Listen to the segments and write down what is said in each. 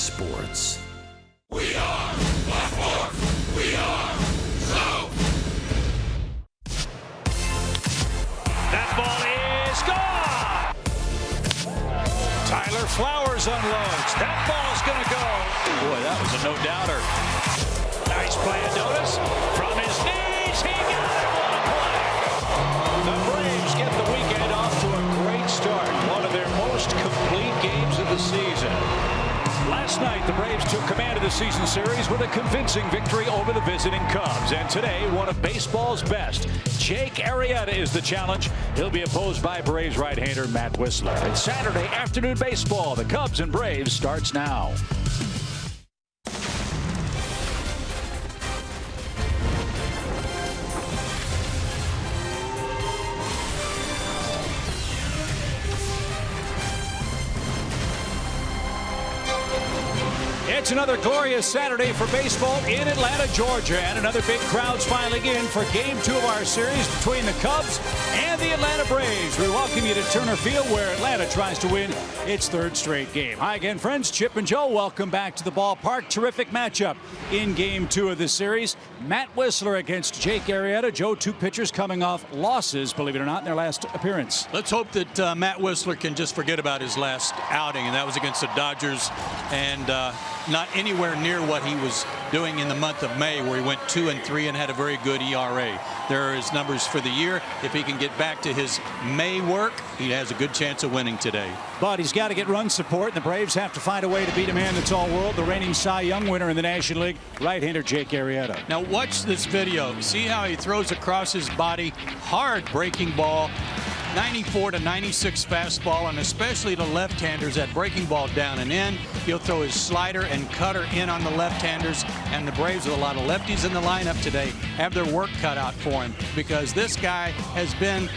sports. We are Black Horse. We are so. That ball is gone. Tyler Flowers unloads. That ball's going to go. Boy, that was a no-doubter. Nice play of notice. From his knees, he got it. What a play. The Braves get the weekend off to a great start. One of their most complete games of the season. Last night, the Braves took command of the season series with a convincing victory over the visiting Cubs. And today, one of baseball's best, Jake Arrieta, is the challenge. He'll be opposed by Braves right-hander Matt Whistler. It's Saturday afternoon baseball. The Cubs and Braves starts now. It's another glorious Saturday for baseball in Atlanta, Georgia, and another big crowd's filing in for Game 2 of our series between the Cubs and the Atlanta Braves. We welcome you to Turner Field, where Atlanta tries to win its third straight game. Hi again, friends. Chip and Joe, welcome back to the ballpark. Terrific matchup in Game 2 of this series. Matt Whistler against Jake Arrieta. Joe, two pitchers coming off losses, believe it or not, in their last appearance. Let's hope that Matt Whistler can just forget about his last outing, and that was against the Dodgers, and not anywhere near what he was doing in the month of May, where he went 2-3 and had a very good ERA. There are his numbers for the year. If he can get back to his May work, he has a good chance of winning today. But he's got to get run support, and the Braves have to find a way to beat a man that's all-world, the reigning Cy Young winner in the National League, right-hander Jake Arrieta. Now watch this video. See how he throws across his body. Hard breaking ball. 94 to 96 fastball, and especially to left-handers, that breaking ball down and in. He'll throw his slider and cutter in on the left-handers, and the Braves, with a lot of lefties in the lineup today, have their work cut out for him, because this guy has been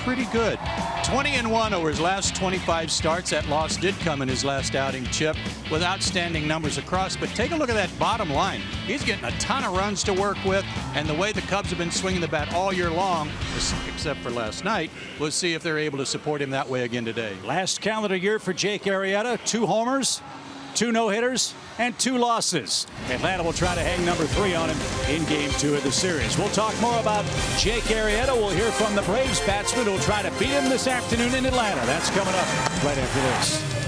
pretty good. 20-1 over his last 25 starts. That loss did come in his last outing, Chip, with outstanding numbers across. But take a look at that bottom line. He's getting a ton of runs to work with, and the way the Cubs have been swinging the bat all year long, except for last night, we'll see if they're able to support him that way again today. Last calendar year for Jake Arrieta, 2 homers, 2 no-hitters, and 2 losses. Atlanta will try to hang number 3 on him in Game 2 of the series. We'll talk more about Jake Arrieta. We'll hear from the Braves batsman who will try to beat him this afternoon in Atlanta. That's coming up right after this.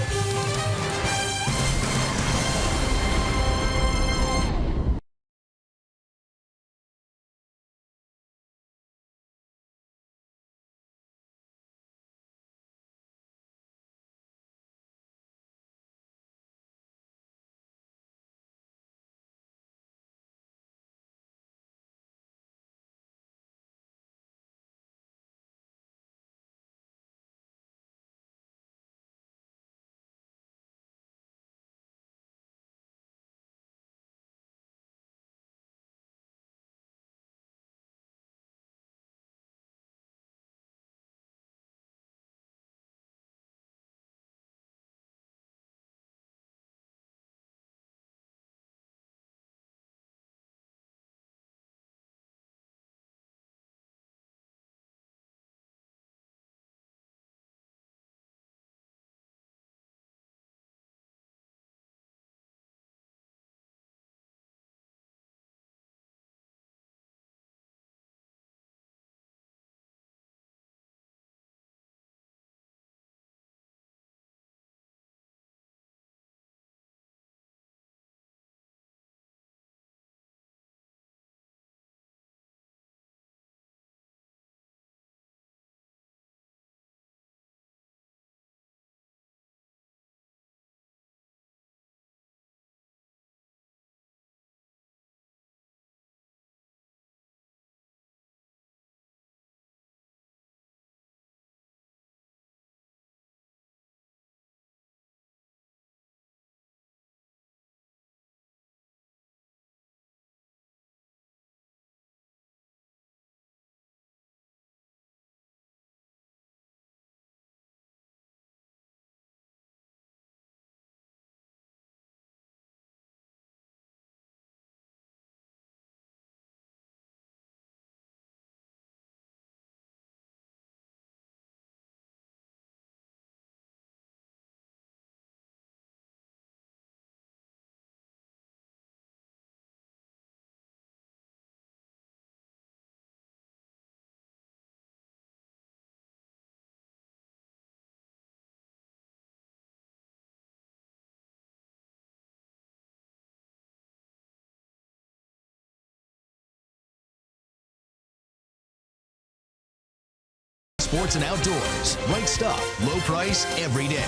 sports and outdoors. Right stuff, low price, every day.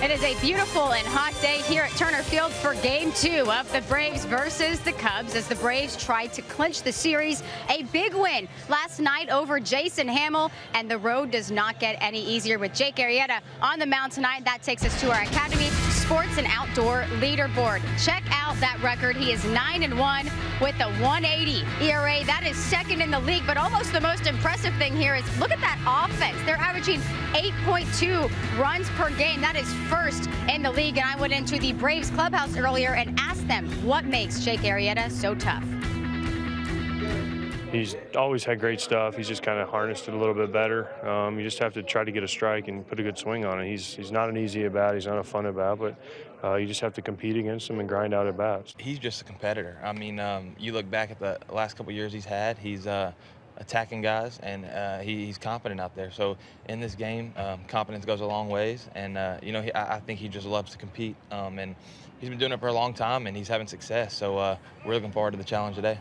It is a beautiful and hot day here at Turner Field for Game 2 of the Braves versus the Cubs as the Braves tried to clinch the series. A big win last night over Jason Hamill, and the road does not get any easier with Jake Arrieta on the mound tonight. That takes us to our Academy Sports and Outdoor Leaderboard. Check out that record. He is 9-1 with a 1.80 ERA. That is second in the league, but almost the most impressive thing here is look at that offense. They're averaging 8.2 runs per game. That is first in the league, and I went into the Braves clubhouse earlier and asked them what makes Jake Arrieta so tough. He's always had great stuff. He's just kind of harnessed it a little bit better. You just have to try to get a strike and put a good swing on it. He's not an easy at-bat. He's not a fun at-bat, but you just have to compete against him and grind out at-bats. He's just a competitor. I mean, you look back at the last couple of years he's had, he's attacking guys, and he's confident out there. So in this game, confidence goes a long ways, and I think he just loves to compete, and he's been doing it for a long time, and he's having success. So we're looking forward to the challenge today.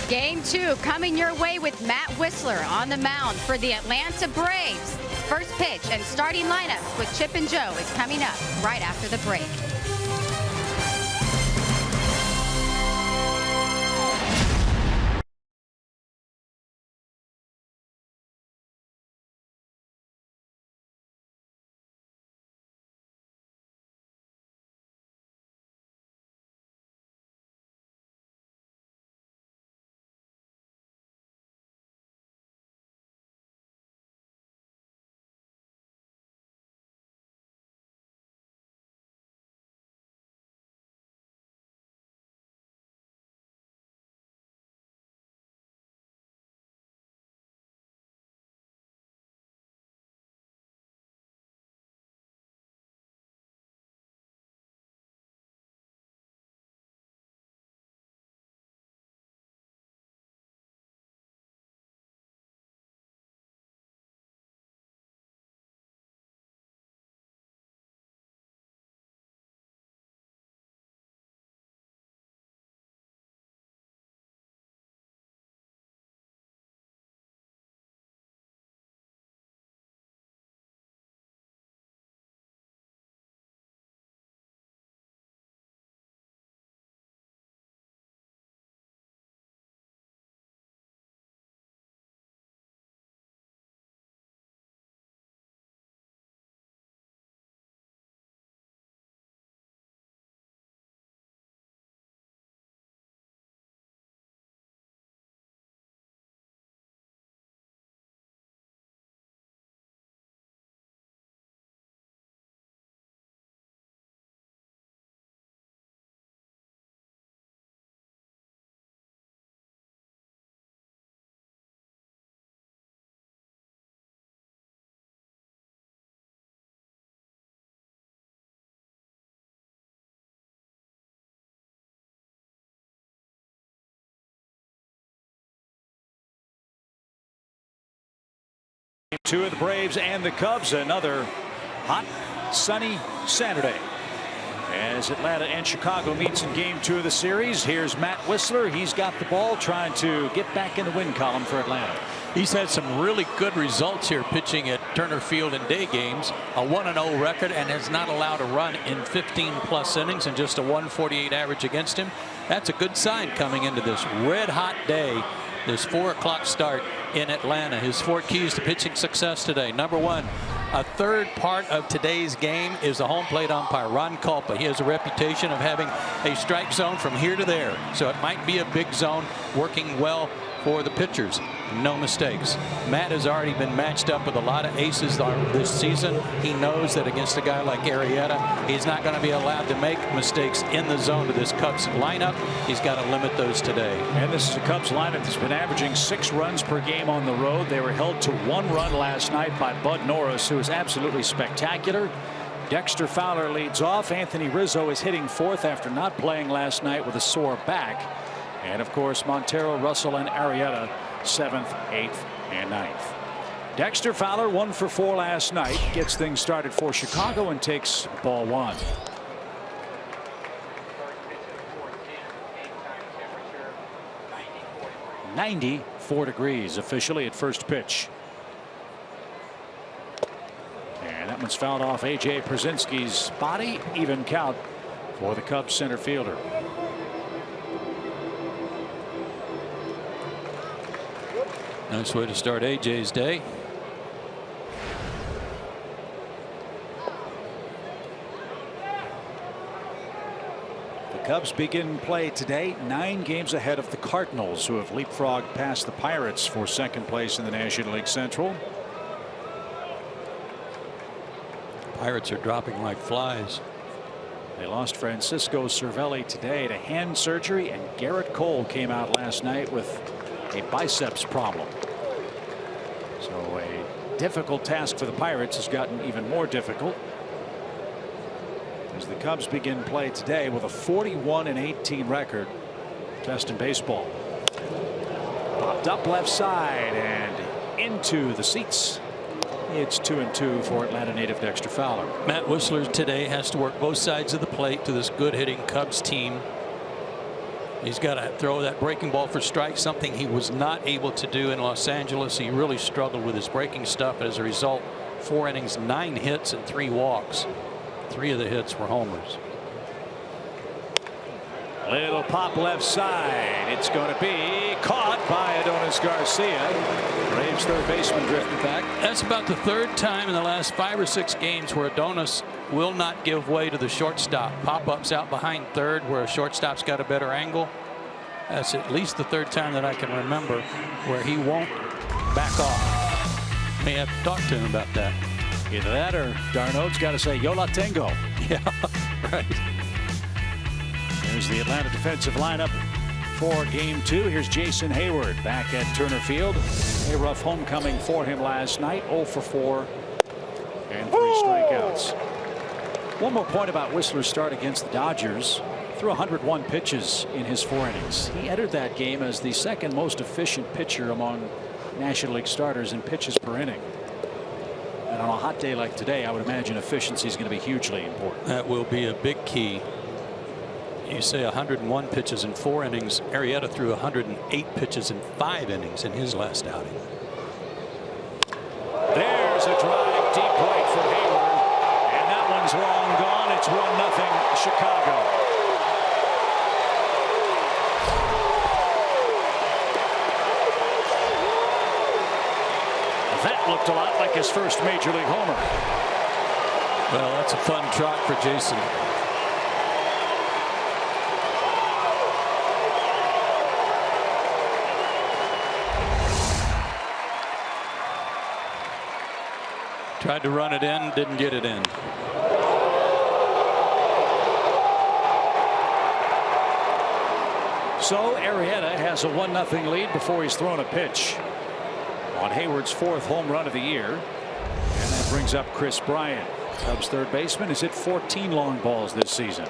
Game 2 coming your way with Matt Whistler on the mound for the Atlanta Braves. First pitch and starting lineup with Chip and Joe is coming up right after the break. Game 2 of the Braves and the Cubs, another hot, sunny Saturday. As Atlanta and Chicago meets in Game 2 of the series, here's Matt Whistler. He's got the ball, trying to get back in the win column for Atlanta. He's had some really good results here pitching at Turner Field in day games. A 1-0 record, and has not allowed a run in 15+ innings and just a 148 average against him. That's a good sign coming into this red hot day. This 4 o'clock start in Atlanta. His 4 keys to pitching success today. Number 1, a third part of today's game is the home plate umpire, Ron Culpa. He has a reputation of having a strike zone from here to there. So it might be a big zone working well for the pitchers. No mistakes. Matt has already been matched up with a lot of aces this season. He knows that against a guy like Arrieta, he's not going to be allowed to make mistakes in the zone of this Cubs lineup. He's got to limit those today. And this is a Cubs lineup that's been averaging 6 runs per game on the road. They were held to 1 run last night by Bud Norris, who is absolutely spectacular. Dexter Fowler leads off. Anthony Rizzo is hitting 4th after not playing last night with a sore back. And of course, Montero, Russell, and Arrieta 7th, 8th, and 9th. Dexter Fowler 1 for 4 last night, gets things started for Chicago and takes ball 1. 94 degrees officially at first pitch. And that one's fouled off A.J. Pierzynski's body. Even count for the Cubs center fielder. Nice way to start A.J.'s day. The Cubs begin play today 9 games ahead of the Cardinals, who have leapfrogged past the Pirates for second place in the National League Central. Pirates are dropping like flies. They lost Francisco Cervelli today to hand surgery, and Garrett Cole came out last night with a biceps problem. So a difficult task for the Pirates has gotten even more difficult as the Cubs begin play today with a 41-18 record. Best in baseball. Popped up left side and into the seats. It's 2-2 for Atlanta native Dexter Fowler. Matt Whistler today has to work both sides of the plate to this good hitting Cubs team. He's got to throw that breaking ball for strike, something he was not able to do in Los Angeles. He really struggled with his breaking stuff. As a result, 4 innings, 9 hits and 3 walks. 3 of the hits were homers. Little pop left side. It's going to be caught by Adonis Garcia. Braves third baseman drifted back. That's about the 3rd time in the last 5 or 6 games where Adonis will not give way to the shortstop. Pop-ups out behind third where a shortstop's got a better angle. That's at least the 3rd time that I can remember where he won't back off. May have to talk to him about that. Either that or Darnold's got to say, "Yo la tengo." Yeah, right. There's the Atlanta defensive lineup for game 2. Here's Jason Hayward back at Turner Field. A rough homecoming for him last night. 0 for 4 and 3 strikeouts. One more point about Whistler's start against the Dodgers. Threw 101 pitches in his 4 innings. He entered that game as the 2nd most efficient pitcher among National League starters in pitches per inning. And on a hot day like today, I would imagine efficiency is going to be hugely important. That will be a big key. You say 101 pitches in 4 innings. Arrieta threw 108 pitches in 5 innings in his last outing. There's a drive deep right for Hayward, and that one's long gone. It's 1-0 Chicago. That looked a lot like his first major league homer. Well, that's a fun trot for Jason. Tried to run it in, didn't get it in. So Arrieta has a 1-0 lead before he's thrown a pitch on Hayward's 4th home run of the year. And that brings up Chris Bryant. Cubs third baseman has hit 14 long balls this season.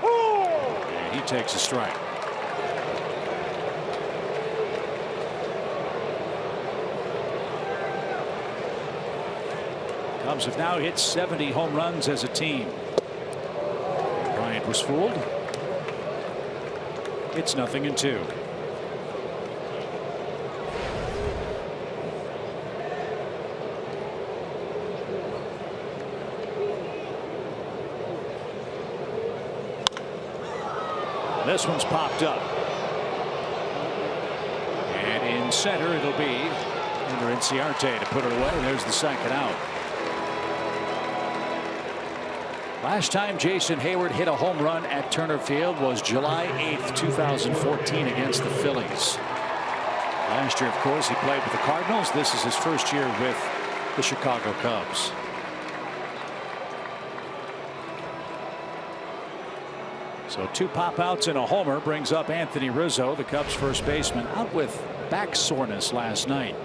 And he takes a strike. Cubs have now hit 70 home runs as a team. Bryant was fooled. It's 0-2. This one's popped up. And in center it'll be under Inciarte to put it away. There's the 2nd out. Last time Jason Hayward hit a home run at Turner Field was July 8th, 2014 against the Phillies. Last year, of course, he played with the Cardinals. This is his first year with the Chicago Cubs. So 2 pop outs and a homer brings up Anthony Rizzo, the Cubs first baseman, out with back soreness last night.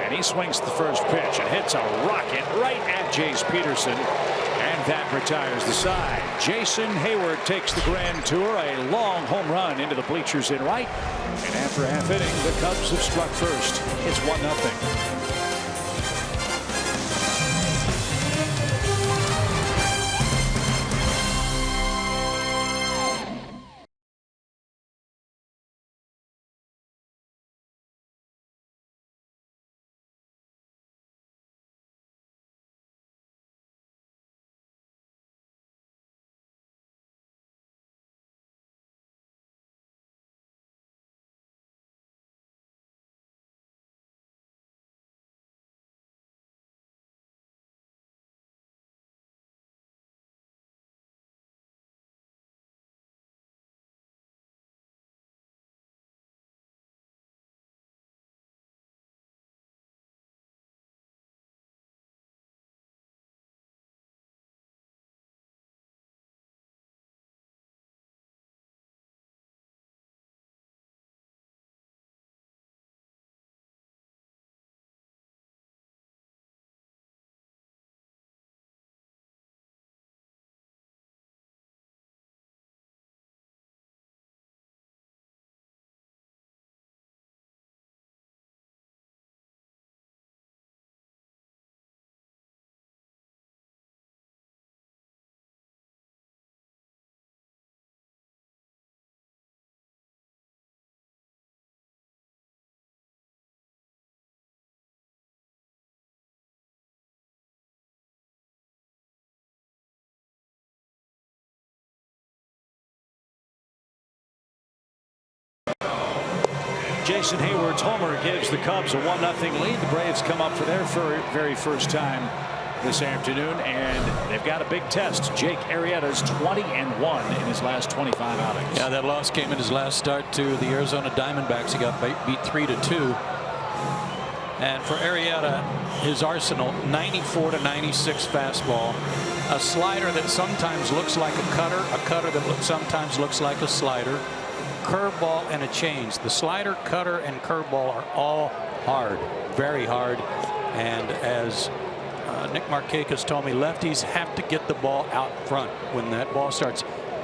And he swings the first pitch and hits a rocket right at Jace Peterson, and that retires the side. Jason Hayward takes the grand tour, a long home run into the bleachers in right, and after a half inning the Cubs have struck first. It's 1-0. Jason Hayward's homer gives the Cubs a 1-0 lead. The Braves come up for their very first time this afternoon, and they've got a big test. Jake Arrieta's 20-1 in his last 25 outings. Yeah, that loss came in his last start to the Arizona Diamondbacks. He got beat 3-2. And for Arrieta, his arsenal, 94 to 96 fastball, a slider that sometimes looks like a cutter that sometimes looks like a slider, curveball, and a change. The slider, cutter, and curveball are all hard, very hard. And as Nick Markakis told me, lefties have to get the ball out front. When that ball starts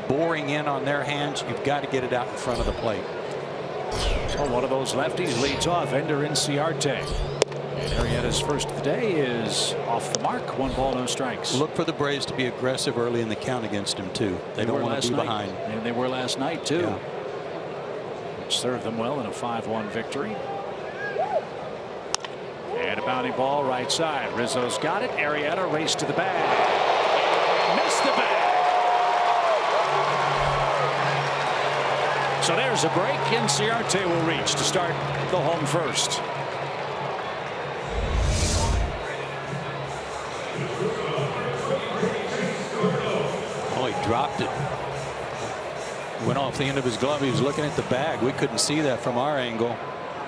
boring in on their hands, you've got to get it out in front of the plate. So one of those lefties leads off, Ender Inciarte. And Arrieta's first of the day is off the mark. 1 ball, no strikes. Look for the Braves to be aggressive early in the count against him too. They don't want to be behind. And they were last night too. Yeah. Which served them well in a 5-1 victory. And a bounding ball right side. Rizzo's got it. Arrieta raced to the bag. Missed the bag. So there's a break. Inciarte will reach to start the home first. Oh, he dropped it. Went off the end of his glove. He was looking at the bag. We couldn't see that from our angle.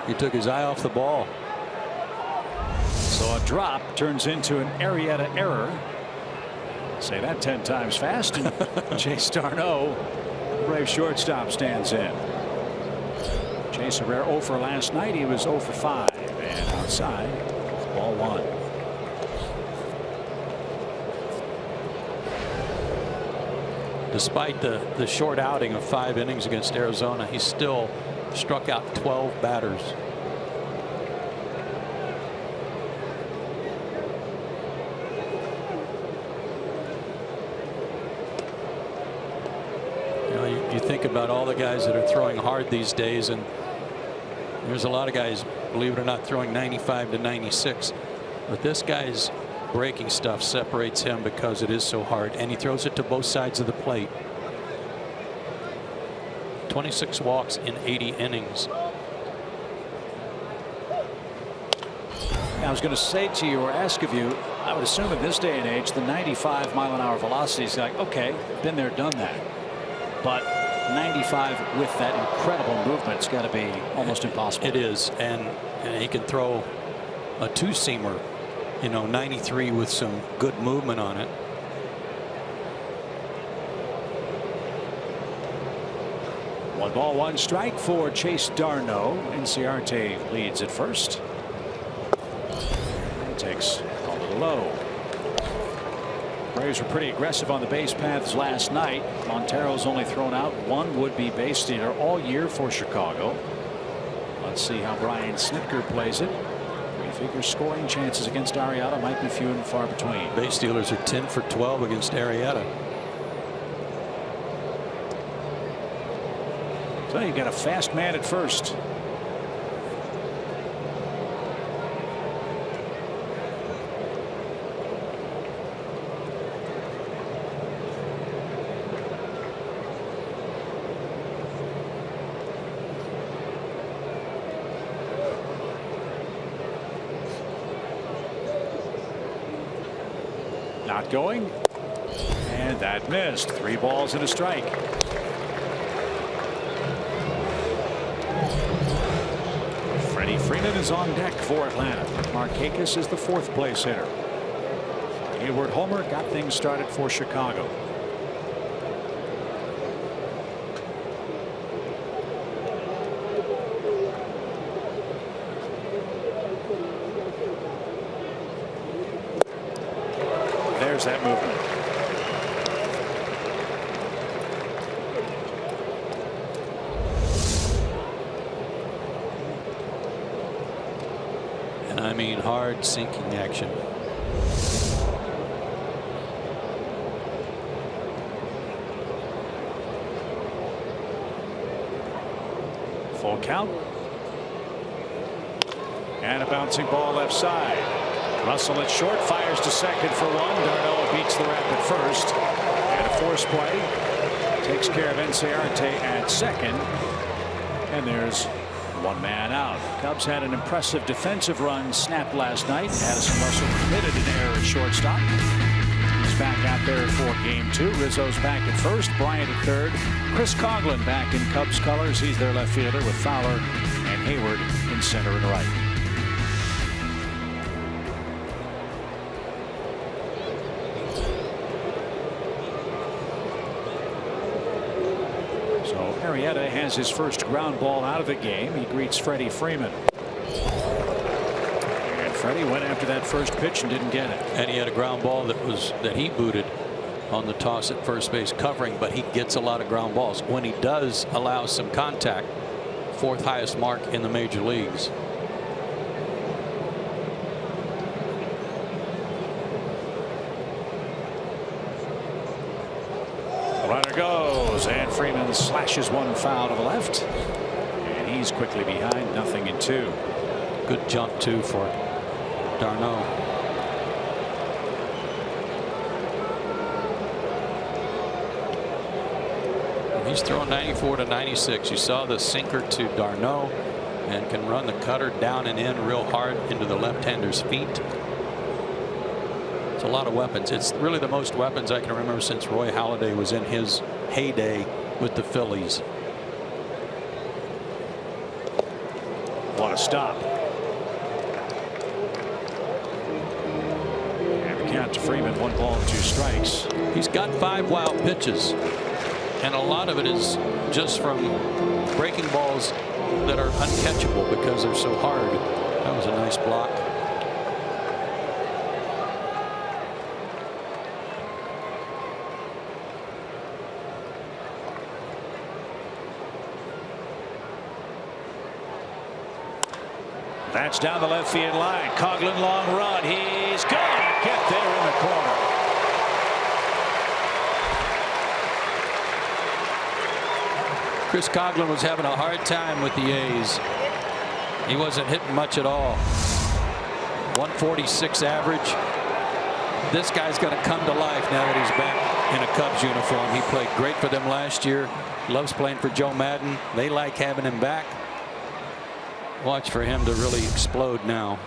He took his eye off the ball. So a drop turns into an Arrieta error. Say that 10 times fast. And Chase d'Arnaud, Brave shortstop, stands in. Chase Herrera 0 for last night. He was 0 for 5. And outside, ball 1. Despite the short outing of 5 innings against Arizona, he still struck out 12 batters. You think about all the guys that are throwing hard these days, and there's a lot of guys, believe it or not, throwing 95 to 96. But this guy's breaking stuff separates him because it is so hard, and he throws it to both sides of the plate. 26 walks in 80 innings. I was going to say to you or ask of you, I would assume in this day and age the 95-mile-an-hour velocity is like, okay, been there, done that. But 95 with that incredible movement, it's got to be almost impossible. It is, and he can throw a 2-seamer, 93 with some good movement on it. One ball, 1 strike for Chase d'Arnaud. Inciarte leads at first. And takes a little low. Braves were pretty aggressive on the base paths last night. Montero's only thrown out 1 would-be base stealer all year for Chicago. Let's see how Brian Snitker plays it. We figure scoring chances against Arrieta might be few and far between. Base stealers are 10 for 12 against Arrieta. So you got a fast man at first. Not going, and that missed. 3 balls and a strike. Freddie Freeman is on deck for Atlanta. Markakis is the 4th place hitter. Hayward homer got things started for Chicago. There's that movement. And I mean hard sinking action. Full count. And a bouncing ball left side. Russell at short, fires to second for 1. d'Arnaud beats the rap at first. And a force play takes care of Inciarte at second. And there's One man out. Cubs had an impressive defensive run snapped last night. Addison Russell committed an error at shortstop. He's back out there for game 2. Rizzo's back at first. Bryant at third. Chris Coughlin back in Cubs colors. He's their left fielder with Fowler and Hayward in center and right. Arrieta has his first ground ball out of the game. He greets Freddie Freeman. And Freddie went after that first pitch and didn't get it. And he had a ground ball that he booted on the toss at first base covering, but he gets a lot of ground balls. When he does allow some contact, 4th highest mark in the major leagues. Runner goes, and Freeman slashes one foul to the left. And he's quickly behind, 0-2. Good jump, too, for d'Arnaud. He's throwing 94-96. You saw the sinker to d'Arnaud and can run the cutter down and in real hard into the left-hander's feet. It's a lot of weapons. It's really the most weapons I can remember since Roy Halladay was in his heyday with the Phillies. What a stop. And the count to Freeman, 1 ball and 2 strikes. He's got 5 wild pitches, and a lot of it is just from breaking balls that are uncatchable because they're so hard. That was a nice block. That's down the left field line. Coughlin, long run. He's going to get there in the corner. Chris Coughlin was having a hard time with the A's. He wasn't hitting much at all. 146 average. This guy's going to come to life now that he's back in a Cubs uniform. He played great for them last year. Loves playing for Joe Madden. They like having him back. Watch for him to really explode now.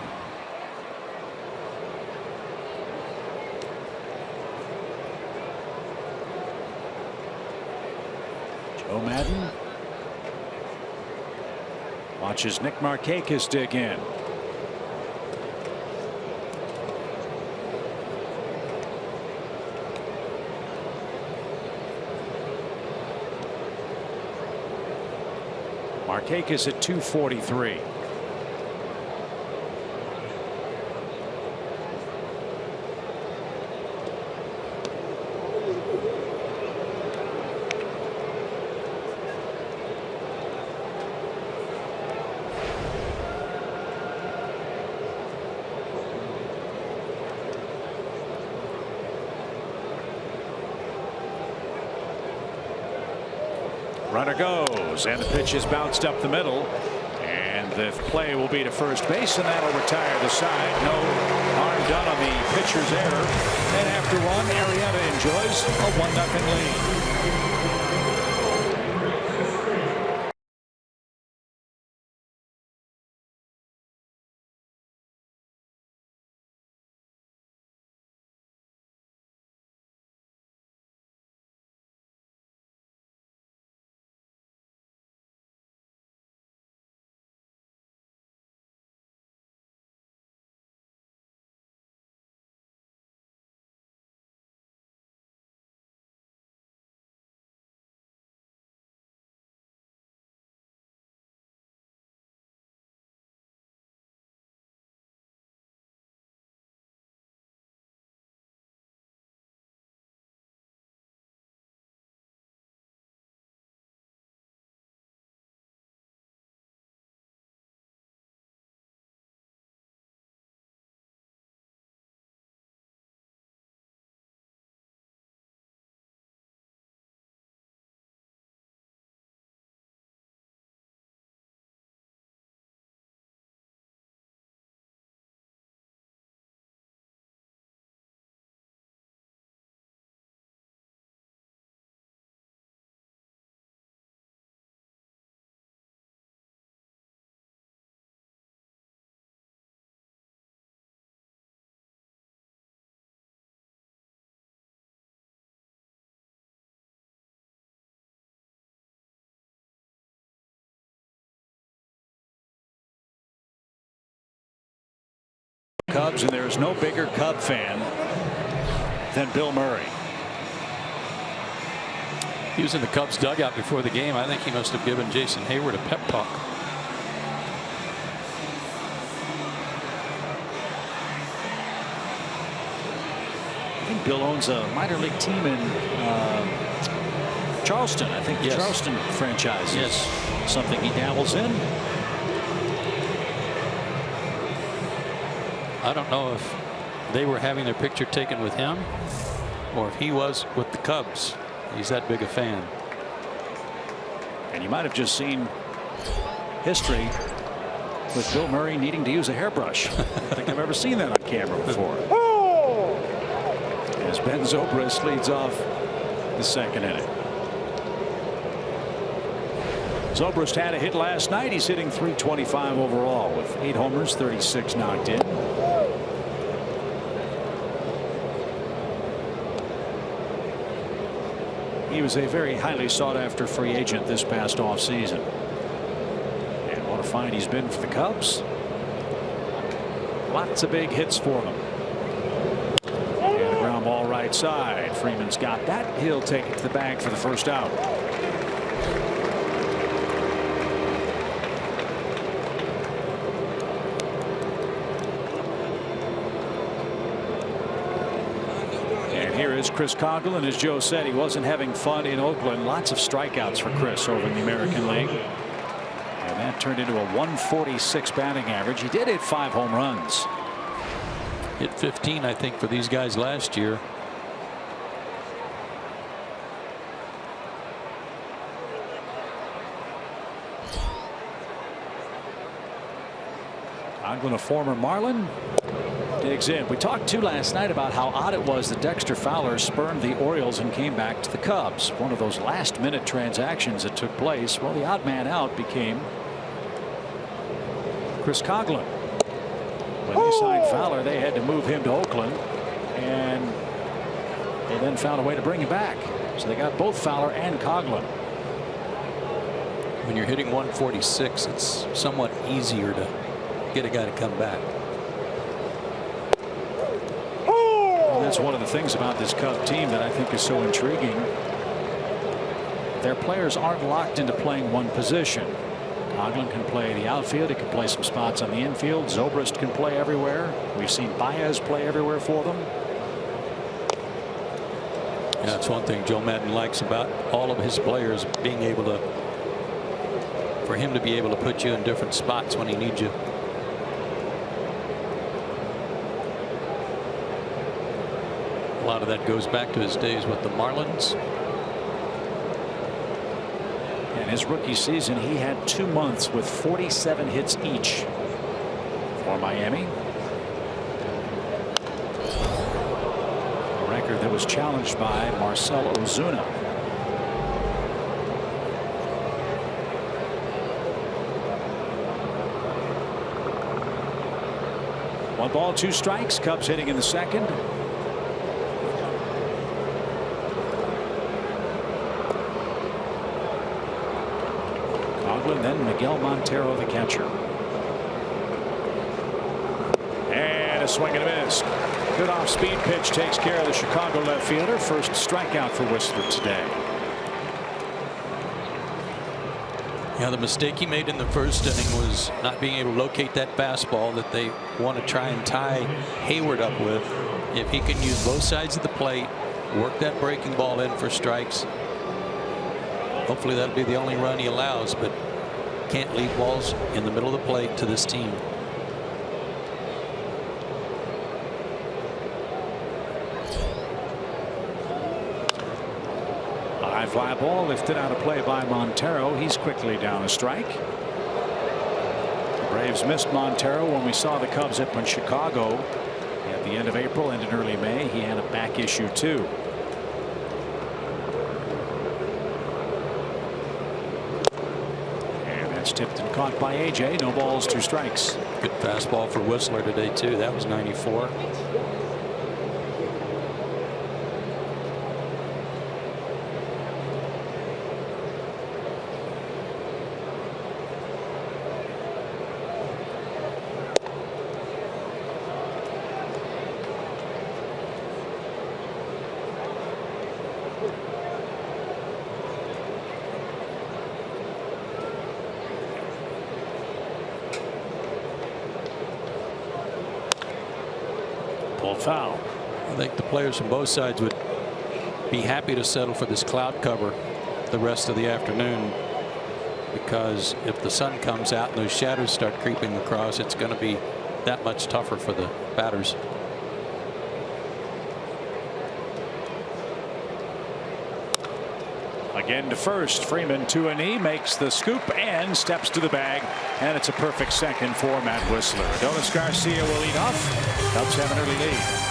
Joe Madden watches Nick Markakis dig in. Markakis at 243. Runner goes, and the pitch is bounced up the middle, and the play will be to first base, and that'll retire the side. No harm done on the pitcher's error, and after one, Arrieta enjoys a 1-0 lead. Cubs, and there is no bigger Cub fan than Bill Murray. He was in the Cubs dugout before the game. I think he must have given Jason Hayward a pep talk. I think Bill owns a minor league team in Charleston. I think the Charleston franchise is something he dabbles in. I don't know if they were having their picture taken with him or if he was with the Cubs. He's that big a fan. And you might have just seen history with Bill Murray needing to use a hairbrush. I don't think I've ever seen that on camera before. As Ben Zobrist leads off the second inning. Zobrist had a hit last night. He's hitting .325 overall with 8 homers, 36 knocked in. He was a very highly sought after free agent this past offseason. And what a find he's been for the Cubs. Lots of big hits for them. And a ground ball right side. Freeman's got that. He'll take it to the bag for the first out. Here is Chris Coghlan. As Joe said, he wasn't having fun in Oakland. Lots of strikeouts for Chris over in the American League. And that turned into a 146 batting average. He did hit 5 home runs. Hit 15, I think, for these guys last year. Coghlan, a former Marlin, digs in. We talked too last night about how odd it was that Dexter Fowler spurned the Orioles and came back to the Cubs. One of those last-minute transactions that took place. Well, the odd man out became Chris Coghlan. When they signed Fowler, they had to move him to Oakland, and they then found a way to bring him back. So they got both Fowler and Coghlan. When you're hitting 146, it's somewhat easier to get a guy to come back. That's one of the things about this Cub team that I think is so intriguing. Their players aren't locked into playing one position. Coghlan can play the outfield. He can play some spots on the infield. Zobrist can play everywhere. We've seen Baez play everywhere for them. Yeah, that's one thing Joe Madden likes about all of his players, being able to, for him to be able to put you in different spots when he needs you. A lot of that goes back to his days with the Marlins. In his rookie season, he had 2 months with 47 hits each for Miami. A record that was challenged by Marcell Ozuna. One ball, 2 strikes. Cubs hitting in the second. And then Miguel Montero, the catcher. And a swing and a miss. Good off-speed pitch takes care of the Chicago left fielder. First strikeout for Whistler today. Yeah, the mistake he made in the first inning was not being able to locate that fastball that they want to try and tie Hayward up with. If he can use both sides of the plate, work that breaking ball in for strikes, hopefully that'll be the only run he allows, but can't leave balls in the middle of the plate to this team. A high fly ball lifted out of play by Montero. He's quickly down a strike. The Braves missed Montero when we saw the Cubs up in Chicago at the end of April and in early May. He had a back issue too. Tipped and caught by AJ. No balls, 2 strikes. Good fastball for Whistler today too. That was 94. called foul. I think the players from both sides would be happy to settle for this cloud cover the rest of the afternoon, because if the sun comes out and those shadows start creeping across, it's going to be that much tougher for the batters. Again to first. Freeman to a knee, makes the scoop and steps to the bag, and it's a perfect second for Matt Whistler. Adonis Garcia will lead off. Cubs have an early lead.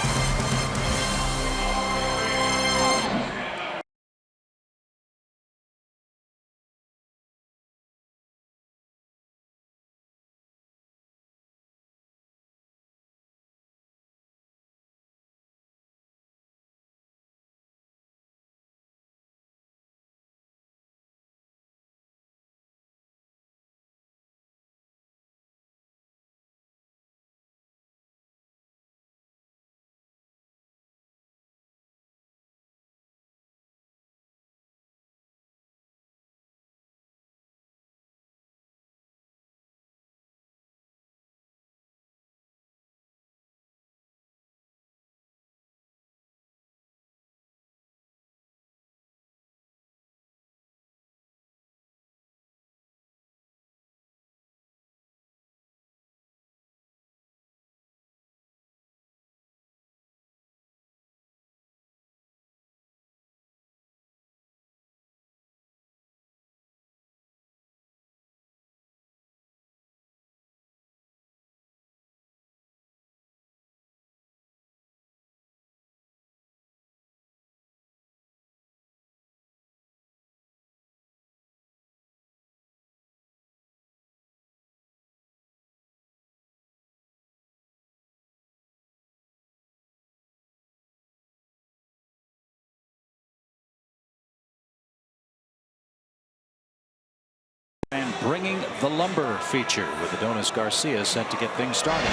And bringing the lumber feature with Adonis Garcia set to get things started.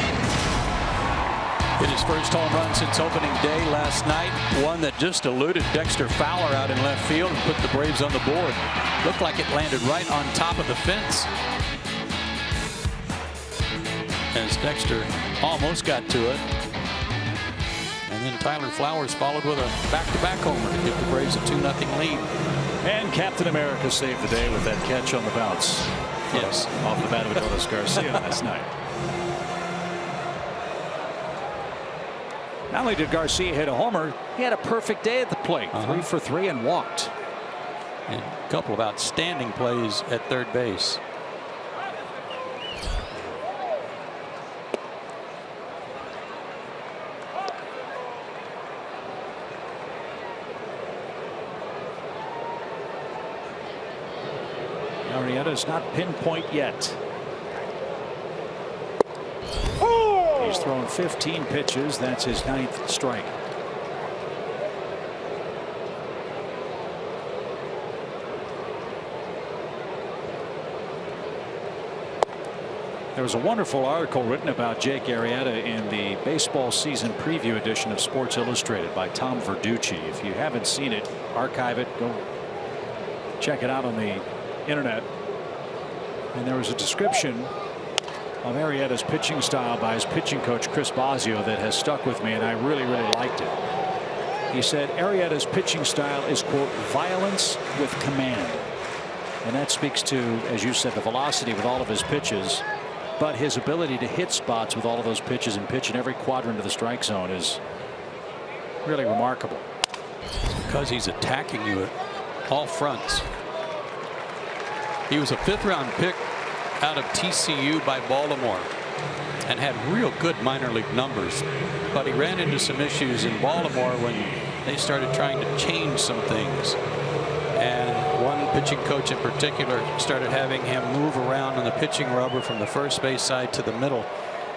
Hit his first home run since opening day last night. One that just eluded Dexter Fowler out in left field and put the Braves on the board. Looked like it landed right on top of the fence, as Dexter almost got to it. And then Tyler Flowers followed with a back-to-back homer to give the Braves a 2-0 lead. And Captain America saved the day with that catch on the bounce. Yes, off the bat of Adonis Garcia last night. Not only did Garcia hit a homer, he had a perfect day at the plate. 3 for 3 and walked. And a couple of outstanding plays at third base. Arrieta's not pinpoint yet. He's thrown 15 pitches. That's his 9th strike. There was a wonderful article written about Jake Arrieta in the baseball season preview edition of Sports Illustrated by Tom Verducci. If you haven't seen it, archive it, go check it out on the internet. And there was a description of Arrieta's pitching style by his pitching coach Chris Bosio that has stuck with me, and I really liked it. He said Arrieta's pitching style is, quote, violence with command, and that speaks to, as you said, the velocity with all of his pitches, but his ability to hit spots with all of those pitches and pitch in every quadrant of the strike zone is really remarkable. Because he's attacking you at all fronts. He was a 5th-round pick out of TCU by Baltimore and had real good minor league numbers, but he ran into some issues in Baltimore when they started trying to change some things, and one pitching coach in particular started having him move around on the pitching rubber from the first base side to the middle,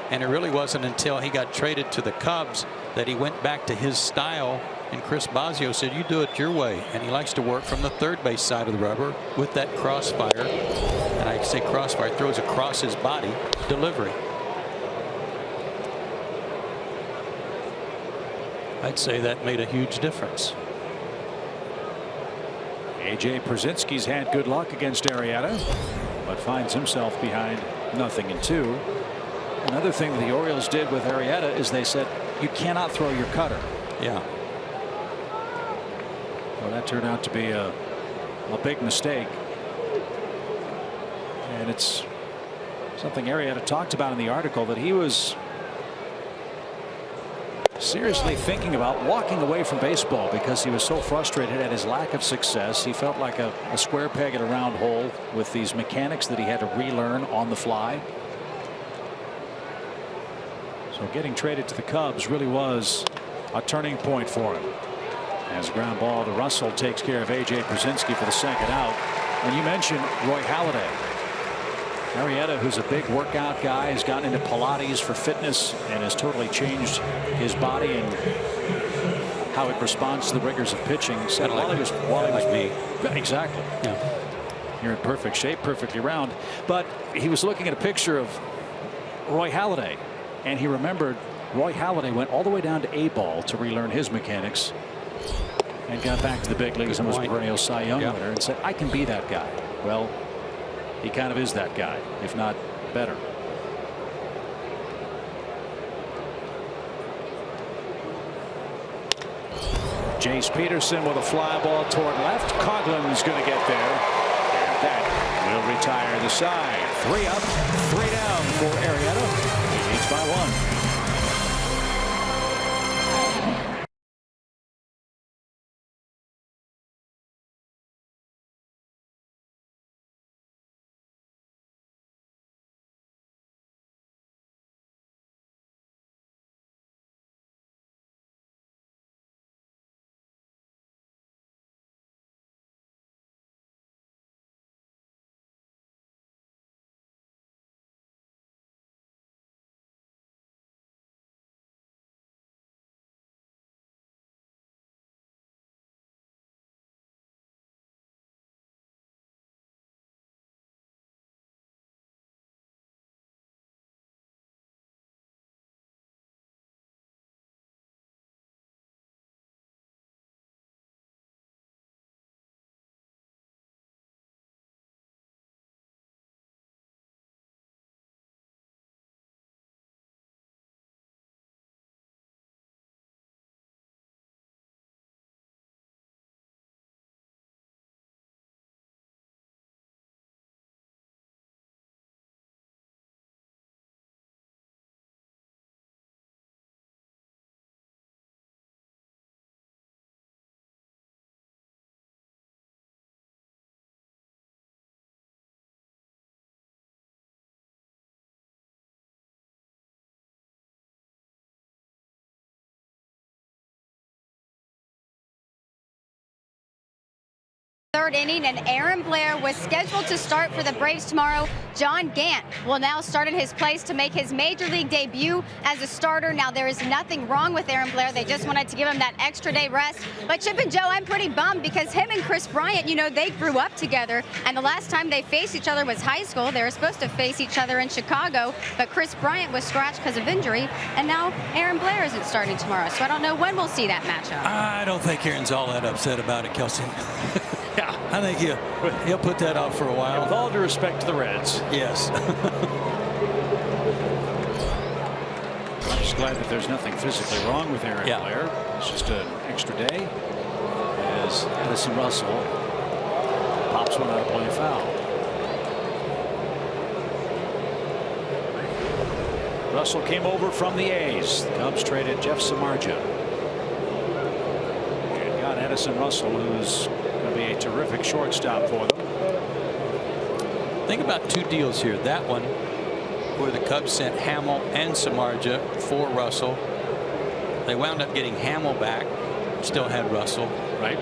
and it really wasn't until he got traded to the Cubs that he went back to his style. And Chris Bosio said, you do it your way. And he likes to work from the third base side of the rubber with that crossfire. And I say crossfire, throws across his body delivery. I'd say that made a huge difference. A.J. Pierzynski's had good luck against Arrieta, but finds himself behind 0-2. Another thing the Orioles did with Arrieta is they said, you cannot throw your cutter. Yeah. Well, that turned out to be a big mistake. And it's something Arrieta talked about in the article, that he was seriously thinking about walking away from baseball because he was so frustrated at his lack of success. He felt like a square peg in a round hole with these mechanics that he had to relearn on the fly. So getting traded to the Cubs really was a turning point for him. As ground ball to Russell takes care of A.J. Pierzynski for the second out. And you mentioned Roy Halladay. Arrieta, who's a big workout guy, has gotten into Pilates for fitness and has totally changed his body and how it responds to the rigors of pitching. Said while he was me. Exactly. Yeah. You're in perfect shape, perfectly round. But he was looking at a picture of Roy Halladay, and he remembered Roy Halladay went all the way down to A-ball to relearn his mechanics and got back to the big leagues and was a perennial Cy Young winner, and said, I can be that guy. Well, he kind of is that guy, if not better. Jace Peterson with a fly ball toward left. Coughlin's going to get there. And that will retire the side. 3 up, 3 down for Arrieta. He leads by 1. Third inning, and Aaron Blair was scheduled to start for the Braves tomorrow. John Gant will now start in his place to make his major league debut as a starter. Now, there is nothing wrong with Aaron Blair. They just wanted to give him that extra day rest. But Chip and Joe, I'm pretty bummed because him and Chris Bryant, you know, they grew up together. And the last time they faced each other was high school. They were supposed to face each other in Chicago, but Chris Bryant was scratched because of injury. And now Aaron Blair isn't starting tomorrow. So I don't know when we'll see that matchup. I don't think Aaron's all that upset about it, Kelsey. Yeah, I think he'll put that off for a while. With all due respect to the Reds. Yes. I'm just glad that there's nothing physically wrong with Aaron Blair. It's just an extra day as Addison Russell pops one out of play foul. Russell came over from the A's. The Cubs traded Jeff Samardzija and got Addison Russell, who's going to be a terrific shortstop for them. Think about 2 deals here. That one where the Cubs sent Hamill and Samardzija for Russell. They wound up getting Hamill back, still had Russell. Right.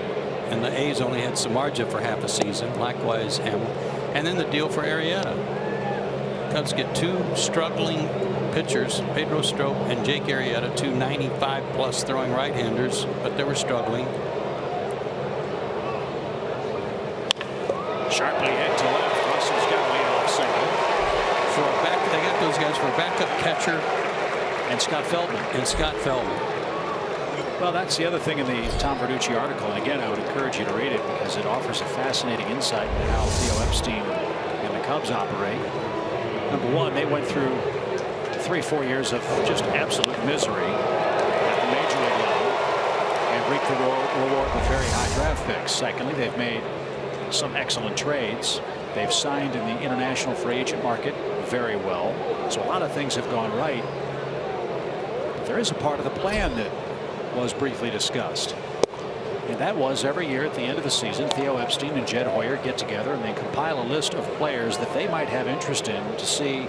And the A's only had Samardzija for half a season. Likewise Hamill. And then the deal for Arrieta. Cubs get 2 struggling pitchers, Pedro Strop and Jake Arrieta, 2 95+ throwing right-handers, but they were struggling. Sharply hit to left. Russell's got leadoff single. They got those guys for a backup catcher and Scott Feldman. Well, that's the other thing in the Tom Verducci article. And again, I would encourage you to read it because it offers a fascinating insight into how Theo Epstein and the Cubs operate. Number one, they went through 3-4 years of just absolute misery. the reward with very high draft picks. Secondly, they've made some excellent trades. They've signed in the international free agent market very well. So a lot of things have gone right. But there is a part of the plan that was briefly discussed. And that was every year at the end of the season, Theo Epstein and Jed Hoyer get together and they compile a list of players that they might have interest in to see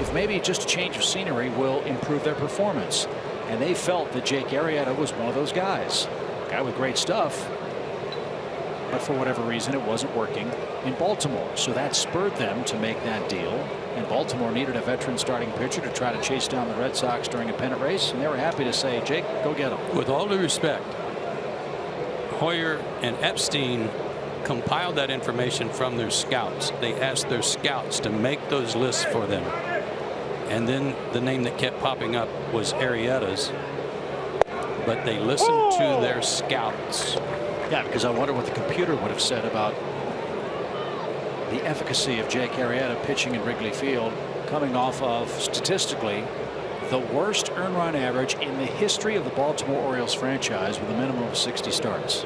if maybe just a change of scenery will improve their performance. And they felt that Jake Arrieta was one of those guys. A guy with great stuff. But for whatever reason, it wasn't working in Baltimore. So that spurred them to make that deal. And Baltimore needed a veteran starting pitcher to try to chase down the Red Sox during a pennant race. And they were happy to say, Jake, go get him. With all due respect, Hoyer and Epstein compiled that information from their scouts. They asked their scouts to make those lists for them. And then the name that kept popping up was Arrieta's. But they listened to their scouts. Yeah, because I wonder what the computer would have said about the efficacy of Jake Arrieta pitching in Wrigley Field, coming off of statistically the worst earned run average in the history of the Baltimore Orioles franchise with a minimum of 60 starts.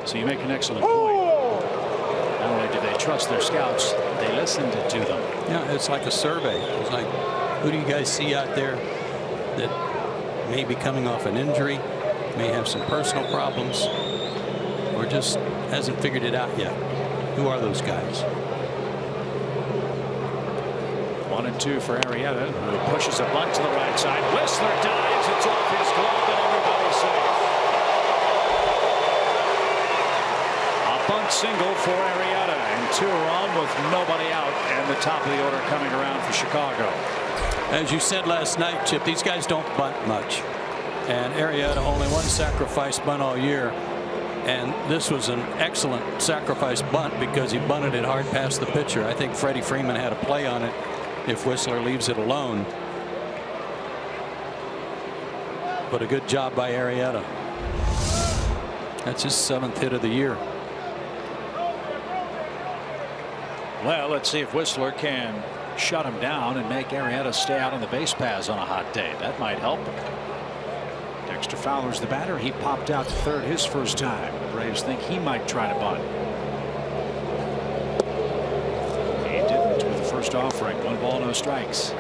So you make an excellent point. Not only do they trust their scouts, they listened to them. Yeah, it's like a survey. It's like, who do you guys see out there that may be coming off an injury, may have some personal problems, or just hasn't figured it out yet? Who are those guys? 1-2 for Arrieta, who pushes a bunt to the right side. Whistler dives. It's off his glove, and everybody's safe. A bunt single for Arrieta, and 2 are on with nobody out, and the top of the order coming around for Chicago. As you said last night, Chip, these guys don't bunt much. And Arrieta only one sacrifice bunt all year. And this was an excellent sacrifice bunt because he bunted it hard past the pitcher. I think Freddie Freeman had a play on it if Whistler leaves it alone. But a good job by Arrieta. That's his 7th hit of the year. Well, let's see if Whistler can shut him down and make Arrieta stay out on the base paths on a hot day. That might help. Dexter Fowler's the batter. He popped out to third his first time. The Braves think he might try to bunt. He didn't with the first offering. 1 ball, no strikes.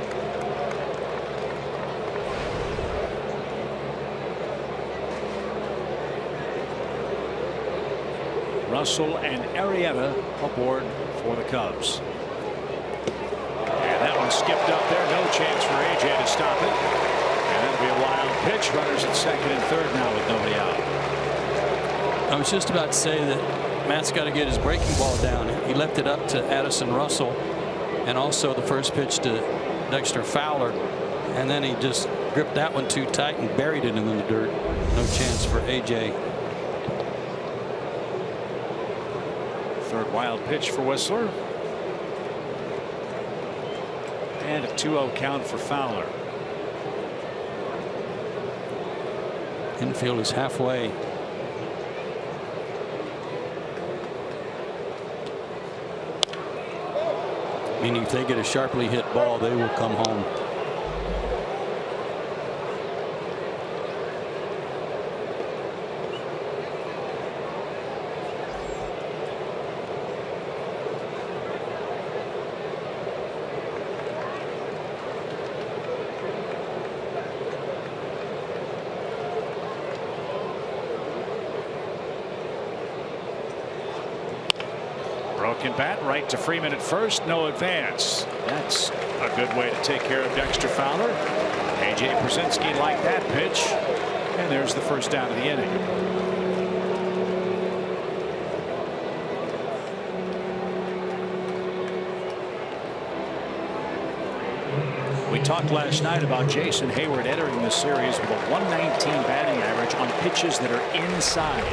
Russell and Arrieta aboard for the Cubs. And that one skipped up there. No chance for AJ to stop it. And that'll be a wild pitch. Runners at second and third now with nobody out. I was just about to say that Matt's got to get his breaking ball down. He left it up to Addison Russell and also the first pitch to Dexter Fowler. And then he just gripped that one too tight and buried it in the dirt. No chance for AJ. Third wild pitch for Whistler. And a 2-0 count for Fowler. Infield is halfway. Meaning if they get a sharply hit ball, they will come home. Broken bat right to Freeman at first. No advance. That's a good way to take care of Dexter Fowler. AJ Przinsky liked that pitch. And there's the first down of the inning. We talked last night about Jason Hayward entering this series with a 119 batting average on pitches that are inside.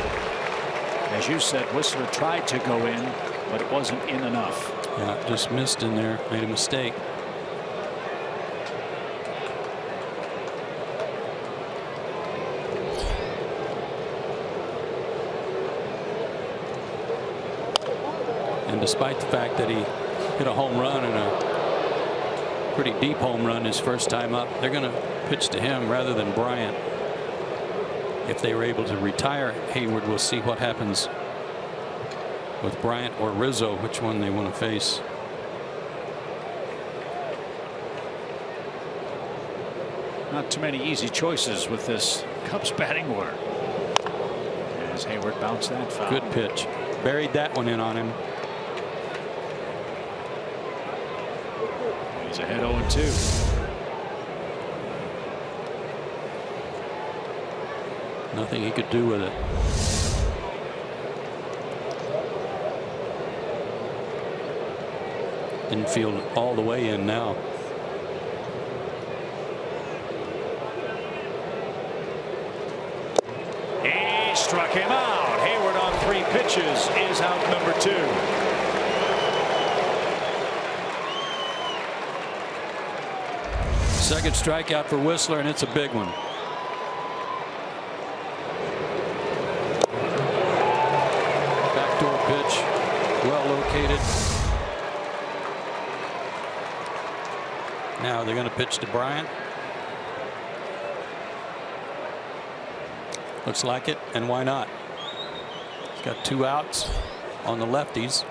As you said, Whistler tried to go in, but it wasn't in enough. Yeah, just missed in there, made a mistake. And despite the fact that he hit a home run in a Pretty deep home run his first time up. They're going to pitch to him rather than Bryant. If they were able to retire Hayward, we'll see what happens with Bryant or Rizzo, which one they want to face. Not too many easy choices with this Cubs batting order. As Hayward bounced that foul. Good pitch. Buried that one in on him. He's ahead 0-2. Nothing he could do with it. Infield all the way in now. He struck him out. Hayward on 3 pitches is out number 2. Second strikeout for Whistler, and it's a big one. Backdoor pitch, well located. Now they're going to pitch to Bryant. Looks like it, and why not? He's got 2 outs on the lefties.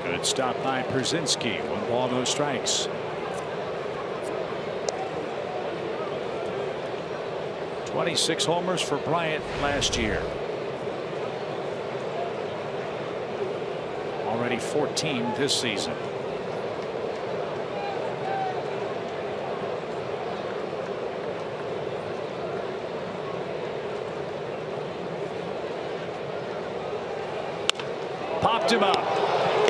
Good stop by Przinsky. 1 ball, no strikes. 26 homers for Bryant last year. Already 14 this season. Popped him up.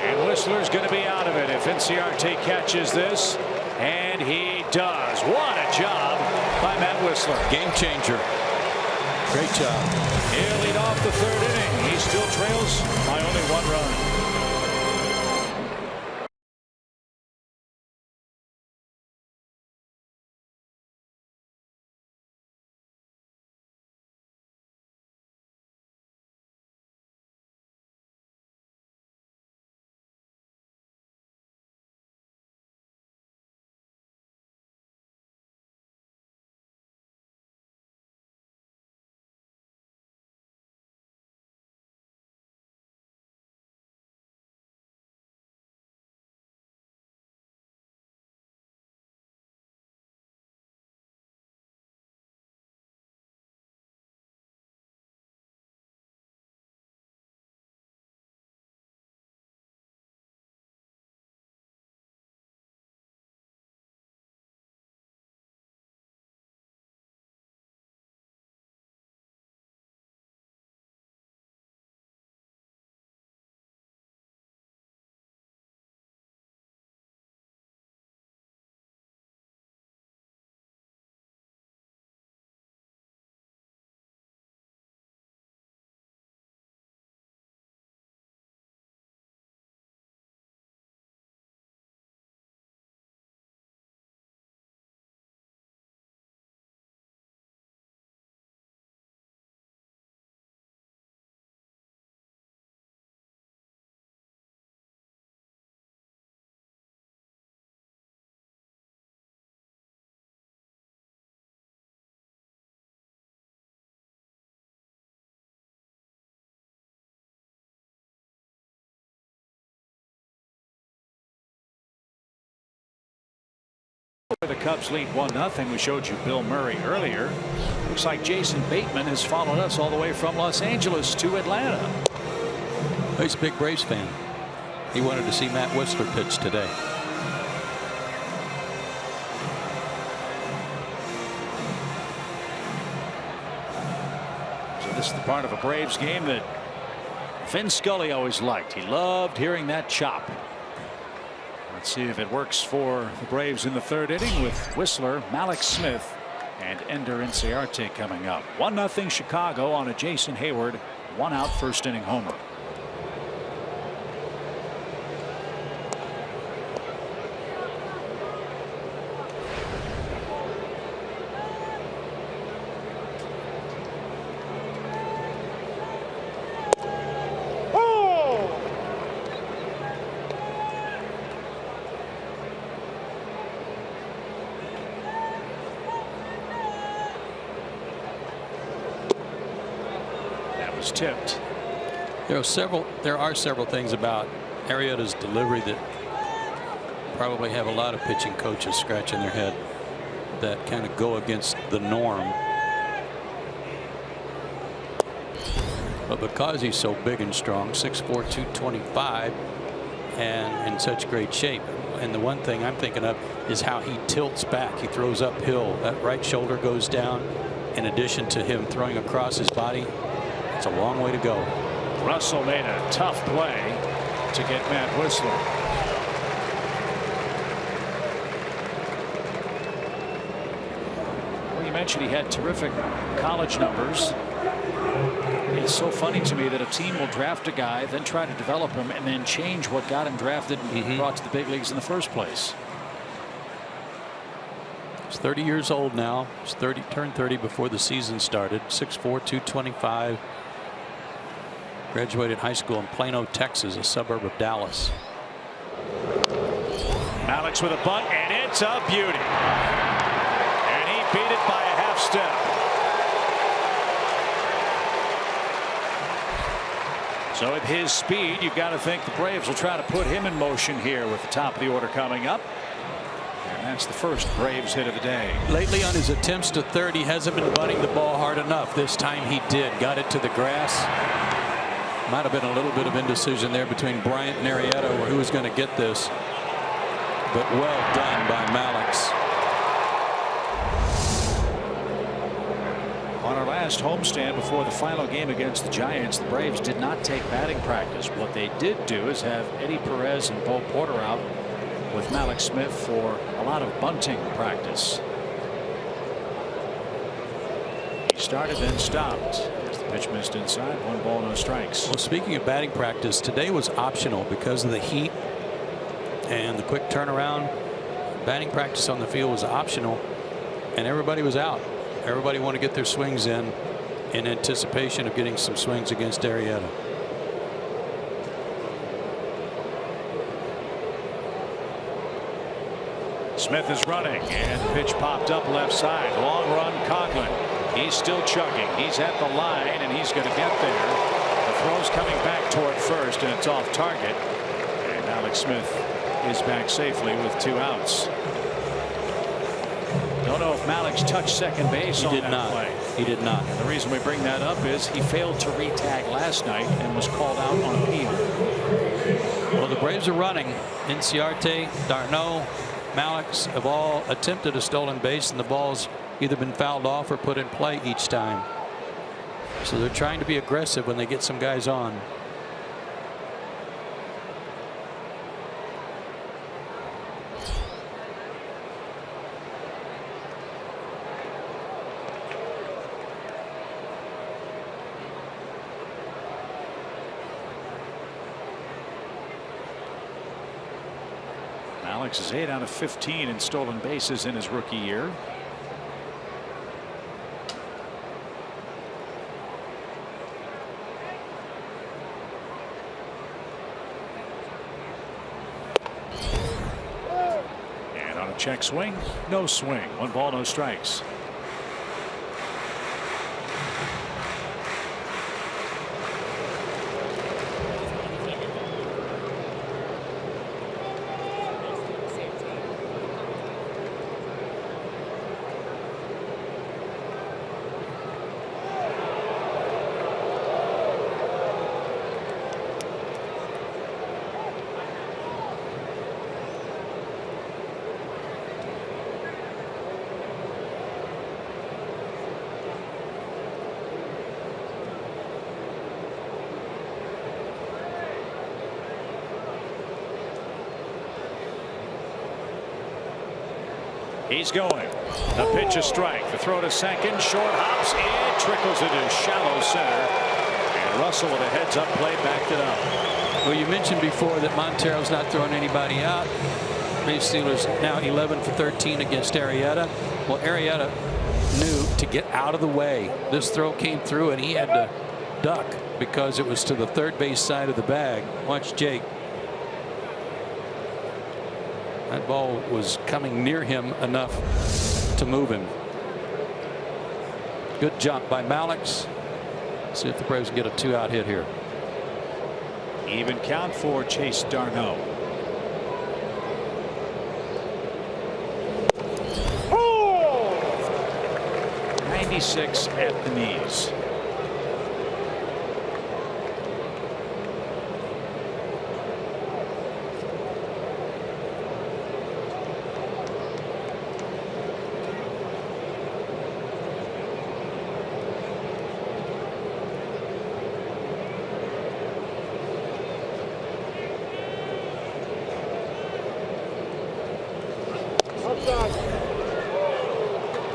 And Whistler's going to be out of it if Inciarte catches this. And he does. What a job by Matt Whistler. Game changer. Great job. He'll lead off the 3rd inning. He still trails by only 1 run. The Cubs lead 1-0. We showed you Bill Murray earlier. Looks like Jason Bateman has followed us all the way from Los Angeles to Atlanta. He's a big Braves fan. He wanted to see Matt Whistler pitch today. So this is the part of a Braves game that Vin Scully always liked. He loved hearing that chop. Let's see if it works for the Braves in the 3rd inning with Whistler, Malik Smith, and Ender Inciarte coming up. 1-0 Chicago on a Jason Hayward 1-out 1st inning homer. was tipped. There are several things about Arrieta's delivery that probably have a lot of pitching coaches scratching their head, that kind of go against the norm. But because he's so big and strong, 6'4", 225, and in such great shape, and the one thing I'm thinking of is how he tilts back. He throws uphill. That right shoulder goes down. In addition to him throwing across his body, it's a long way to go. Russell made a tough play to get Matt Whistler. Well, you mentioned he had terrific college numbers. It's so funny to me that a team will draft a guy, then try to develop him, and then change what got him drafted and brought to the big leagues in the first place. He's 30 years old now. He's turned 30 before the season started. 6'4", 225. Graduated high school in Plano, Texas, a suburb of Dallas. Alex with a bunt, and it's a beauty. And he beat it by a half step. So at his speed, you've got to think the Braves will try to put him in motion here with the top of the order coming up. And that's the first Braves hit of the day. Lately on his attempts to third, he hasn't been bunting the ball hard enough. This time he did. Got it to the grass. Might have been a little bit of indecision there between Bryant and Arrieta who was going to get this. But well done by Malix. On our last homestand before the final game against the Giants, the Braves did not take batting practice. What they did do is have Eddie Perez and Bo Porter out with Malix Smith for a lot of bunting practice. He started, then stopped. As the pitch missed inside, 1 ball, no strikes. Well, speaking of batting practice, today was optional because of the heat and the quick turnaround. Batting practice on the field was optional, and everybody was out. Everybody wanted to get their swings in anticipation of getting some swings against Arrieta. Smith is running, and the pitch popped up left side. Long run, Coughlin. He's still chugging. He's at the line, and he's going to get there. The throw's coming back toward first, and it's off target. And Alex Smith is back safely with 2 outs. Don't know if Malix touched second base on that play. He did not. And the reason we bring that up is he failed to re-tag last night and was called out on appeal. Well, the Braves are running. Inciarte, Darno, Malix have all attempted a stolen base, and the ball's either been fouled off or put in play each time. So they're trying to be aggressive when they get some guys on. Alex is 8 out of 15 in stolen bases in his rookie year. And on a check swing, no swing. 1 ball, no strikes. He's going. The pitch a strike. The throw to second. Short hops. It trickles into shallow center. And Russell with a heads up play backed it up. Well, you mentioned before that Montero's not throwing anybody out. Braves Steelers now 11 for 13 against Arrieta. Well, Arrieta knew to get out of the way. This throw came through and he had to duck because it was to the third base side of the bag. Watch Jake. That ball was coming near him enough to move him. Good jump by Malix. See if the Braves can get a 2-out hit here. Even count for Chase Darno. Oh! 96 at the knees.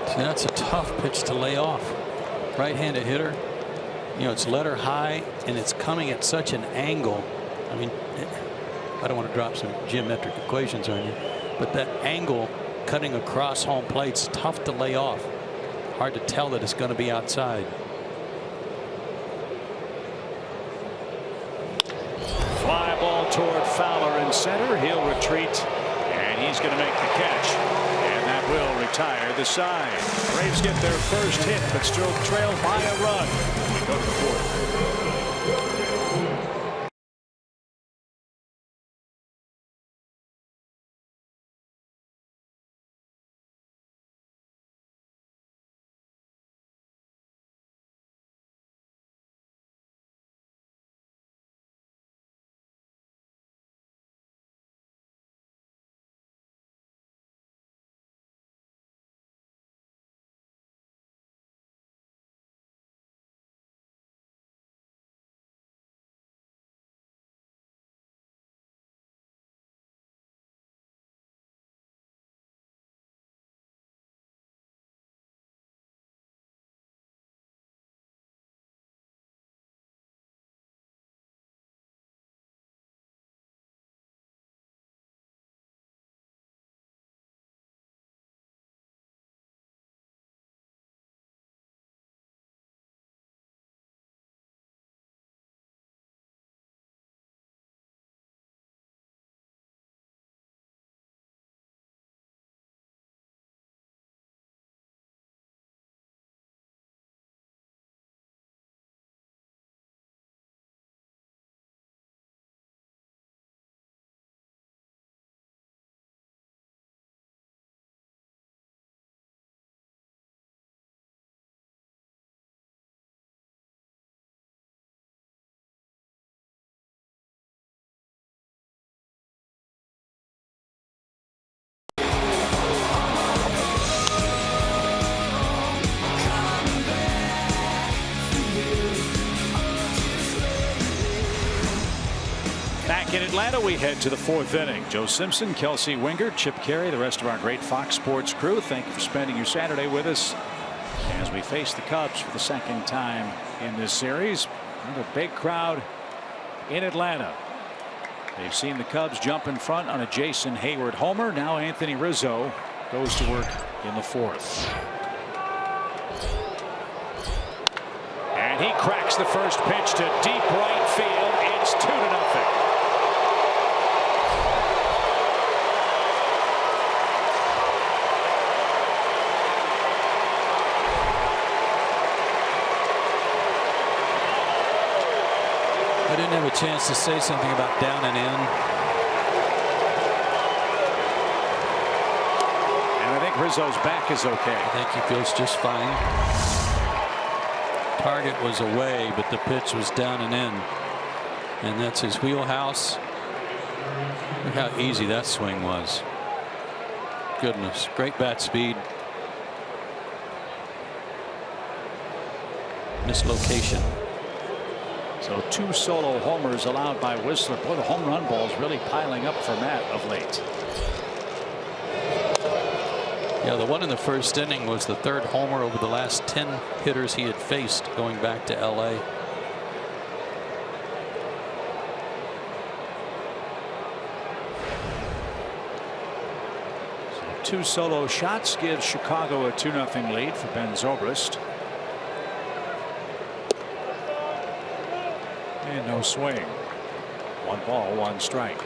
See, that's a tough pitch to lay off. Right-handed hitter. You know, it's letter high and it's coming at such an angle. I mean, I don't want to drop some geometric equations on you, but that angle cutting across home plate's tough to lay off. Hard to tell that it's going to be outside. Fly ball toward Fowler in center. He'll retreat, and he's going to make the catch. And that will retire the side. Braves get their first hit, but still trail by a run. We go to the fourth. In Atlanta, we head to the fourth inning. Joe Simpson, Kelsey Wingert, Chip Carey, the rest of our great Fox Sports crew. Thank you for spending your Saturday with us as we face the Cubs for the second time in this series. Another big crowd in Atlanta. They've seen the Cubs jump in front on a Jason Hayward homer. Now Anthony Rizzo goes to work in the fourth. And he cracks the first pitch to deep right field. It's 2-0. I didn't have a chance to say something about down and in. And I think Rizzo's back is okay. I think he feels just fine. Target was away, but the pitch was down and in. And that's his wheelhouse. Look how easy that swing was. Goodness, great bat speed. Mislocation. So 2 solo homers allowed by Whistler. Boy, the home run ball is really piling up for Matt of late. Yeah, the one in the first inning was the 3rd homer over the last 10 hitters he had faced going back to LA. So 2 solo shots give Chicago a 2-0 lead for Ben Zobrist. And no swing. 1 ball, 1 strike.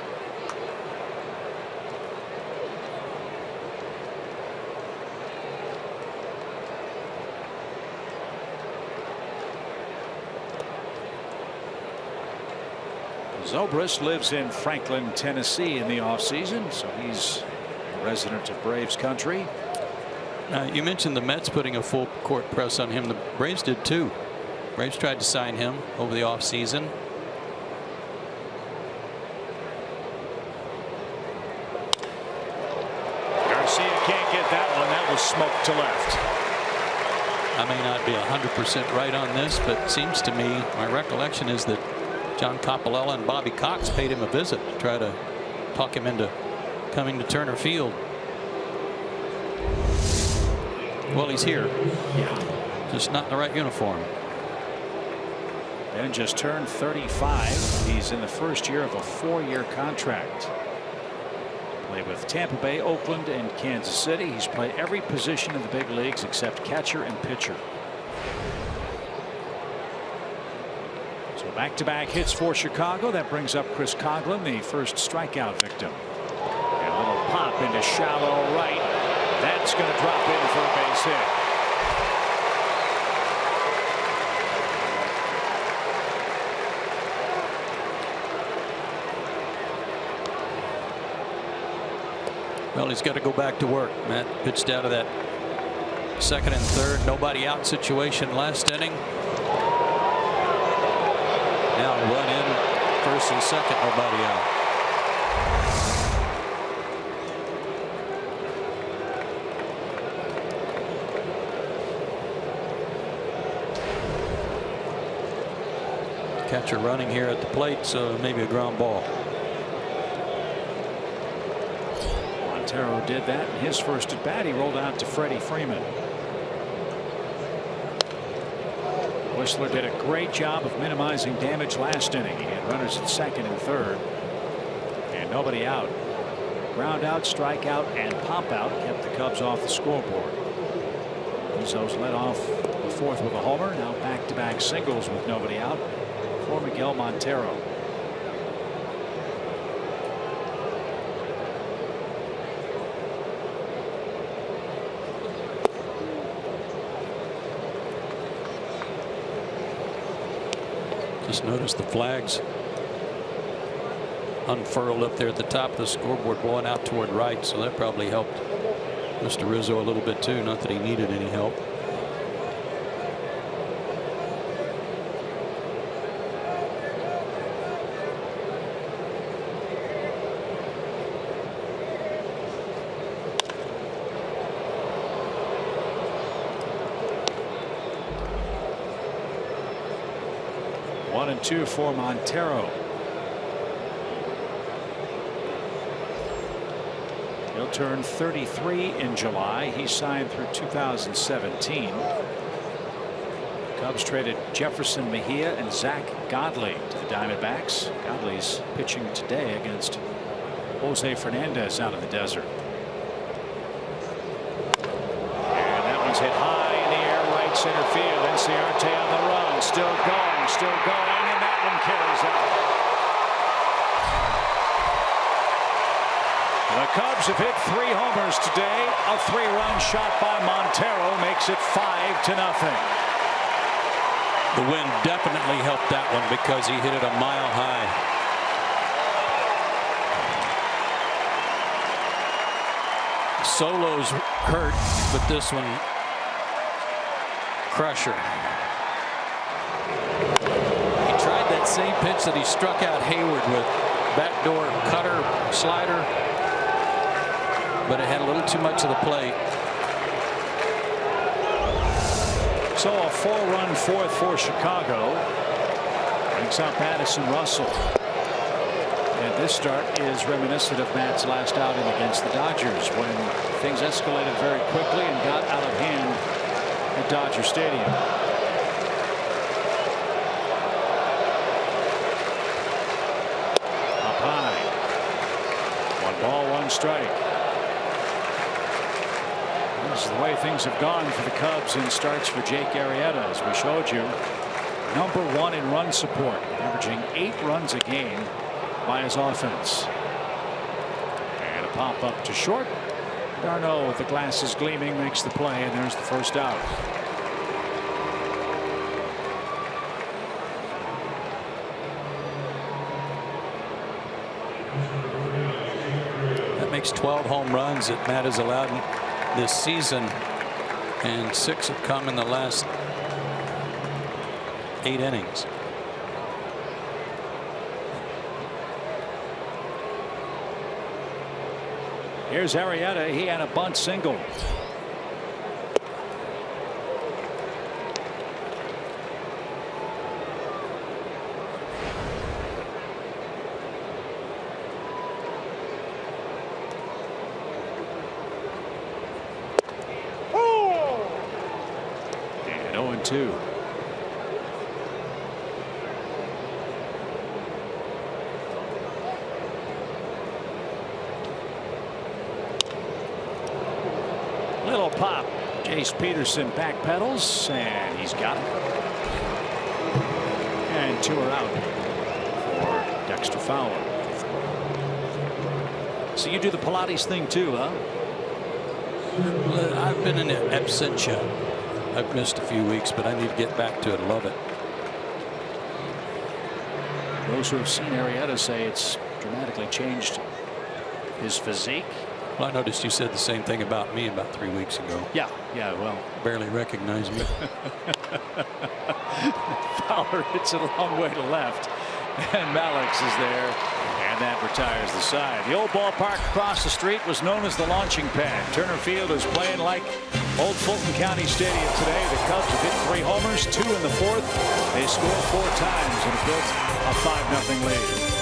Zobrist lives in Franklin, Tennessee in the offseason, so he's a resident of Braves country. You mentioned the Mets putting a full court press on him. The Braves did too. Braves tried to sign him over the offseason. Garcia can't get that one. That was smoked to left. I may not be 100% right on this, but it seems to me, my recollection is that John Coppolella and Bobby Cox paid him a visit to try to talk him into coming to Turner Field. Well, he's here. Yeah. Just not in the right uniform. Ben just turned 35. He's in the first year of a 4-year contract. Played with Tampa Bay, Oakland, and Kansas City. He's played every position in the big leagues except catcher and pitcher. So back-to-back hits for Chicago. That brings up Chris Coghlan, the first strikeout victim. And a little pop into shallow right. That's going to drop in for a base hit. Well, he's got to go back to work. Matt pitched out of that second and third, nobody out situation last inning. Now run in first and second, nobody out. Catcher running here at the plate, so maybe a ground ball. Montero did that in his first at bat. He rolled out to Freddie Freeman. Whistler did a great job of minimizing damage last inning. He had runners at second and third, and nobody out. Ground out, strikeout, and pop out kept the Cubs off the scoreboard. Rizzo's led off the fourth with a homer. Now back-to-back singles with nobody out for Miguel Montero. Just notice the flags unfurled up there at the top of the scoreboard, blowing out toward right, so that probably helped Mr. Rizzo a little bit too. Not that he needed any help. One and two for Montero. He'll turn 33 in July. He signed through 2017. Cubs traded Jefferson Mejia and Zach Godley to the Diamondbacks. Godley's pitching today against Jose Fernandez out in the desert. And that one's hit high in the air, right center field. Inciarte on the run, still going, and that one carries out. The Cubs have hit 3 homers today. A 3-run shot by Montero makes it 5-0. The wind definitely helped that one because he hit it a mile high. Solo's hurt, but this one, crusher. He tried that same pitch that he struck out Hayward with, backdoor cutter, slider, but it had a little too much of the plate. So a 4-run fourth for Chicago brings out Madison Russell. And this start is reminiscent of Matt's last outing against the Dodgers when things escalated very quickly and got out of hand at Dodger Stadium. Up high. 1 ball, 1 strike. This is the way things have gone for the Cubs in starts for Jake Arrieta, as we showed you. #1 in run support, averaging 8 runs a game by his offense. And a pop up to short. Darno with the glasses gleaming makes the play, and there's the first out. 12 home runs that Matt has allowed this season, and 6 have come in the last 8 innings. Here's Arrieta. He had a bunt single. And 0-2. Little pop. Jace Peterson back pedals, and he's got it. And 2 are out for Dexter Fowler. So you do the Pilates thing too, huh? Well, I've been in absentia. I've missed a few weeks, but I need to get back to it. Love it. Those who have seen Arrieta say it's dramatically changed his physique. Well, I noticed you said the same thing about me about 3 weeks ago. Yeah, well. Barely recognized me. Fowler hits it a long way to left, and Mallix is there, and that retires the side. The old ballpark across the street was known as the launching pad. Turner Field is playing like old Fulton County Stadium today. The Cubs have hit 3 homers, 2 in the 4th. They scored 4 times and have built a 5-0 lead.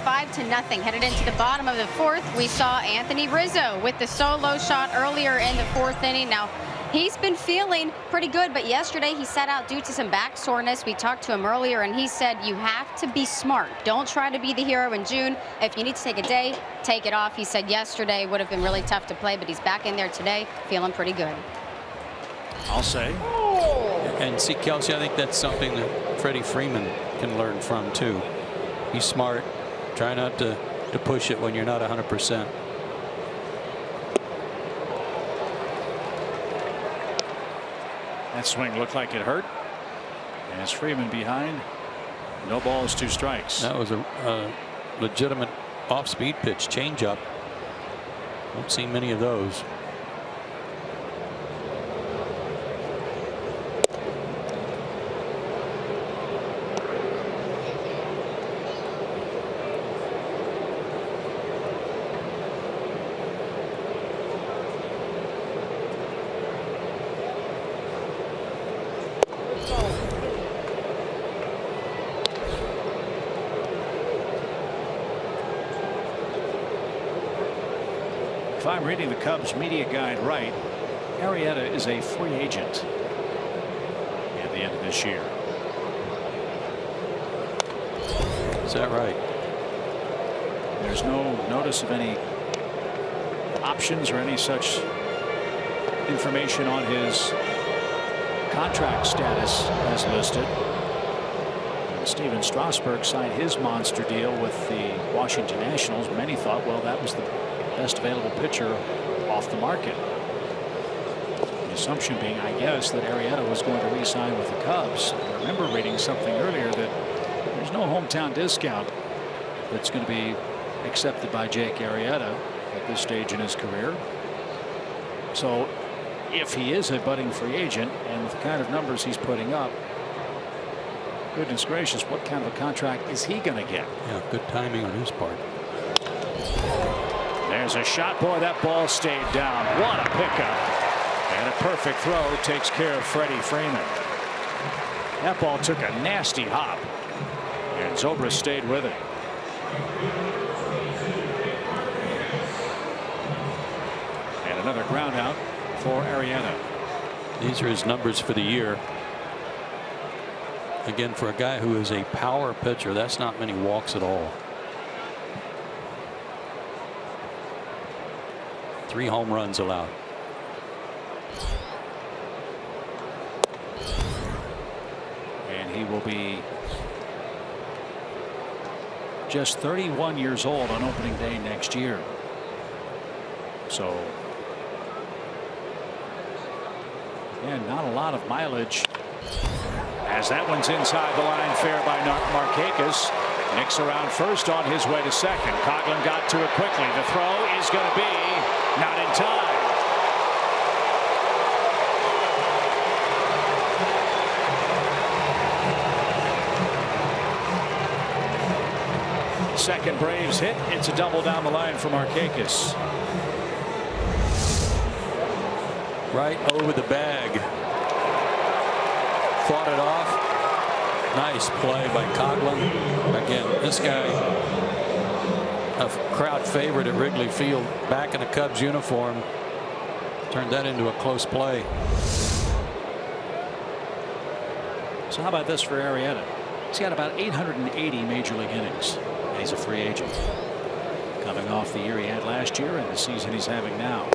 Five to nothing. Headed into the bottom of the 4th, we saw Anthony Rizzo with the solo shot earlier in the 4th inning. Now, he's been feeling pretty good, but yesterday he sat out due to some back soreness. We talked to him earlier, and he said you have to be smart. Don't try to be the hero in June. If you need to take a day, take it off. He said yesterday would have been really tough to play, but he's back in there today, feeling pretty good. I'll say. And see, Kelsey, I think that's something that Freddie Freeman can learn from, too. He's smart. Try not to push it when you're not 100%. That swing looked like it hurt. As Freeman behind, no balls, 2 strikes. That was a legitimate off-speed pitch, changeup. Don't see many of those. If I'm reading the Cubs media guide right, Arrieta is a free agent at the end of this year. Is that right? There's no notice of any options or any such information on his contract status as listed. Steven Strasburg signed his monster deal with the Washington Nationals. Many thought, well, that was the best available pitcher off the market. The assumption being, I guess, that Arrieta was going to re-sign with the Cubs. I remember reading something earlier that there's no hometown discount that's going to be accepted by Jake Arrieta at this stage in his career. So if he is a budding free agent, and with the kind of numbers he's putting up, goodness gracious, what kind of a contract is he going to get? Yeah, good timing on his part. There's a shot. Boy, that ball stayed down. What a pickup. And a perfect throw takes care of Freddie Freeman. That ball took a nasty hop, and Zobrist stayed with it. And another ground out for Arrieta. These are his numbers for the year. Again, for a guy who is a power pitcher, that's not many walks at all. 3 home runs allowed. And he will be just 31 years old on opening day next year. So, again, not a lot of mileage. As that one's inside the line, fair by Markakis. Nicks around first on his way to second. Coughlin got to it quickly. The throw is going to be not in time. Second Braves hit. It's a double down the line for Markakis. Right over the bag. Fought it off. Nice play by Coughlin. Again, this guy, a crowd favorite at Wrigley Field, back in a Cubs uniform, turned that into a close play. So how about this for Arrieta? He's got about 880 major league innings. And he's a free agent. Coming off the year he had last year and the season he's having now.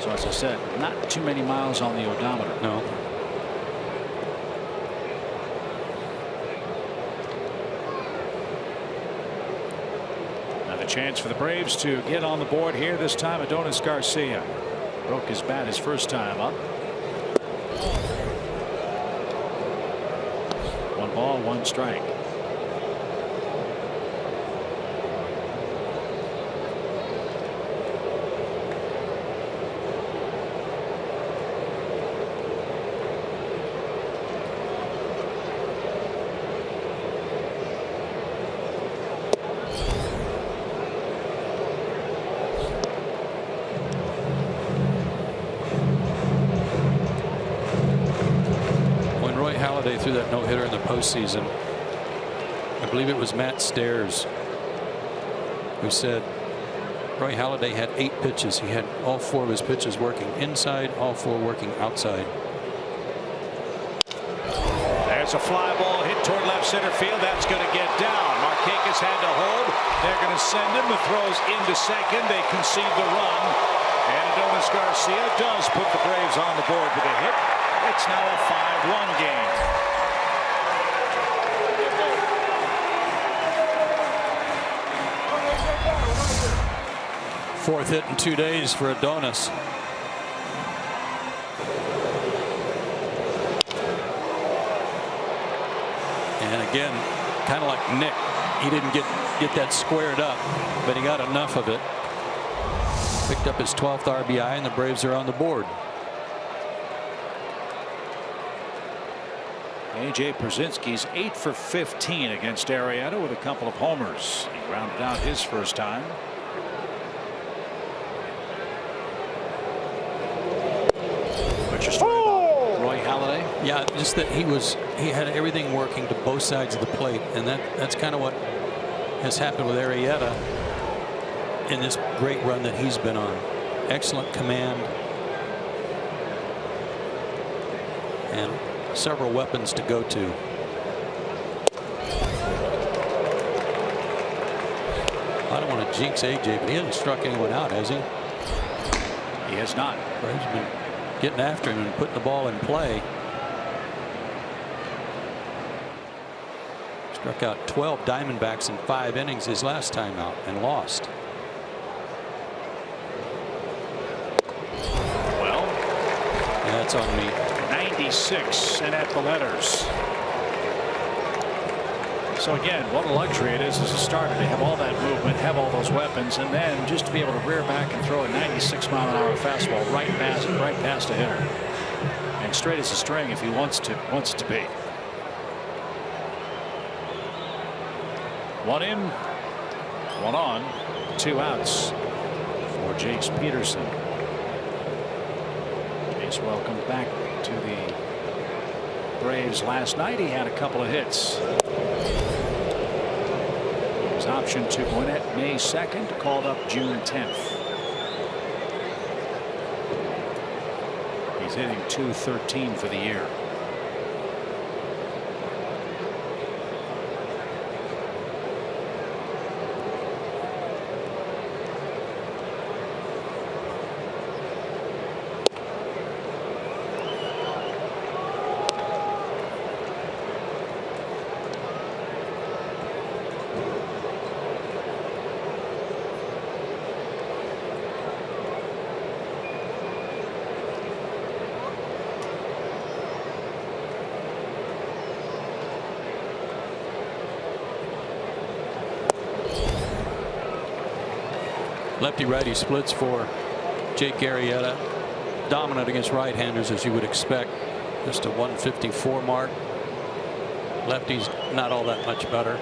So as I said, not too many miles on the odometer. No. Another chance for the Braves to get on the board here. This time Adonis Garcia broke his bat his first time up. 1 ball, 1 strike. Threw that no-hitter in the postseason. I believe it was Matt Stairs who said Roy Halladay had 8 pitches. He had all 4 of his pitches working inside, all 4 working outside. There's a fly ball hit toward left center field. That's going to get down. Markakis had to hold. They're going to send him. The throw's into second. They concede the run. And Adonis Garcia does put the Braves on the board with a hit. It's now a 5-1 game. Fourth hit in 2 days for Adonis. And again, kind of like Nick, he didn't get that squared up, but he got enough of it. Picked up his 12th RBI, and the Braves are on the board. A.J. Pierzynski's 8 for 15 against Arrieta with a couple of homers. He rounded out his first time. What's your story about Roy Halladay? Yeah, just that he had everything working to both sides of the plate, and that's kind of what has happened with Arrieta in this great run that he's been on. Excellent command and several weapons to go to. I don't want to jinx AJ, but he hasn't struck anyone out, has he? He has not. Braves been getting after him and putting the ball in play. Struck out 12 Diamondbacks in 5 innings his last time out and lost. Well, that's on me. 96 and at the letters. So again, what a luxury it is as a starter to have all that movement, have all those weapons, and then just to be able to rear back and throw a 96-mile-an-hour fastball right past a hitter, and straight as a string if he wants it to be. 1 in, 1 on, 2 outs for Jace Peterson. Jace welcomed back to the Braves last night. He had a couple of hits. His option to Gwinnett May 2nd, called up June 10th. He's hitting .213 for the year. Lefty-righty splits for Jake Arrieta. Dominant against right-handers, as you would expect. Just a 154 mark. Lefty's not all that much better.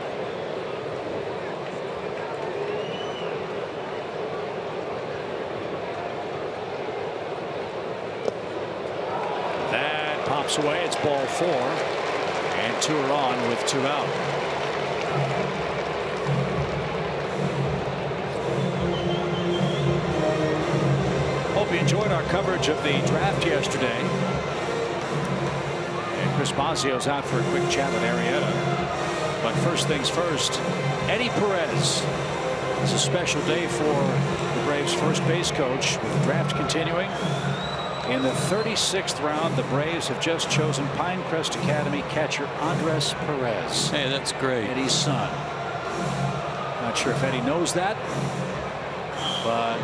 That pops away. It's ball 4. And 2 are on with 2 out. Hope you enjoyed our coverage of the draft yesterday. And Chris Bosio's out for a quick chat with Arrieta. But first things first, Eddie Perez. It's a special day for the Braves' first base coach, with the draft continuing. In the 36th round, the Braves have just chosen Pinecrest Academy catcher Andres Perez. Hey, that's great. Eddie's son. Not sure if Eddie knows that, but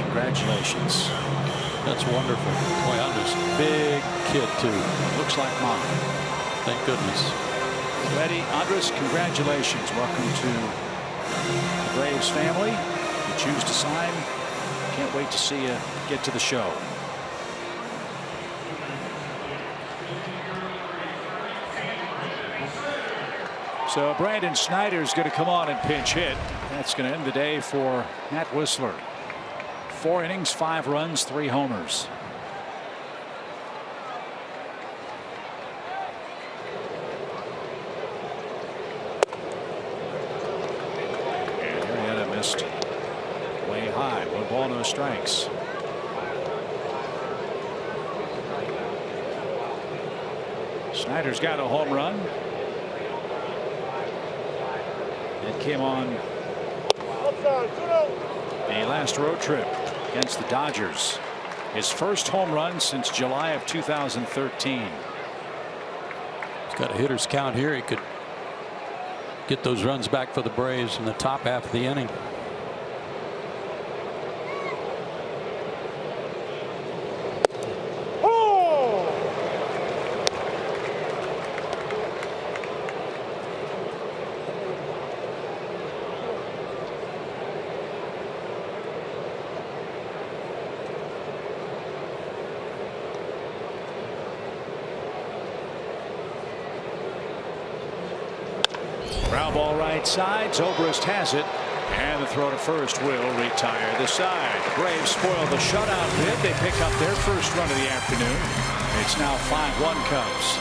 congratulations. That's wonderful. Boy, Andres, big kid too. Looks like mom. Thank goodness. So Eddie, Andres, congratulations. Welcome to the Braves family. If you choose to sign, can't wait to see you get to the show. So Brandon Snyder's going to come on and pinch hit. That's going to end the day for Matt Whistler. 4 innings, 5 runs, 3 homers. And Arrieta missed way high. 1 ball, no strikes. Snyder's got a home run. It came on the last road trip against the Dodgers. His first home run since July of 2013. He's got a hitter's count here. He could get those runs back for the Braves in the top half of the inning. Ground ball right side. Zobrist has it, and the throw to first will retire the side. The Braves spoil the shutout bid. They pick up their first run of the afternoon. It's now 5-1 Cubs.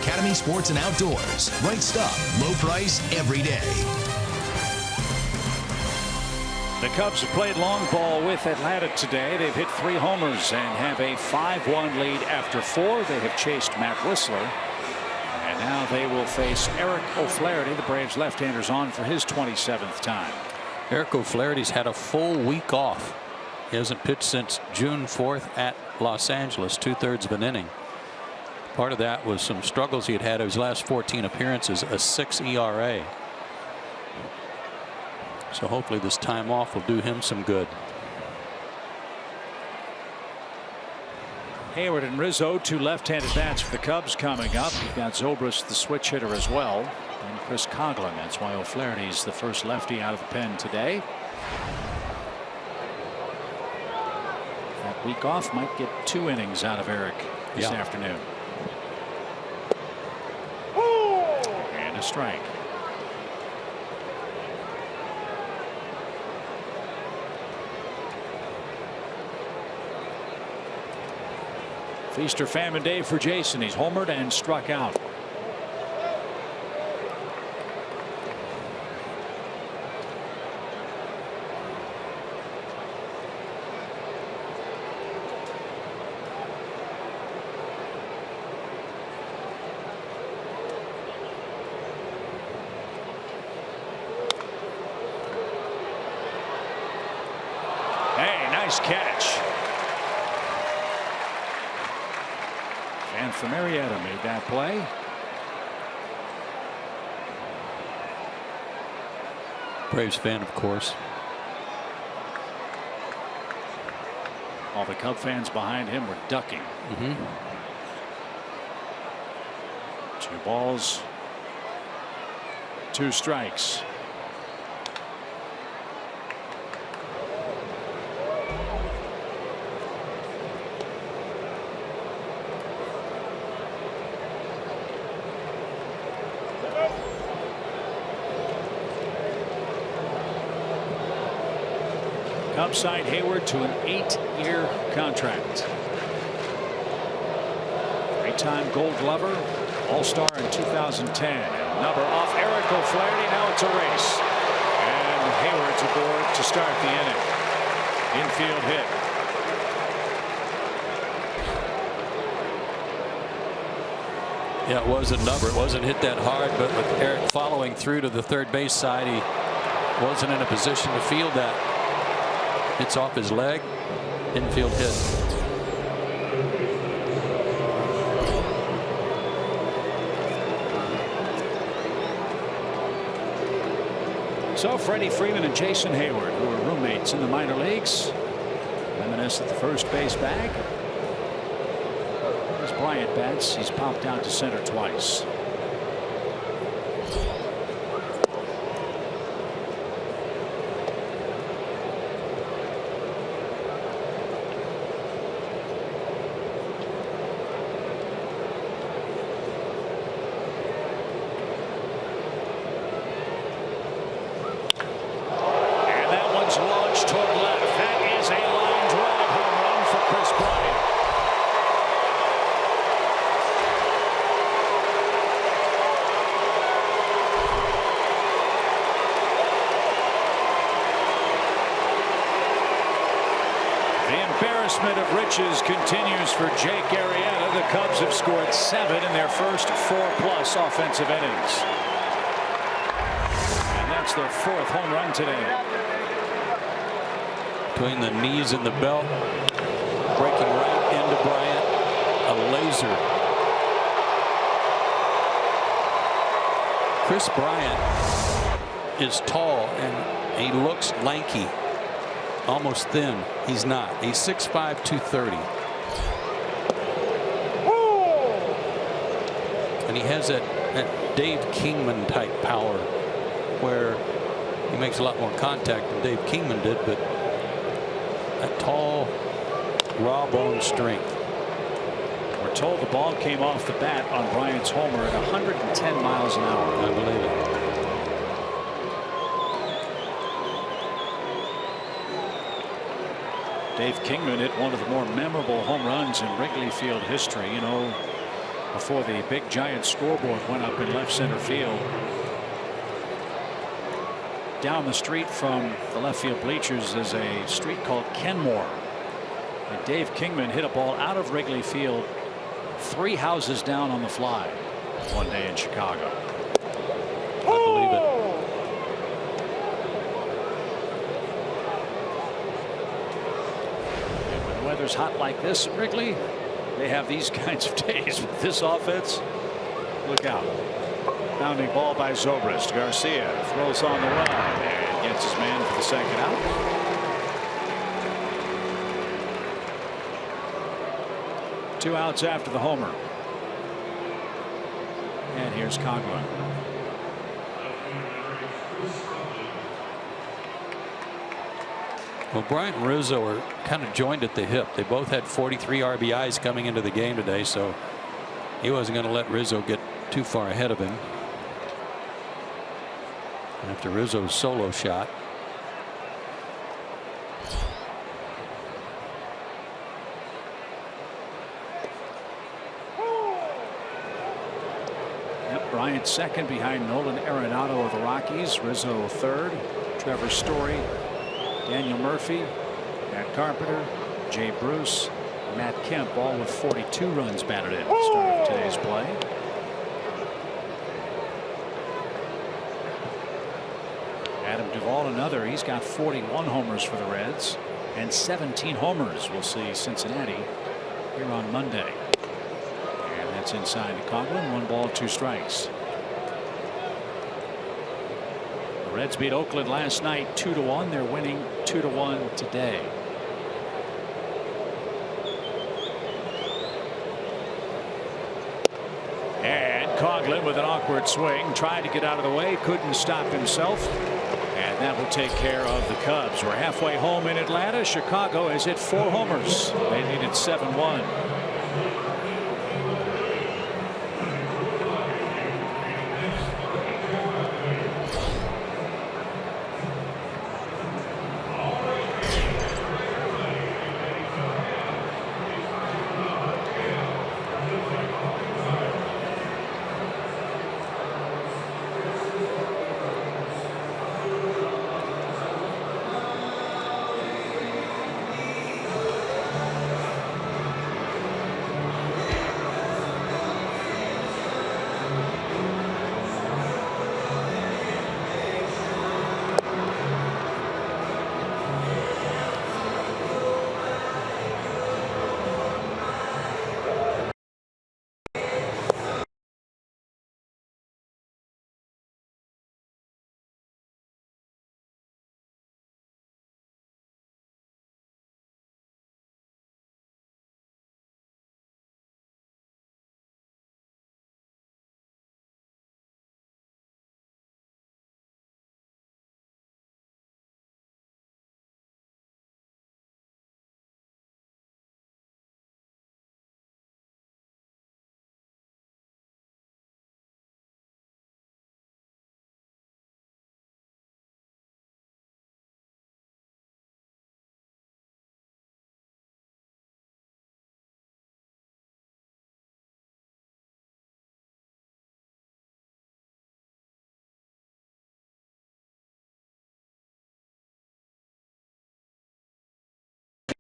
Academy Sports and Outdoors. Right stuff, low price, every day. The Cubs have played long ball with Atlanta today. They've hit 3 homers and have a 5-1 lead after 4. They have chased Matt Whistler. And now they will face Eric O'Flaherty, the Braves left-handers, on for his 27th time. Eric O'Flaherty's had a full week off. He hasn't pitched since June 4th at Los Angeles, 2/3 of an inning. Part of that was some struggles he had had in his last 14 appearances, a 6 ERA. So hopefully this time off will do him some good. Hayward and Rizzo, 2 left-handed bats for the Cubs coming up. You've got Zobrist, the switch hitter, as well, and Chris Coghlan. That's why O'Flaherty's the first lefty out of the pen today. That week off might get 2 innings out of Eric this afternoon. And a strike. Feast or famine day for Jason. He's homered and struck out. Hey, nice catch. And from Marietta made that play. Braves fan, of course. All the Cub fans behind him were ducking. 2 balls, 2 strikes. Cubs signed Hayward to an 8-year contract. 3-time Gold Glover, All-Star in 2010. And another off Eric O'Flaherty. Now it's a race. And Hayward's aboard to start the inning. Infield hit. Yeah, it was a number. It wasn't hit that hard, but with Eric following through to the third base side, he wasn't in a position to field that. It's off his leg. Infield hit. So Freddie Freeman and Jason Hayward, who were roommates in the minor leagues, reminisce at the first base bag. As Bryant bats, he's popped out to center twice. Of riches continues for Jake Arrieta. The Cubs have scored 7 in their first 4+ offensive innings. And that's their 4th home run today. Between the knees and the belt, breaking right into Bryant. A laser. Chris Bryant is tall and he looks lanky. Almost thin. He's not. He's 6'5", 230. And he has that Dave Kingman type power where he makes a lot more contact than Dave Kingman did, but that tall, raw bone strength. We're told the ball came off the bat on Bryant's homer at 110 miles an hour. I believe it. Dave Kingman hit one of the more memorable home runs in Wrigley Field history. You know, before the big giant scoreboard went up in left center field. Down the street from the left field bleachers is a street called Kenmore. And Dave Kingman hit a ball out of Wrigley Field 3 houses down on the fly one day in Chicago. I believe it. And when the weather's hot like this at Wrigley, they have these kinds of days with this offense. Look out. Bounding ball by Zobrist. Garcia throws on the run and gets his man for the second out. Two outs after the homer. And here's Coghlan. Well, Bryant and Rizzo are kind of joined at the hip. They both had 43 RBIs coming into the game today, so he wasn't going to let Rizzo get too far ahead of him. After Rizzo's solo shot. Bryant second behind Nolan Arenado of the Rockies. Rizzo third. Trevor Story, Daniel Murphy, Matt Carpenter, Jay Bruce, Matt Kemp, all with 42 runs batted in at the start of today's play. Adam Duvall another. He's got 41 homers for the Reds and 17 homers. We'll see Cincinnati here on Monday. That's inside to Coghlan. 1 ball, 2 strikes. The Reds beat Oakland last night 2-1. They're winning 2-1 today. And Coghlan with an awkward swing, tried to get out of the way, couldn't stop himself. And that will take care of the Cubs. We're halfway home in Atlanta. Chicago has hit 4 homers. They needed 7-1.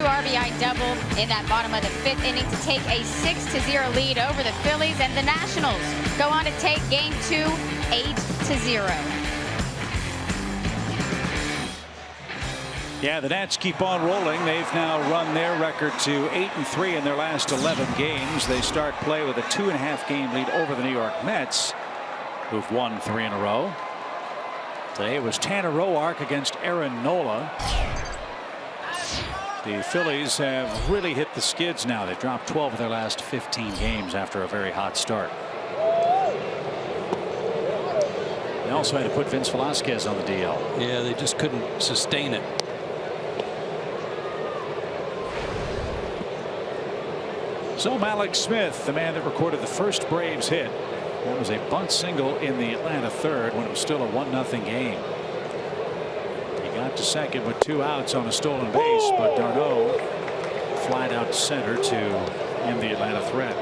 RBI double in that bottom of the 5th inning to take a 6-0 lead over the Phillies, and the Nationals go on to take game 2 8-0. Yeah, the Nats keep on rolling. They've now run their record to 8-3 in their last 11 games. They start play with a 2.5 game lead over the New York Mets, who've won 3 in a row. Today it was Tanner Roark against Aaron Nola. The Phillies have really hit the skids now. They've dropped 12 of their last 15 games after a very hot start. They also had to put Vince Velasquez on the DL. Yeah, they just couldn't sustain it. So Malik Smith, the man that recorded the first Braves hit, that was a bunt single in the Atlanta 3rd when it was still a 1-0 game. Got to second with 2 outs on a stolen base, but d'Arnaud flied out to center to end the Atlanta threat.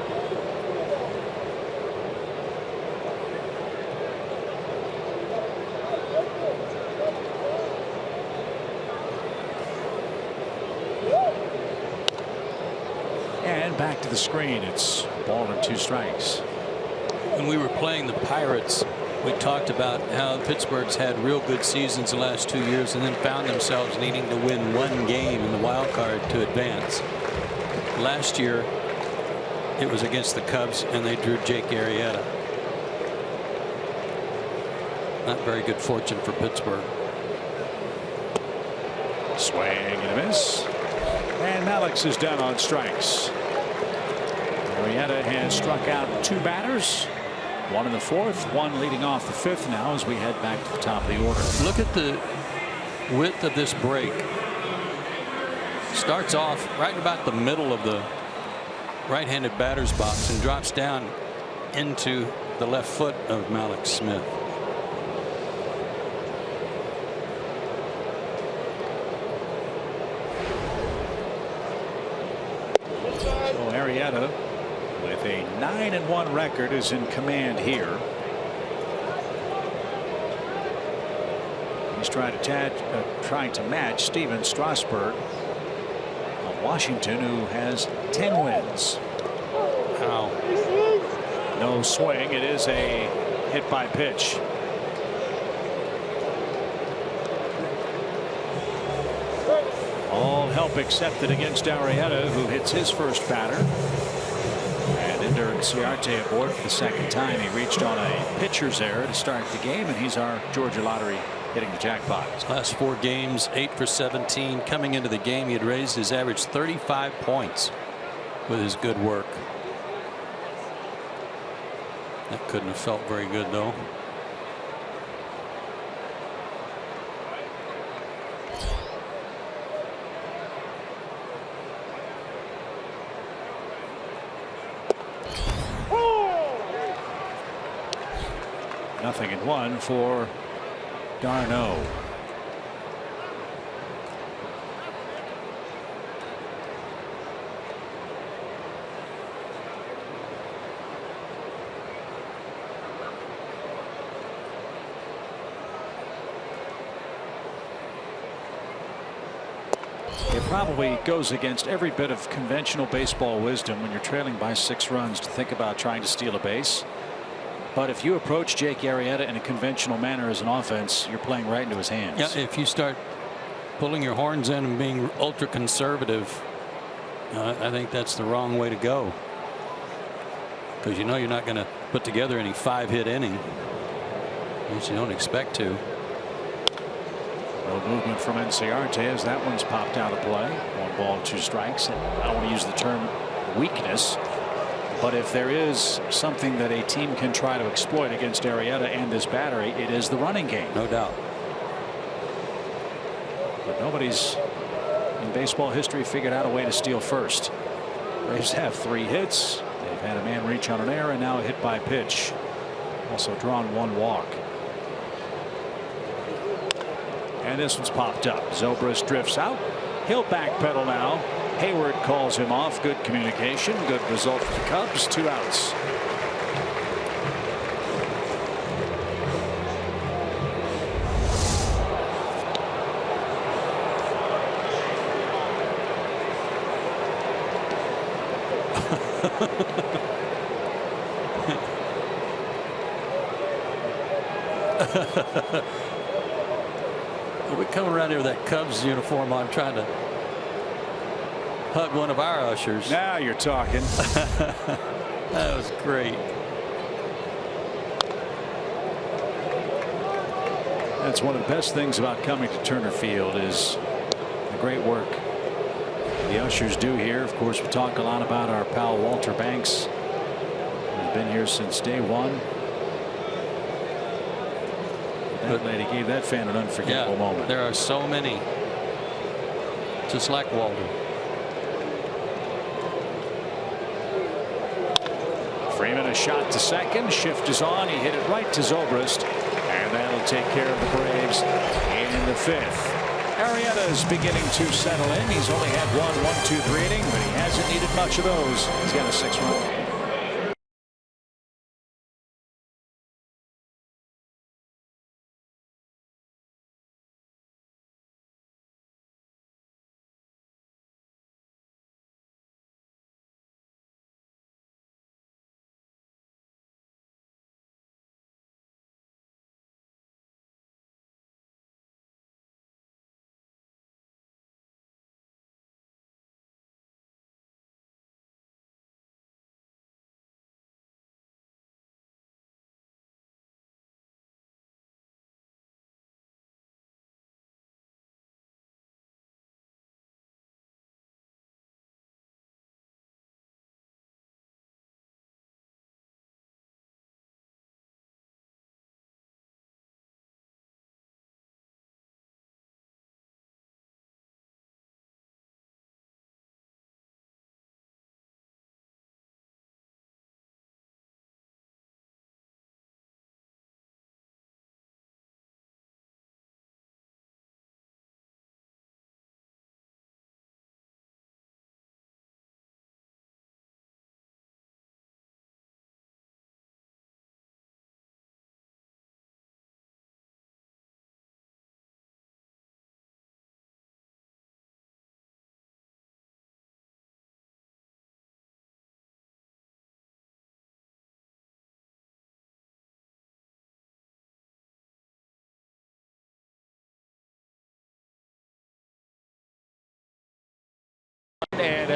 And back to the screen. It's ball and 2 strikes. When we were playing the Pirates, we talked about how Pittsburgh's had real good seasons the last 2 years and then found themselves needing to win 1 game in the wild card to advance. Last year it was against the Cubs and they drew Jake Arrieta. Not very good fortune for Pittsburgh. Swing and a miss. And Alex is done on strikes. Arrieta has struck out 2 batters. 1 in the 4th, 1 leading off the 5th now as we head back to the top of the order. Look at the width of this break. Starts off right about the middle of the right-handed batter's box and drops down into the left foot of Mallex Smith. So Arrieta, with a 9-1 record, is in command here. He's trying to match Steven Strasburg of Washington, who has 10 wins. Ow. No swing. It is a hit by pitch. All help accepted against Arrieta, who hits his first batter. Ciarte aboard for the 2nd time. He reached on a pitcher's error to start the game, and he's our Georgia lottery hitting the jackpot. His last 4 games, 8 for 17. Coming into the game, he had raised his average 35 points with his good work. That couldn't have felt very good, though. Nothing in 1 for d'Arnaud. It probably goes against every bit of conventional baseball wisdom when you're trailing by 6 runs to think about trying to steal a base. But if you approach Jake Arrieta in a conventional manner as an offense, you're playing right into his hands. Yeah, if you start pulling your horns in and being ultra conservative, I think that's the wrong way to go. Because you know you're not going to put together any 5-hit inning. Which you don't expect to. No movement from Ciarte as that one's popped out of play. 1 ball, 2 strikes. And I don't want to use the term weakness. But if there is something that a team can try to exploit against Arrieta and this battery, it is the running game. No doubt. But nobody's in baseball history figured out a way to steal first. Braves have 3 hits. They've had a man reach on an error and now a hit by pitch. Also drawn 1 walk. And this one's popped up. Zobrist drifts out. He'll backpedal now. Hayward calls him off. Good communication. Good result for the Cubs. 2 outs. We come around here with that Cubs uniform on, trying to hug one of our ushers. Now you're talking. That was great. That's one of the best things about coming to Turner Field is the great work the ushers do here. Of course, we talk a lot about our pal Walter Banks. He's been here since day 1. That lady gave that fan an unforgettable moment. There are so many just like Walter. Freeman a shot to second. Shift is on. He hit it right to Zobrist. And that'll take care of the Braves in the 5th. Arrieta is beginning to settle in. He's only had 1-1-2-3 inning, but he hasn't needed much of those. He's got a 6-run lead.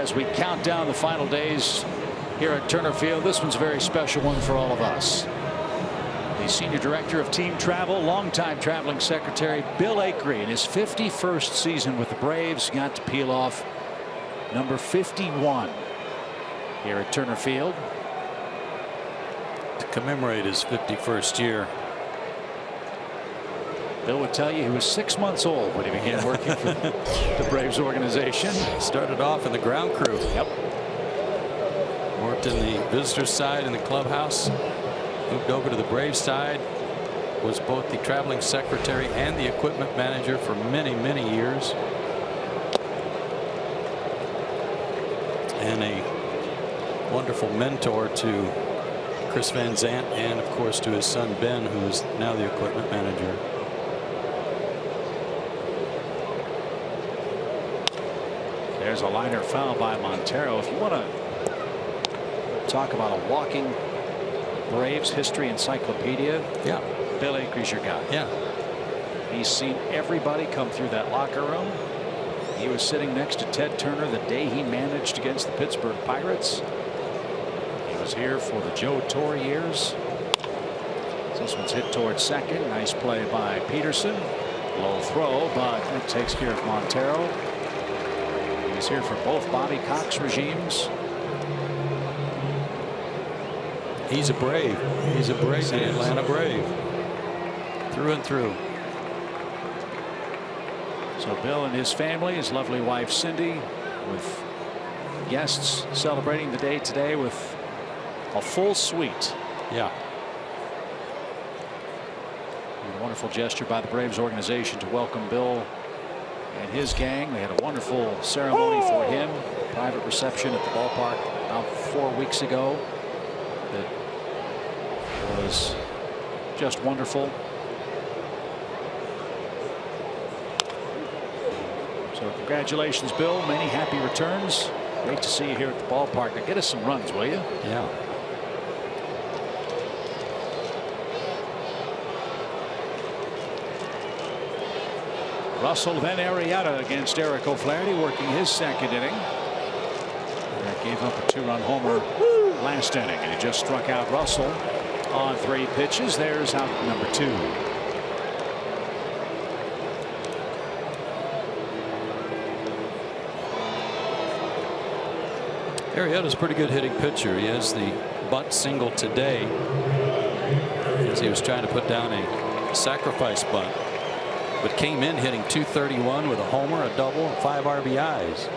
as we count down the final days here at Turner Field. This one's a very special one for all of us. The Senior Director of Team Travel, longtime traveling secretary Bill Acree, in his 51st season with the Braves, got to peel off number 51 here at Turner Field to commemorate his 51st year. Bill would tell you he was 6 months old when he began working for the Braves organization. Started off in the ground crew. Yep. Worked in the visitor side in the clubhouse. Moved over to the Braves side. Was both the traveling secretary and the equipment manager for many, many years. And a wonderful mentor to Chris Van Zandt and, of course, to his son Ben, who is now the equipment manager. There's a liner foul by Montero. If you want to talk about a walking Braves history encyclopedia, yeah, Bill Acree's your guy. Yeah. He's seen everybody come through that locker room. He was sitting next to Ted Turner the day he managed against the Pittsburgh Pirates. He was here for the Joe Torre years. This one's hit towards second. Nice play by Peterson. Low throw, but that takes care of Montero. He's here for both Bobby Cox regimes. He's a Brave. He's a Brave, an Atlanta Brave, through and through. So Bill and his family, his lovely wife Cindy, with guests celebrating the day today with a full suite. Yeah. And a wonderful gesture by the Braves organization to welcome Bill and his gang. They had a wonderful ceremony for him, private reception at the ballpark about 4 weeks ago. That was just wonderful. So congratulations, Bill. Many happy returns. Great to see you here at the ballpark. Now get us some runs, will you? Yeah. Russell, then Arrieta against Eric O'Flaherty, working his second inning. That gave up a 2-run homer last inning, and he just struck out Russell on 3 pitches. There's out number 2. Arrieta's a pretty good hitting pitcher. He has the bunt single today as he was trying to put down a sacrifice bunt, but came in hitting .231 with a homer, a double, and 5 RBIs.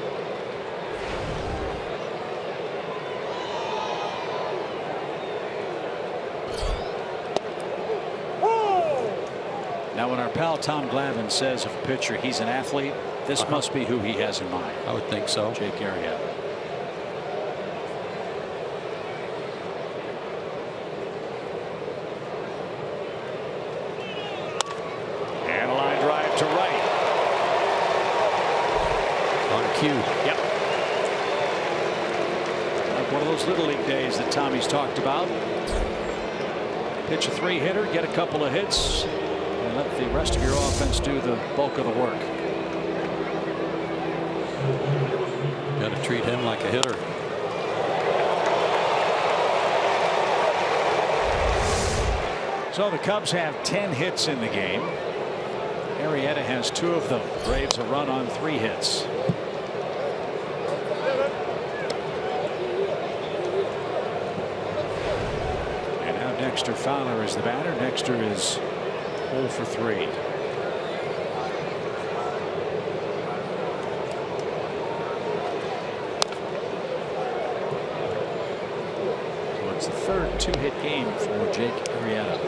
Now, when our pal Tom Glavine says of a pitcher he's an athlete, this must be who he has in mind. I would think so. Jake Arrieta. And a line drive to right. On cue. Yep. Like one of those little league days that Tommy's talked about. Pitch a 3-hitter, get a couple of hits, and let the rest of your offense do the bulk of the work. Got to treat him like a hitter. So the Cubs have 10 hits in the game. Arrieta has 2 of them. Braves a run on 3 hits. And now Dexter Fowler is the batter. Dexter is 0 for 3. So it's the third 2-hit game for Jake Arrieta.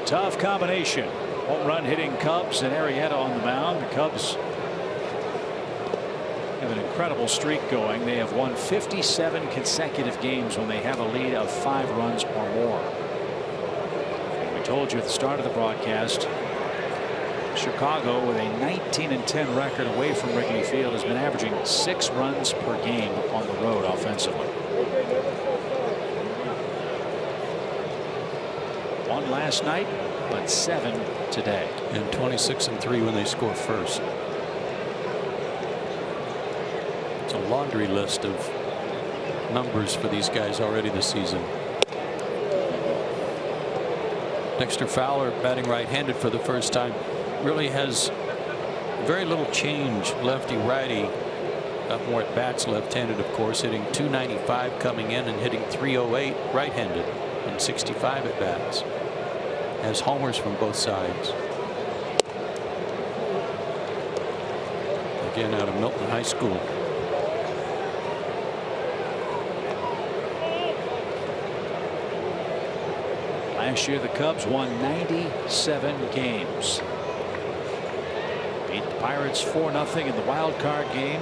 Tough combination. Home run hitting Cubs and Arrieta on the mound. The Cubs have an incredible streak going. They have won 57 consecutive games when they have a lead of 5 runs or more. And we told you at the start of the broadcast, Chicago, with a 19-10 record away from Wrigley Field, has been averaging 6 runs per game on the road offensively. 1 last night, but 7 today. And 26-3 when they score first. It's a laundry list of numbers for these guys already this season. Dexter Fowler, batting right-handed for the first time, really has very little change lefty-righty. Got more at bats left-handed, of course, hitting .295 coming in and hitting .308 right-handed and 65 at bats. Has homers from both sides. Again, out of Milton High School. Last year, the Cubs won 97 games. Beat the Pirates 4-0 in the wild card game.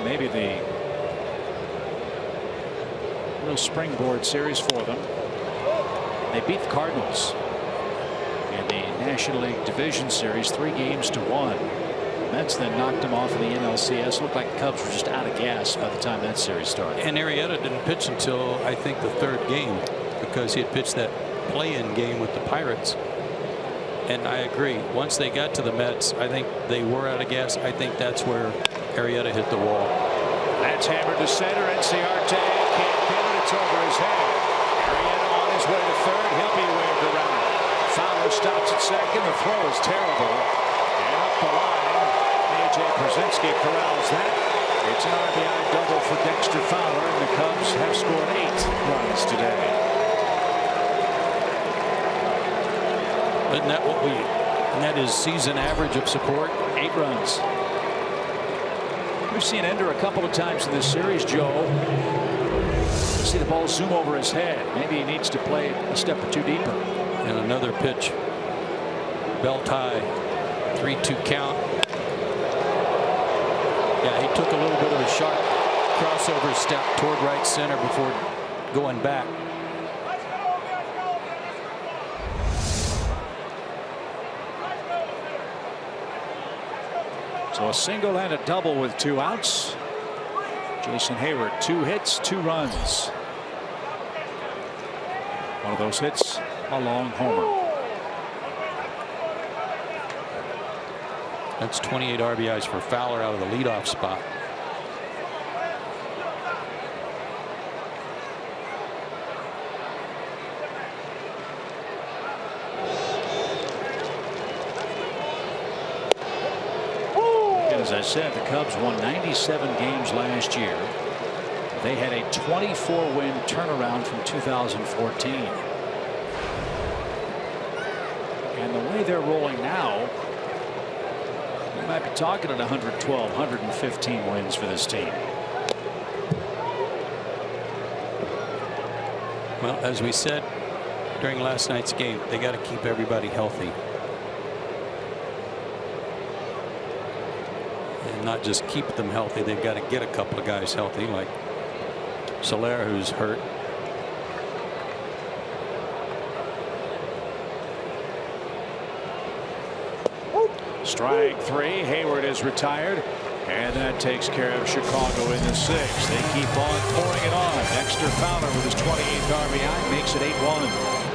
Maybe the little springboard series for them. They beat the Cardinals in the National League Division Series 3-1. Mets then knocked them off in the NLCS. Looked like the Cubs were just out of gas by the time that series started. And Arrieta didn't pitch until I think the 3rd game, because he had pitched that play-in game with the Pirates. And I agree, once they got to the Mets, I think they were out of gas. I think that's where Arrieta hit the wall. That's hammered to center. Enciarte can't get it. It's over his head. Arrieta on his way to 3rd. He'll be waved around. Fowler stops at 2nd. The throw is terrible. And up the line, A.J. Przinsky corrals that. It's an RBI double for Dexter Fowler, and the Cubs have scored 8 runs today. Isn't that what and that is season average of support? 8 runs. We've seen Ender a couple of times in this series, Joe. See the ball zoom over his head. Maybe he needs to play a step or 2 deeper. And another pitch. Bell tie. 3-2 count. Yeah, he took a little bit of a sharp crossover step toward right center before going back. So a single and a double with 2 outs. Jason Hayward, 2 hits, 2 runs. One of those hits, a long homer. That's 28 RBIs for Fowler out of the leadoff spot. As I said, the Cubs won 97 games last year. They had a 24-win turnaround from 2014. And the way they're rolling now, we might be talking at 112, 115 wins for this team. Well, as we said during last night's game, they got to keep everybody healthy. Not just keep them healthy, they've got to get a couple of guys healthy, like Soler, who's hurt. Strike 3. Hayward is retired, and that takes care of Chicago in the 6th. They keep on pouring it on. Dexter Fowler with his 28th RBI makes it 8-1.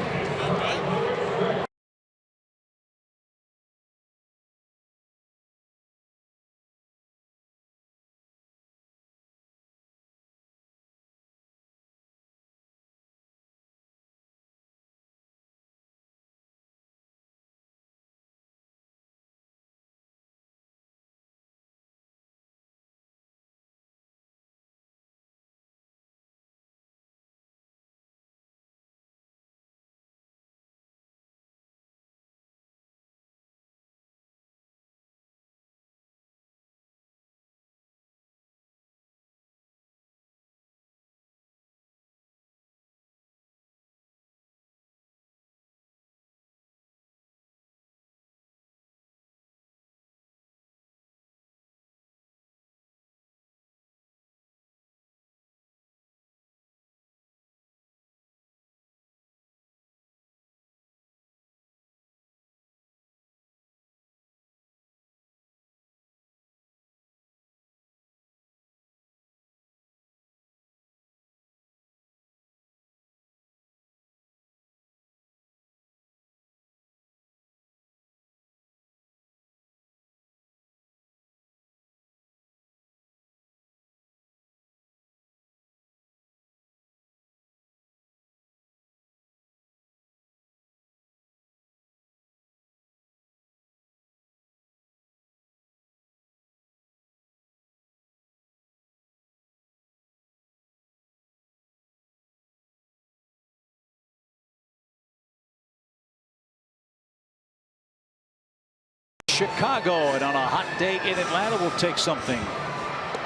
Chicago, and on a hot day in Atlanta, we'll take something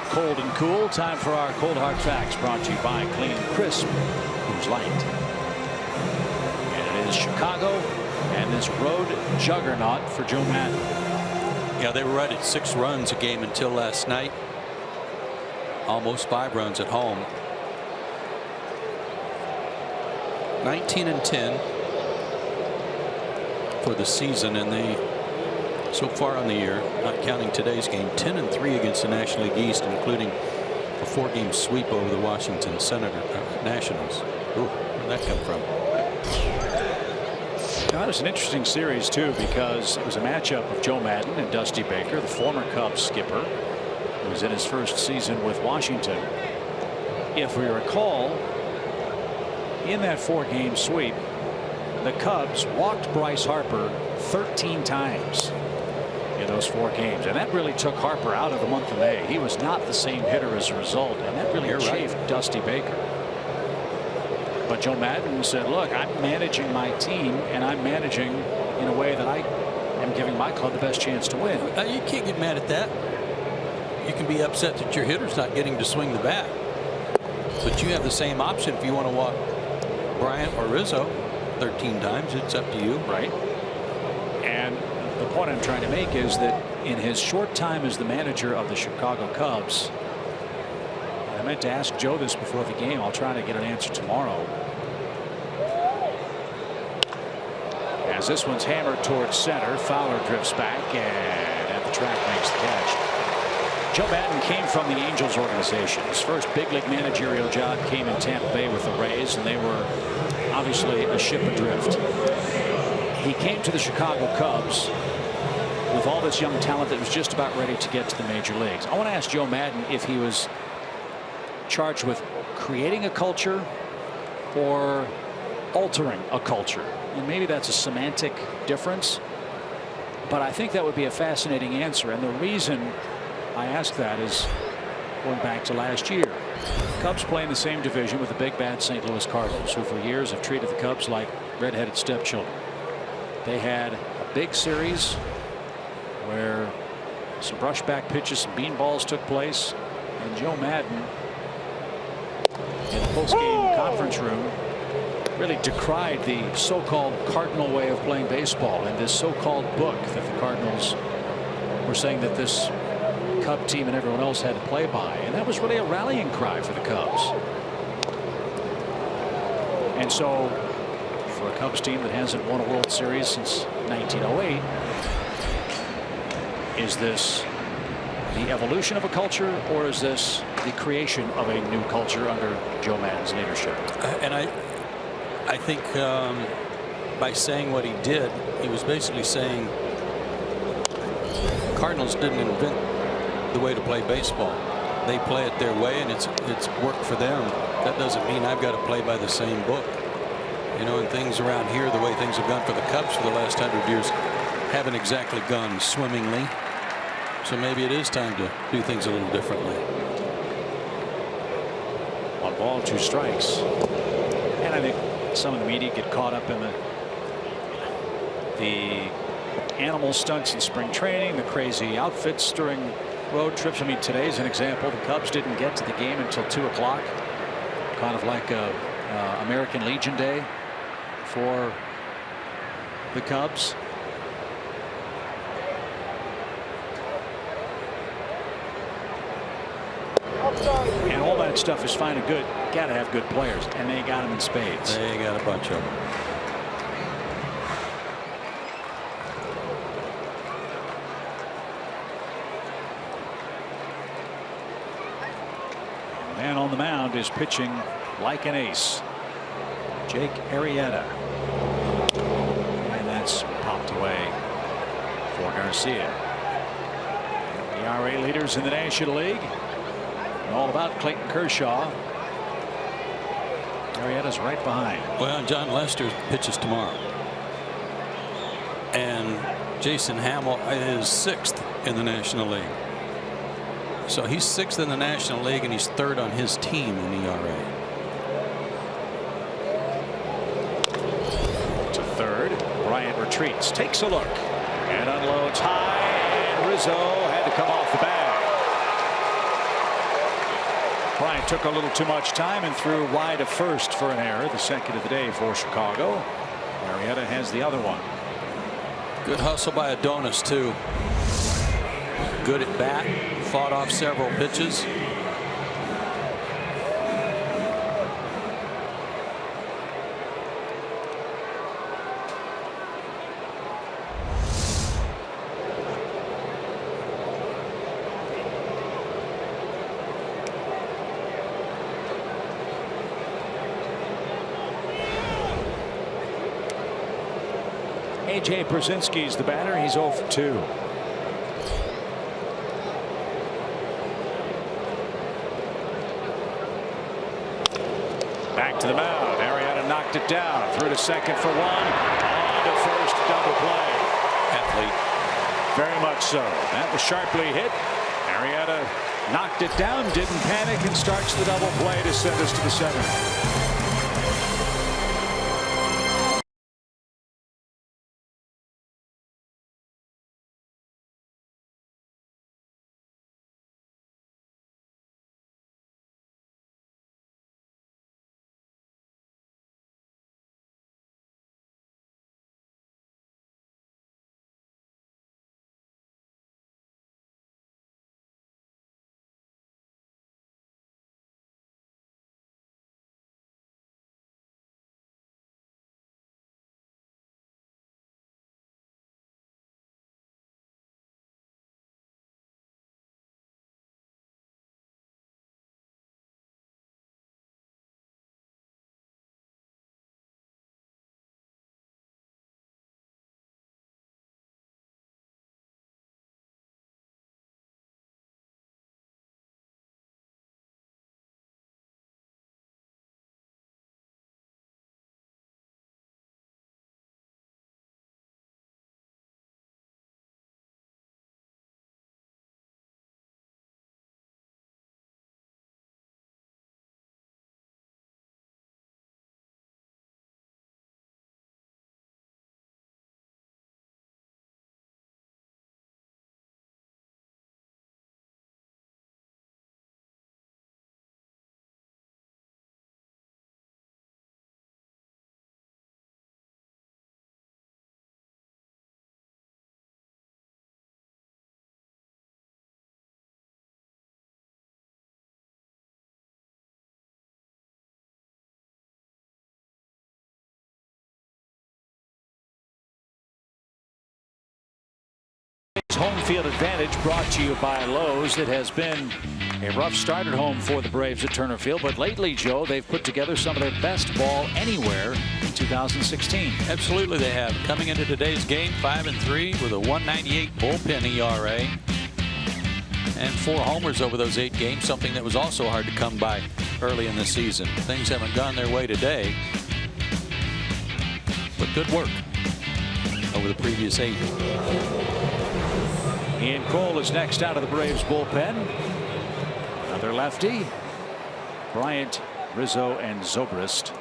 cold and cool. Time for our Cold Hard Facts, brought to you by Clean Crisp, Who's Light. And it is Chicago and this road juggernaut for Joe Madden. Yeah, they were right at 6 runs a game until last night. Almost 5 runs at home. 19-10 for the season, and they so far on the year, not counting today's game, 10-3 against the National League East, including a 4-game sweep over the Washington Nationals. Ooh, where'd that come from? That was an interesting series too, because it was a matchup of Joe Madden and Dusty Baker, the former Cubs skipper, who was in his first season with Washington. If we recall, in that 4-game sweep, the Cubs walked Bryce Harper 13 times in those 4 games, and that really took Harper out of the month of May. He was not the same hitter as a result, and that really chafed Dusty Baker. But Joe Madden said, look, I'm managing my team, and I'm managing in a way that I am giving my club the best chance to win. You can't get mad at that. You can be upset that your hitter's not getting to swing the bat, but you have the same option if you want to walk Bryant or Rizzo 13 times. It's up to you. Right. And the point I'm trying to make is that in his short time as the manager of the Chicago Cubs, I meant to ask Joe this before the game. I'll try to get an answer tomorrow. As this one's hammered towards center, Fowler drifts back and at the track makes the catch. Joe Madden came from the Angels organization. His first big league managerial job came in Tampa Bay with the Rays, and they were obviously a ship adrift. He came to the Chicago Cubs with all this young talent that was just about ready to get to the major leagues. I want to ask Joe Madden if he was charged with creating a culture or altering a culture. And maybe that's a semantic difference, but I think that would be a fascinating answer. And the reason I ask that is going back to last year. Cubs play in the same division with the big bad St. Louis Cardinals, who for years have treated the Cubs like redheaded stepchildren. They had a big series where some brushback pitches, some beanballs took place, and Joe Madden in the post-game conference room really decried the so-called Cardinal way of playing baseball and this so-called book that the Cardinals were saying that this Cub team and everyone else had to play by, and that was really a rallying cry for the Cubs. And so for a Cubs team that hasn't won a World Series since 1908, is this the evolution of a culture, or is this the creation of a new culture under Joe Madden's leadership? And I think by saying what he did, he was basically saying Cardinals didn't invent the way to play baseball. They play it their way, and it's worked for them. That doesn't mean I've got to play by the same book. You know, and things around here, the way things have gone for the Cubs for the last 100 years, haven't exactly gone swimmingly. So maybe it is time to do things a little differently. 1 ball, 2 strikes. And I think some of the media get caught up in the animal stunts in spring training, the crazy outfits during road trips. I mean, today's an example. The Cubs didn't get to the game until 2 o'clock, kind of like American Legion Day for the Cubs. And all that stuff is fine and good. Got to have good players, and they got them in spades. They got a bunch of them. The man on the mound is pitching like an ace, Jake Arrieta, and that's popped away for Garcia. ERA leaders in the National League. All about Clayton Kershaw. Arrieta's right behind. Well, John Lester pitches tomorrow, and Jason Hamill is 6th in the National League. So he's 6th in the National League, and he's 3rd on his team in ERA. To 3rd, Bryant retreats, takes a look, and unloads high. Rizzo had to come off the bag. Bryant took a little too much time and threw wide of first for an error, the second of the day for Chicago. Arrieta has the other one. Good hustle by Adonis, too. Good at bat, fought off several pitches. A.J. Brzezinski's the batter. He's 0 for 2. Back to the mound. Arrieta knocked it down. Threw to second for 1. On to first, double play. Athlete. Very much so. That was sharply hit. Arrieta knocked it down, didn't panic, and starts the double play to send us to the 7th. Home field advantage brought to you by Lowe's. It has been a rough start at home for the Braves at Turner Field, but lately, Joe, they've put together some of their best ball anywhere in 2016. Absolutely they have. Coming into today's game, 5-3 with a 1.98 bullpen ERA and 4 homers over those 8 games, something that was also hard to come by early in the season. Things haven't gone their way today, but good work over the previous 8. Ian Cole is next out of the Braves bullpen. Another lefty. Bryant, Rizzo, and Zobrist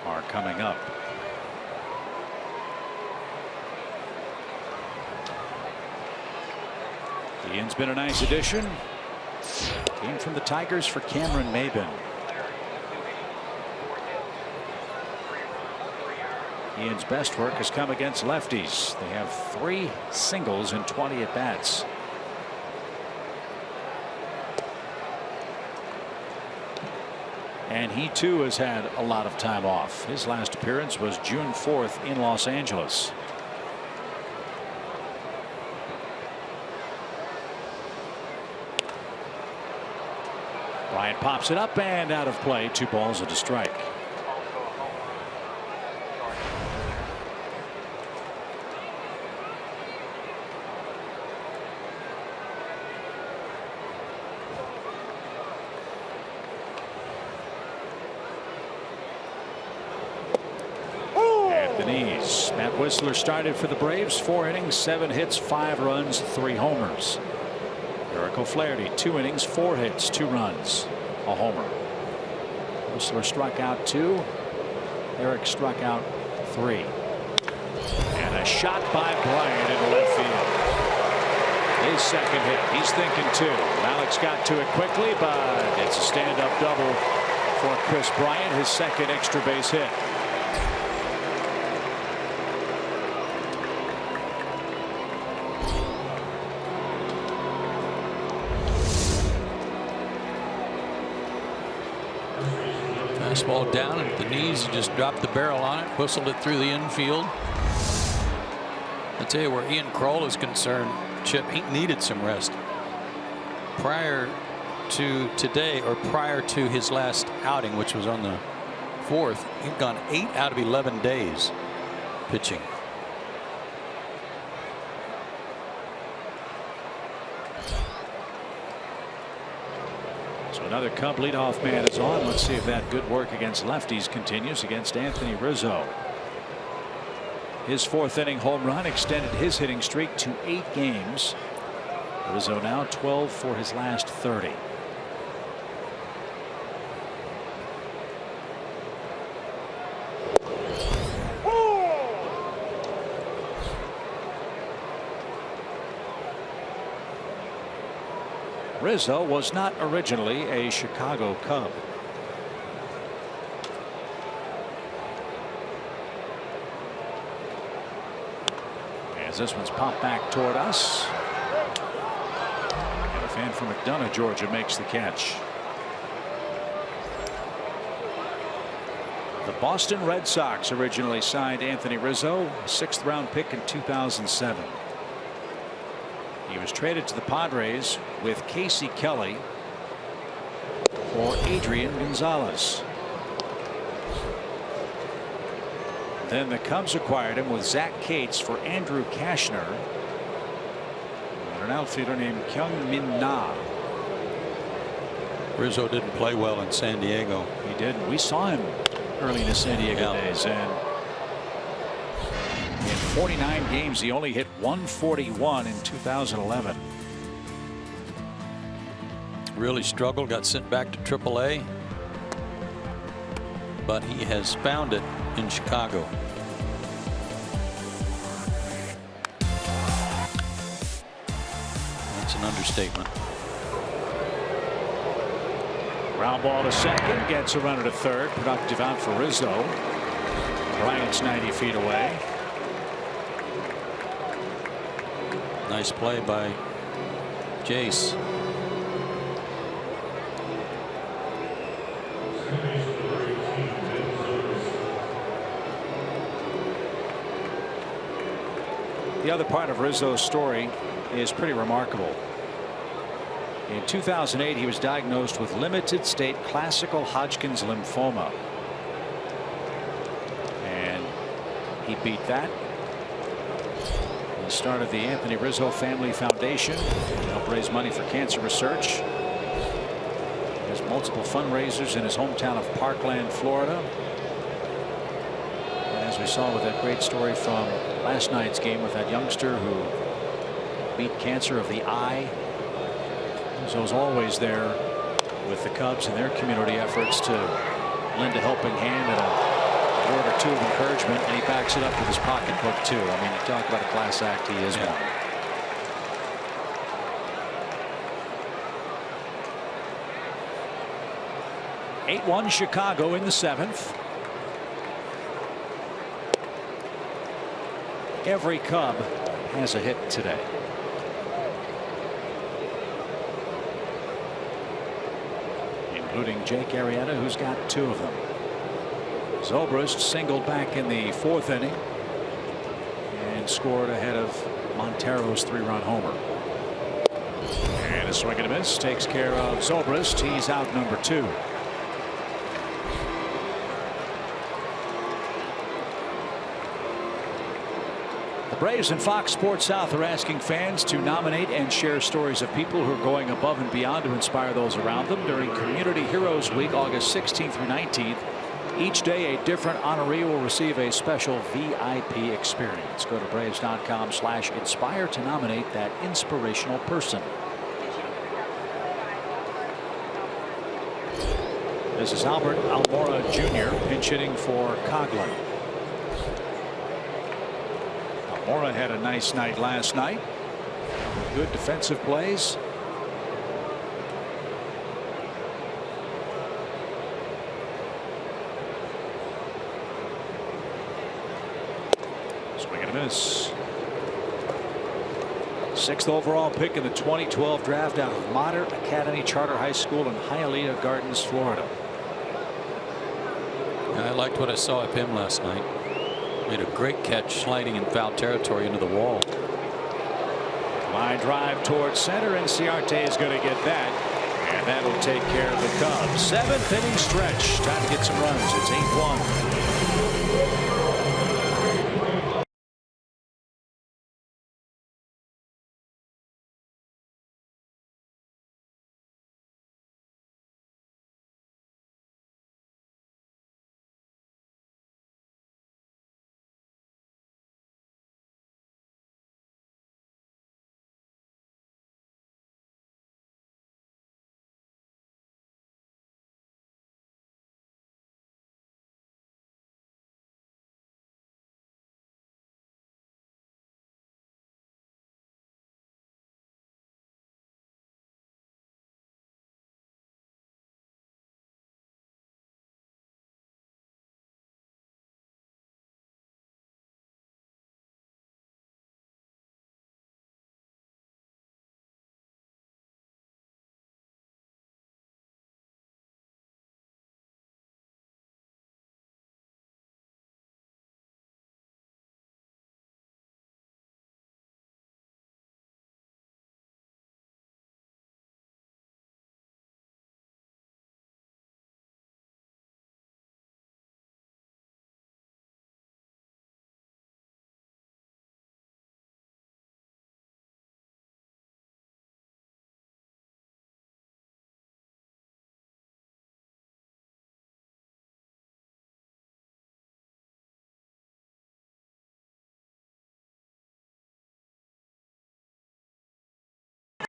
are coming up. Ian's been a nice addition. Came from the Tigers for Cameron Maybin. Ian's best work has come against lefties. They have 3 singles and 20 at bats. And he too has had a lot of time off. His last appearance was June 4th in Los Angeles. Bryant pops it up and out of play. 2 balls and a strike. Matt Whistler started for the Braves. 4 innings, 7 hits, 5 runs, 3 homers. Eric O'Flaherty, 2 innings, 4 hits, 2 runs, a homer. Whistler struck out 2. Eric struck out 3. And a shot by Bryant in left field. his second hit. He's thinking two. Alex got to it quickly, but it's a stand-up double for Chris Bryant, his second extra base hit. Fastball down at the knees. He just dropped the barrel on it, whistled it through the infield. I'll tell you where Ian Kroll is concerned, Chip, he needed some rest. Prior to today, or prior to his last outing, which was on the 4th, he'd gone 8 out of 11 days pitching. So another Cub leadoff man is on. Let's see if that good work against lefties continues against Anthony Rizzo. His 4th inning home run extended his hitting streak to 8 games. Rizzo now 12 for his last 30. Rizzo was not originally a Chicago Cub. As this one's popped back toward us. And a fan from McDonough, Georgia, makes the catch. The Boston Red Sox originally signed Anthony Rizzo, 6th round pick in 2007. He was traded to the Padres with Casey Kelly for Adrian Gonzalez. Then the Cubs acquired him with Zach Cates for Andrew Kashner and an outfielder named Kyung Min Na. Rizzo didn't play well in San Diego. He didn't. We saw him early in his San Diego days, and in 49 games he only hit 141 in 2011. Really struggled, got sent back to AAA, but he has found it in Chicago. That's an understatement. Ground ball to second, gets a runner to third. Productive out for Rizzo. Bryant's 90 feet away. Nice play by Jace. The other part of Rizzo's story is pretty remarkable. In 2008, he was diagnosed with limited state classical Hodgkin's lymphoma. And he beat that. He started the Anthony Rizzo Family Foundation to help raise money for cancer research. He has multiple fundraisers in his hometown of Parkland, Florida. And as we saw with that great story from last night's game with that youngster who beat cancer of the eye. Rizzo's always there with the Cubs and their community efforts to lend a helping hand and a word or two of encouragement, and he backs it up with his pocketbook too. I mean, you talk about a class act, he is one. (8-1) Chicago in the 7th. Every Cub has a hit today. Including Jake Arrieta, who's got 2 of them. Zobrist singled back in the 4th inning and scored ahead of Montero's 3-run homer. And a swing and a miss takes care of Zobrist. He's out number 2. The Braves and Fox Sports South are asking fans to nominate and share stories of people who are going above and beyond to inspire those around them during Community Heroes Week, August 16th through 19th. Each day a different honoree will receive a special VIP experience. Go to Braves.com/inspire to nominate that inspirational person. This is Albert Almora Jr. pinch hitting for Coghlan. Almora had a nice night last night. Good defensive plays. Swing and a miss. 6th overall pick in the 2012 draft out of Modern Academy Charter High School in Hialeah Gardens, Florida. I liked what I saw of him last night. Made a great catch sliding in foul territory into the wall. Line drive towards center, and Ciarte is going to get that. And that'll take care of the Cubs. 7th inning stretch. Time to get some runs. It's 8-1.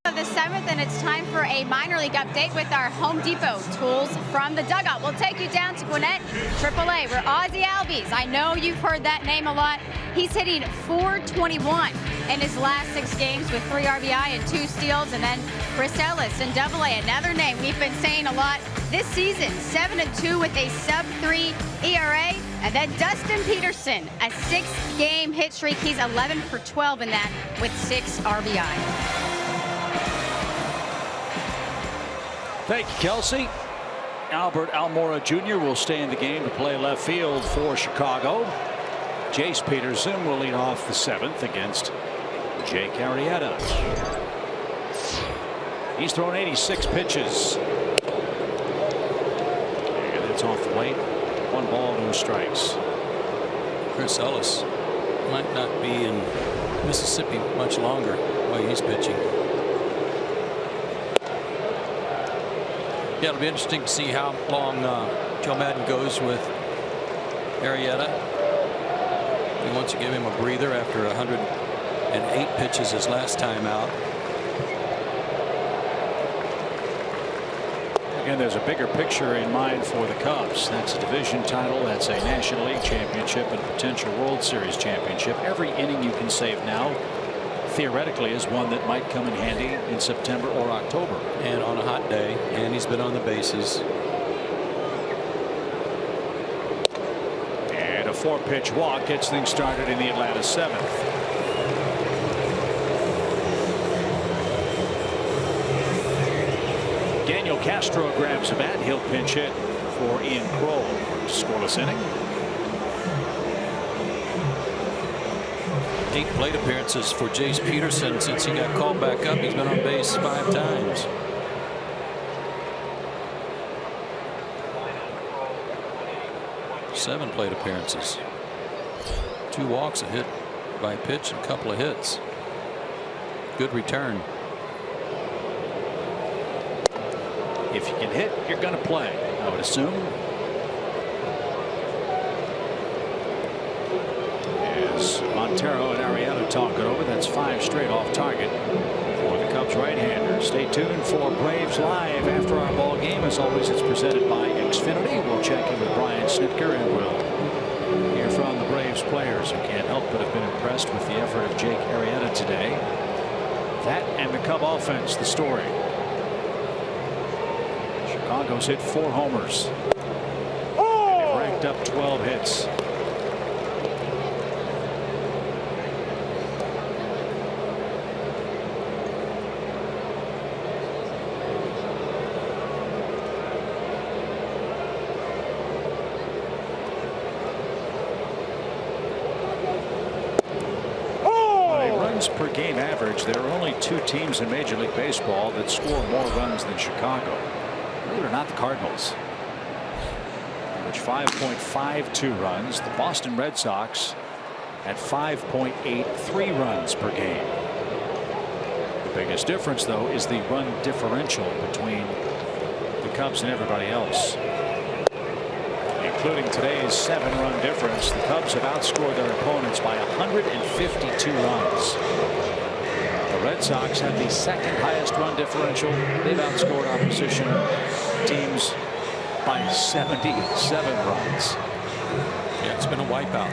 Of the 7th, and it's time for a minor league update with our Home Depot tools from the dugout. We'll take you down to Gwinnett AAA, where Ozzie Albies, I know you've heard that name a lot. He's hitting .421 in his last 6 games with 3 RBI and 2 steals. And then Chris Ellis in AA, another name we've been saying a lot this season, 7-2 with a sub-3 ERA. And then Dustin Peterson, a 6-game hit streak. He's 11 for 12 in that with 6 RBI. Thank you, Kelsey. Albert Almora Jr. will stay in the game to play left field for Chicago. Jace Peterson will lead off the 7th against Jake Arrieta. He's thrown 86 pitches. And it's off the plate. 1 ball, 2 strikes. Chris Ellis might not be in Mississippi much longer while he's pitching. Yeah, it'll be interesting to see how long Joe Madden goes with Arrieta. He wants to give him a breather after 108 pitches his last time out. Again, there's a bigger picture in mind for the Cubs. That's a division title. That's a National League championship and a potential World Series championship. Every inning you can save now, theoretically, is one that might come in handy in September or October. And on a hot day, and he's been on the bases. And a 4-pitch walk gets things started in the Atlanta 7th. Daniel Castro grabs a bat. He'll pinch hit for Ian Kroll. Scoreless inning. 8 plate appearances for Jace Peterson since he got called back up. He's been on base 5 times. Seven plate appearances. 2 walks, a hit by pitch, and a couple of hits. Good return. If you can hit, you're going to play, I would assume. As Montero and Arrieta talk it over, that's 5 straight off target for the Cubs right-hander. Stay tuned for Braves Live after our ball game. As always, it's presented by Xfinity. We'll check in with Brian Snitker, and we'll hear from the Braves players who can't help but have been impressed with the effort of Jake Arrieta today. That and the Cub offense, the story. Chicago's hit 4 homers. They've racked up 12 hits. Per game average, there are only 2 teams in Major League Baseball that score more runs than Chicago. Believe it or not, the Cardinals, which 5.52 runs. The Boston Red Sox at 5.83 runs per game. The biggest difference, though, is the run differential between the Cubs and everybody else. Including today's 7-run difference, the Cubs have outscored their opponents by 152 runs. The Red Sox have the 2nd highest run differential. They've outscored opposition teams by 77 runs. Yeah, it's been a wipeout.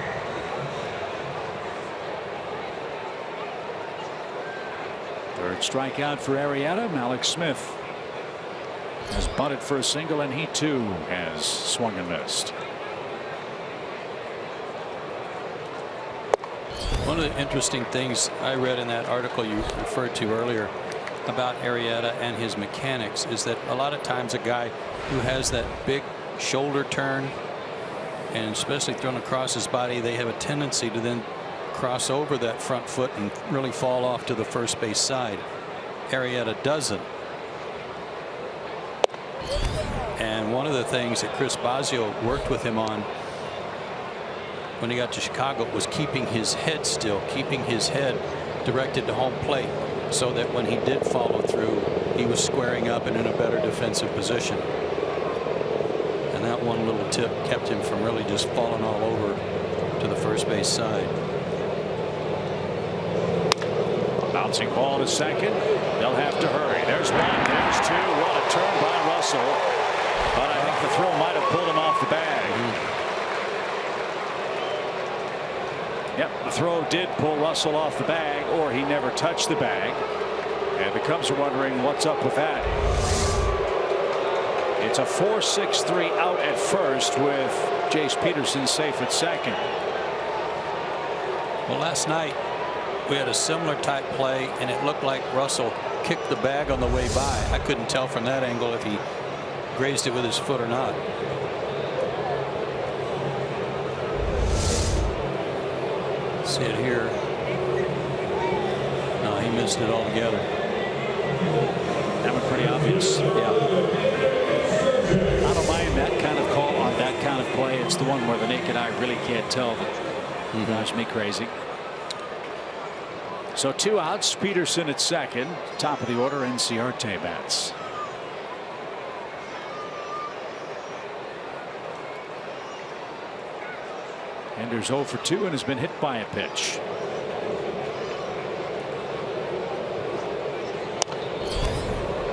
Third strikeout for Arrieta. Alex Smith has bunted for a single, and he too has swung and missed. One of the interesting things I read in that article you referred to earlier about Arrieta and his mechanics is that a lot of times a guy who has that big shoulder turn, and especially thrown across his body, they have a tendency to then cross over that front foot and really fall off to the first base side. Arrieta doesn't. And one of the things that Chris Bosio worked with him on when he got to Chicago was keeping his head still, keeping his head directed to home plate, so that when he did follow through, he was squaring up and in a better defensive position. And that one little tip kept him from really just falling all over to the first base side. Bouncing ball to second. They'll have to hurry. There's 1, there's 2. What a turn by Russell. But I think the throw might have pulled him off the bag. Yep, the throw did pull Russell off the bag, or he never touched the bag. And the Cubs are wondering what's up with that. It's a 4-6-3 out at first with Jace Peterson safe at second. Well, last night we had a similar type play, and it looked like Russell kicked the bag on the way by. I couldn't tell from that angle if he grazed it with his foot or not. See it here. No, he missed it altogether. That was pretty obvious. Yeah. I don't mind that kind of call on that kind of play. It's the one where the naked eye really can't tell that drives me crazy. So 2 outs. Peterson at second. Top of the order, Inciarte bats. Ender's 0 for 2 and has been hit by a pitch.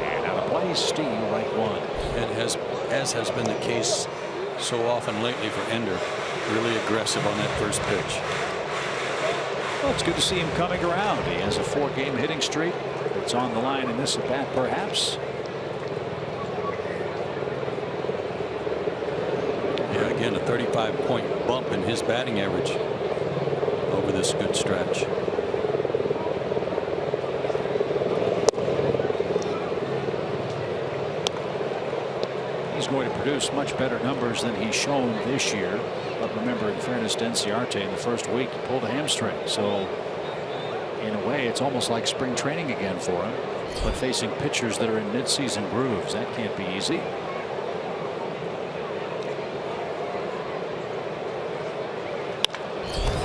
And out of play, Steve, right one. It has, as has been the case so often lately for Ender, really aggressive on that first pitch. Well, it's good to see him coming around. He has a 4-game hitting streak. It's on the line in this at bat, perhaps. Yeah, again, a 35-point bump in his batting average over this good stretch. He's going to produce much better numbers than he's shown this year. But remember, in fairness to Inciarte, in the first week he pulled a hamstring. So in a way, it's almost like spring training again for him. But facing pitchers that are in midseason grooves, that can't be easy.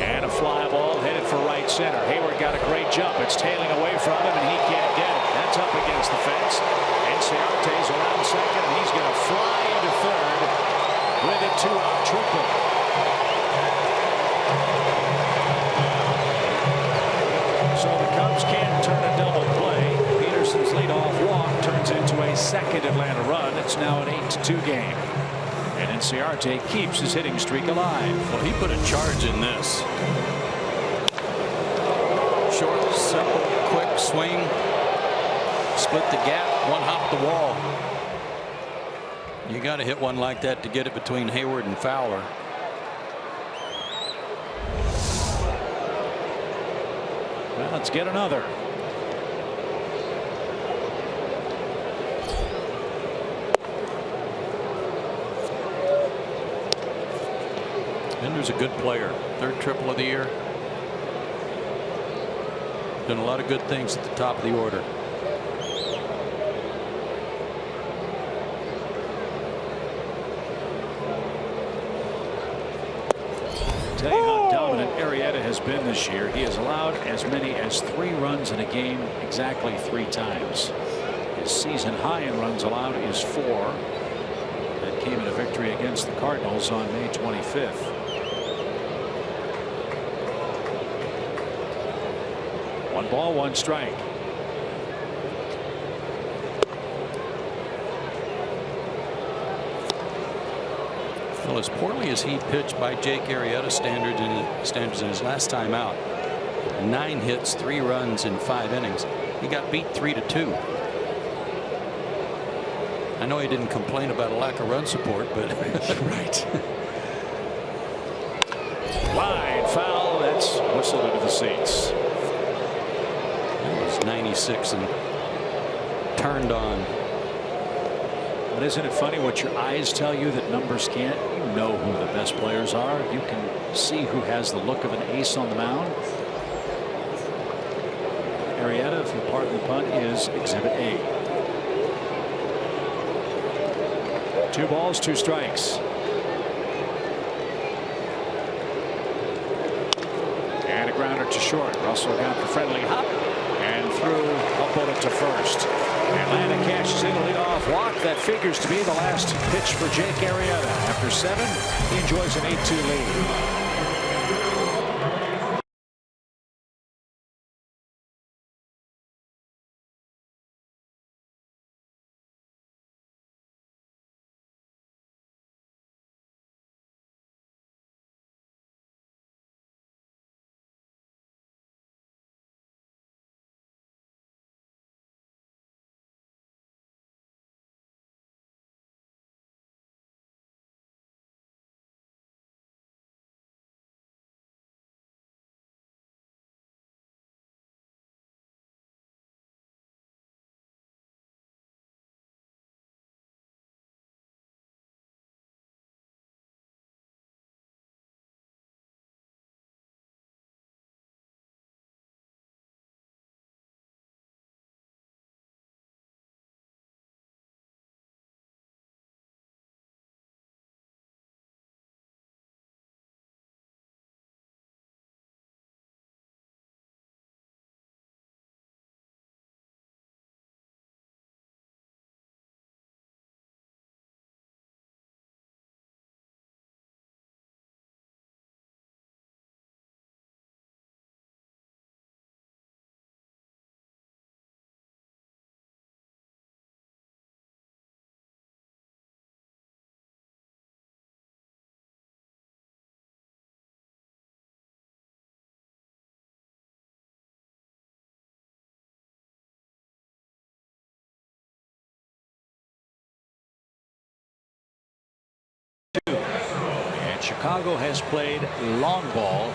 And a fly ball headed for right center. Hayward got a great jump. It's tailing away from him, and he can't get it. That's up against the fence. Inciarte's around second, and he's going to fly into third with a 2-out triple. So the Cubs can't turn a double play. Peterson's leadoff walk turns into a second Atlanta run. It's now an 8-2 game. And Inciarte keeps his hitting streak alive. Well, he put a charge in this. Short, simple, quick swing, split the gap, one hop the wall. You got to hit one like that to get it between Hayward and Fowler. Well, let's get another. Bender's a good player. Third triple of the year. Done a lot of good things at the top of the order. Tell you how dominant Arrieta has been this year. He has allowed as many as 3 runs in a game exactly 3 times. His season high in runs allowed is 4. That came in a victory against the Cardinals on May 25th. 1 ball, 1 strike. Well, as poorly as he pitched by Jake Arrieta standards in his last time out, 9 hits, 3 runs in 5 innings. He got beat 3-2. I know he didn't complain about a lack of run support, but right. Line foul. That's whistled into the seats. That was 96 and turned on. But isn't it funny what your eyes tell you that numbers can't? You know who the best players are. You can see who has the look of an ace on the mound. Arrieta, if you pardon the pun, is Exhibit A. 2 balls, 2 strikes. And a grounder to short. Russell got the friendly hop and threw a bullet to first. Atlanta cashes in a leadoff walk. That figures to be the last pitch for Jake Arrieta. After 7, he enjoys an 8-2 lead. Chicago has played long ball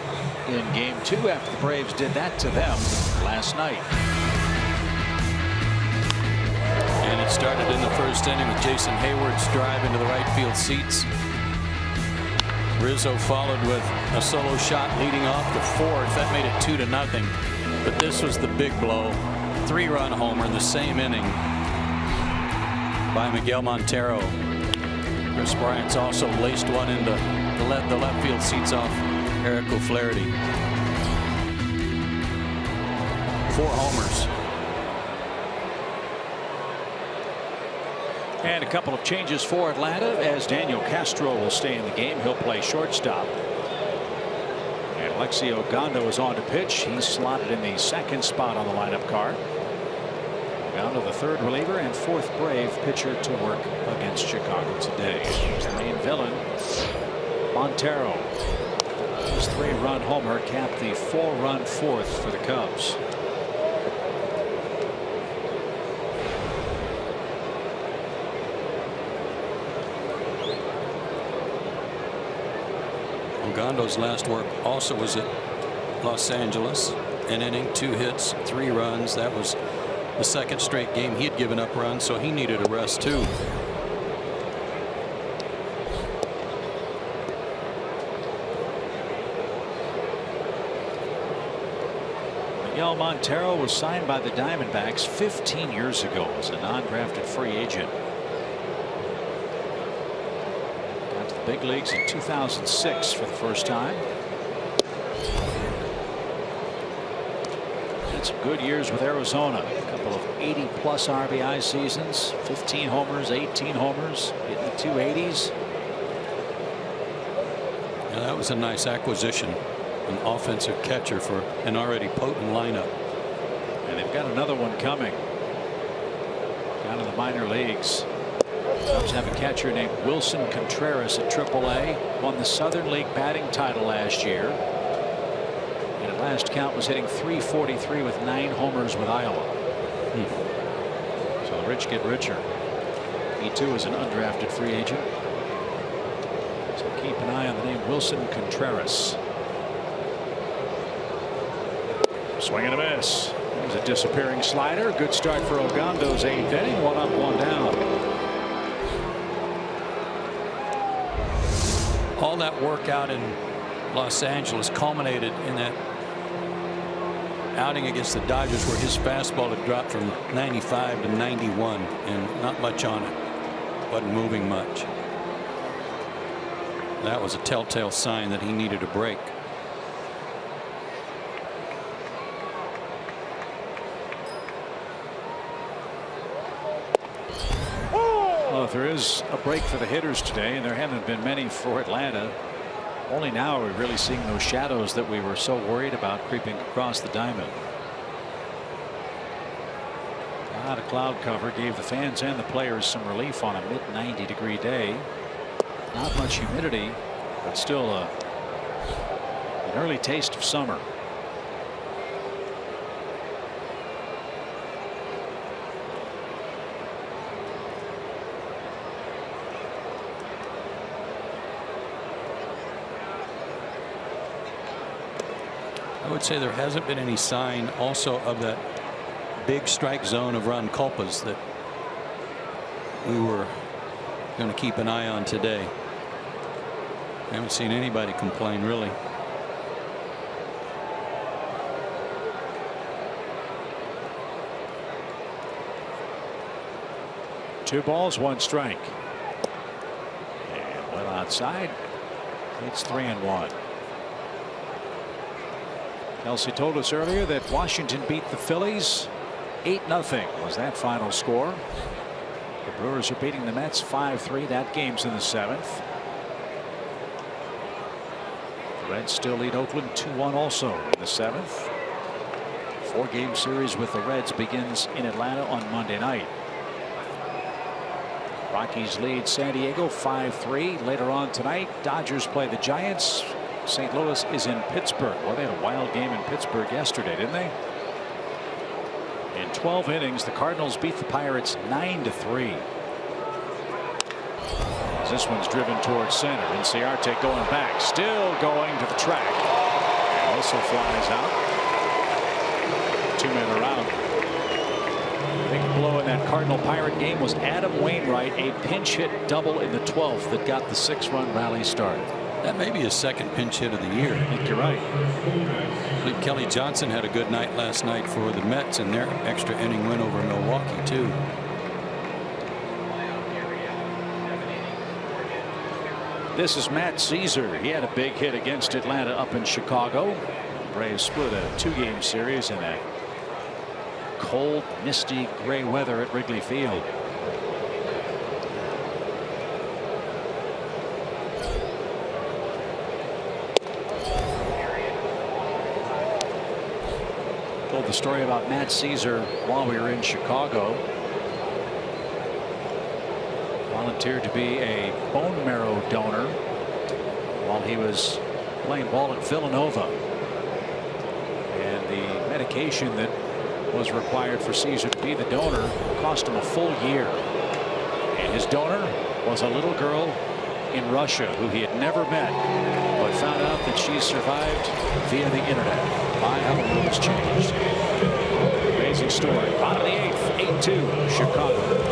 in game 2 after the Braves did that to them last night. And it started in the first inning with Jason Hayward's drive into the right field seats. Rizzo followed with a solo shot leading off the 4th. That made it 2-0. But this was the big blow. 3-run homer in the same inning by Miguel Montero. Chris Bryant's also laced one into the left field seats off Eric O'Flaherty. 4 homers. And a couple of changes for Atlanta as Daniel Castro will stay in the game. He'll play shortstop. And Alexio Gondo is on to pitch. He's slotted in the 2nd spot on the lineup card. Gondo, the 3rd reliever and 4th Brave pitcher to work against Chicago today. The main villain, Montero. His 3-run homer capped the 4-run 4th for the Cubs. Ogando's last work also was at Los Angeles. An inning, 2 hits, 3 runs. That was the second straight game he had given up runs, so he needed a rest too. Miguel Montero was signed by the Diamondbacks 15 years ago as a non-drafted free agent. Got to the big leagues in 2006 for the first time. Had some good years with Arizona. A couple of 80-plus RBI seasons, 15 homers, 18 homers, hitting the 280s. Yeah, that was a nice acquisition. An offensive catcher for an already potent lineup. And they've got another one coming down in the minor leagues. Cubs have a catcher named Wilson Contreras at AAA. Won the Southern League batting title last year. And at last count was hitting .343 with 9 homers with Iowa. So the rich get richer. He too is an undrafted free agent. So keep an eye on the name Wilson Contreras. Swing and a miss. That was a disappearing slider. Good start for Ogando's 8th inning. 1 up, 1 down. All that work out in Los Angeles culminated in that outing against the Dodgers where his fastball had dropped from 95 to 91 and not much on it. Wasn't moving much. That was a telltale sign that he needed a break. Well, if there is a break for the hitters today, and there haven't been many for Atlanta, only now are we really seeing those shadows that we were so worried about creeping across the diamond. A lot of cloud cover gave the fans and the players some relief on a mid-90-degree day. Not much humidity, but still an early taste of summer. I would say there hasn't been any sign also of that big strike zone of Ron Culpas that we were going to keep an eye on today. I haven't seen anybody complain really. Two balls, 1 strike. And well outside. It's 3-1. Kelsey told us earlier that Washington beat the Phillies 8-0 was that final score. The Brewers are beating the Mets 5-3. That game's in the 7th. The Reds still lead Oakland 2-1 also in the 7th. 4-game series with the Reds begins in Atlanta on Monday night. Rockies lead San Diego 5-3. Later on tonight, Dodgers play the Giants. St. Louis is in Pittsburgh. Well, they had a wild game in Pittsburgh yesterday, didn't they? In 12 innings, the Cardinals beat the Pirates 9-3. As this one's driven towards center. Inciarte going back, still going to the track. And also flies out. 2 men are out. Big blow in that Cardinal Pirate game was Adam Wainwright, a pinch hit double in the 12th that got the 6-run rally started. That may be his second pinch hit of the year. I think you're right. I believe Kelly Johnson had a good night last night for the Mets in their extra inning win over Milwaukee too. This is Matt Caesar. He had a big hit against Atlanta up in Chicago. Braves split a 2-game series in that cold, misty, gray weather at Wrigley Field. Told the story about Matt Caesar while we were in Chicago. Volunteered to be a bone marrow donor while he was playing ball at Villanova. And the medication that was required for Caesar to be the donor cost him a full year. And his donor was a little girl in Russia who he had never met, but found out that she survived via the internet. My, how the world has changed. Amazing story. Bottom of the 8th, 8-2 Chicago.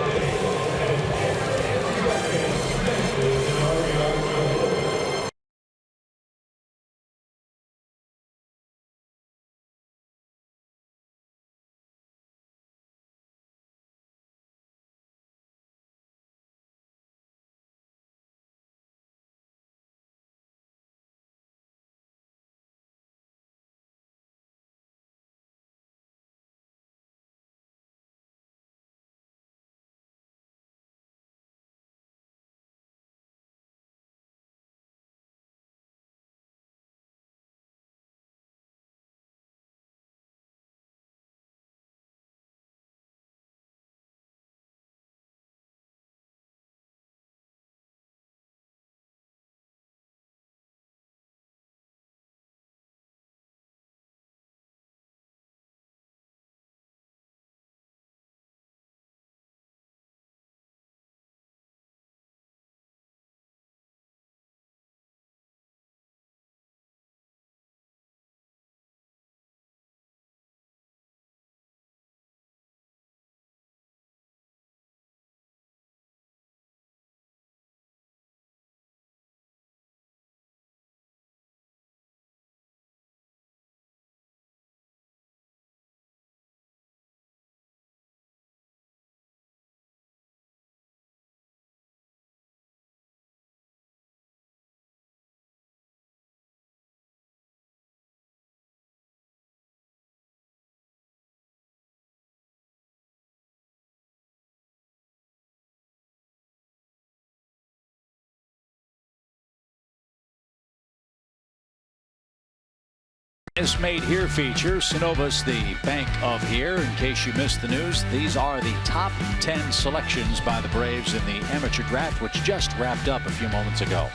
Is made here feature Synovus, the bank of here. In case you missed the news, these are the top 10 selections by the Braves in the amateur draft, which just wrapped up a few moments ago.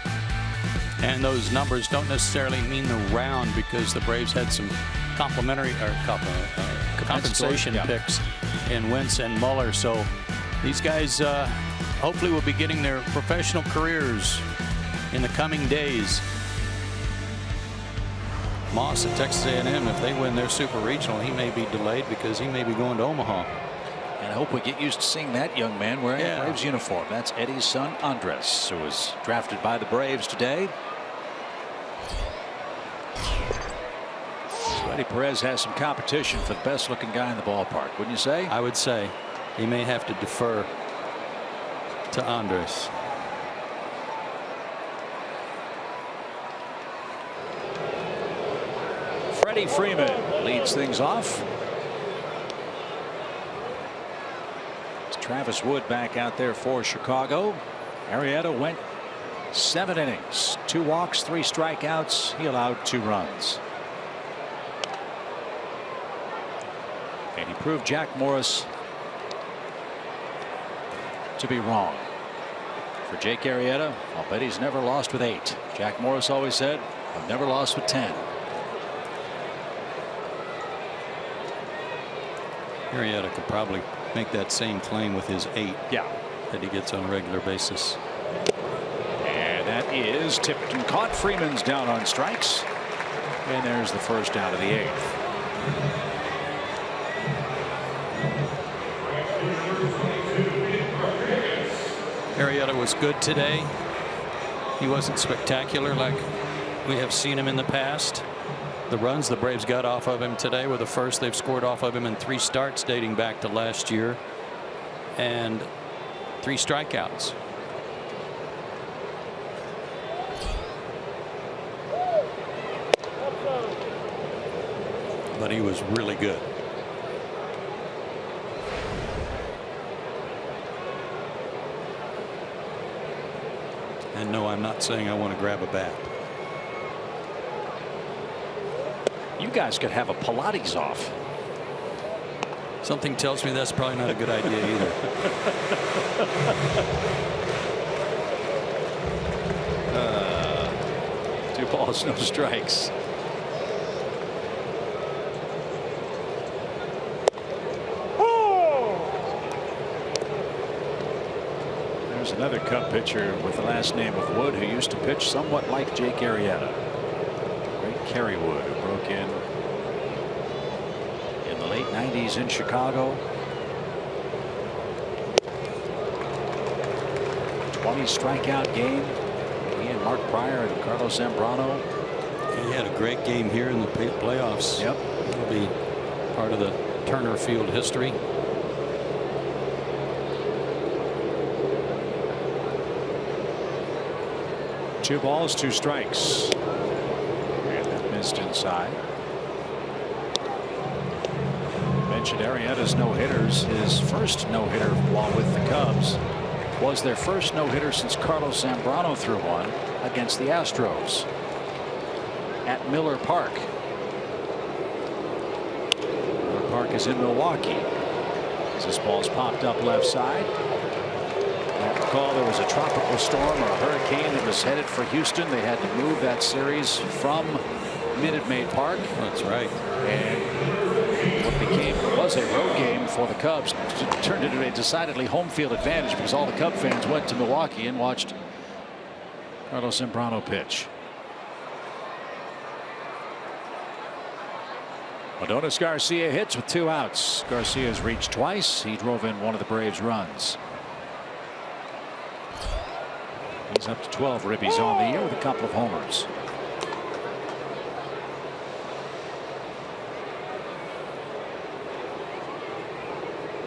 And those numbers don't necessarily mean the round, because the Braves had some complimentary or compensation picks in Wentz and Muller. So these guys hopefully will be getting their professional careers in the coming days. Moss at Texas A&M, if they win their super regional, he may be delayed because he may be going to Omaha. And I hope we get used to seeing that young man wearing a Braves uniform. That's Eddie's son, Andres, who was drafted by the Braves today. So Eddie Perez has some competition for the best looking guy in the ballpark, wouldn't you say? I would say he may have to defer to Andres. Freddie Freeman leads things off. It's Travis Wood back out there for Chicago. Arrieta went 7 innings, 2 walks, 3 strikeouts. He allowed 2 runs. And he proved Jack Morris to be wrong. For Jake Arrieta, I'll bet he's never lost with 8. Jack Morris always said, I've never lost with 10. Arrieta could probably make that same claim with his 8 that he gets on a regular basis. And that is tipped and caught. Freeman's down on strikes. And there's the first out of the 8th. Arrieta was good today. He wasn't spectacular like we have seen him in the past. The runs the Braves got off of him today were the first they've scored off of him in 3 starts dating back to last year, and 3 strikeouts. But he was really good. And no, I'm not saying I want to grab a bat. You guys could have a Pilates off. Something tells me that's probably not a good idea either. 2 balls, no strikes. There's a Another Cub pitcher with the last name of Wood, who used to pitch somewhat like Jake Arrieta. Great Kerry Wood, who broke in the late 90s in Chicago. 20 strikeout game. He and Mark Pryor and Carlos Zambrano. He had a great game here in the playoffs. Yep. It'll be part of the Turner Field history. Two balls, two strikes. And that missed inside. Mentioned Arrieta's no-hitters. His first no-hitter while with the Cubs was their first no-hitter since Carlos Zambrano threw one against the Astros at Miller Park. Miller Park is in Milwaukee. As this ball's popped up left side. I recall there was a tropical storm or a hurricane that was headed for Houston. They had to move that series from Minute Maid Park. That's right. And what was a road game for the Cubs turned into a decidedly home field advantage because all the Cub fans went to Milwaukee and watched Carlos Zambrano pitch. Adonis Garcia hits with 2 outs. Garcia's reached twice. He drove in one of the Braves' runs. He's up to 12 ribbies on the year with a couple of homers.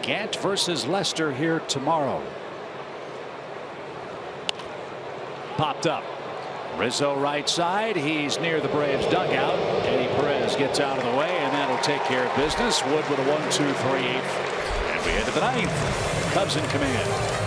Gant versus Lester here tomorrow. Popped up. Rizzo right side. He's near the Braves dugout. Eddie Perez gets out of the way, and that'll take care of business. Wood with a 1-2-3. And we head to the 9th. Cubs in command.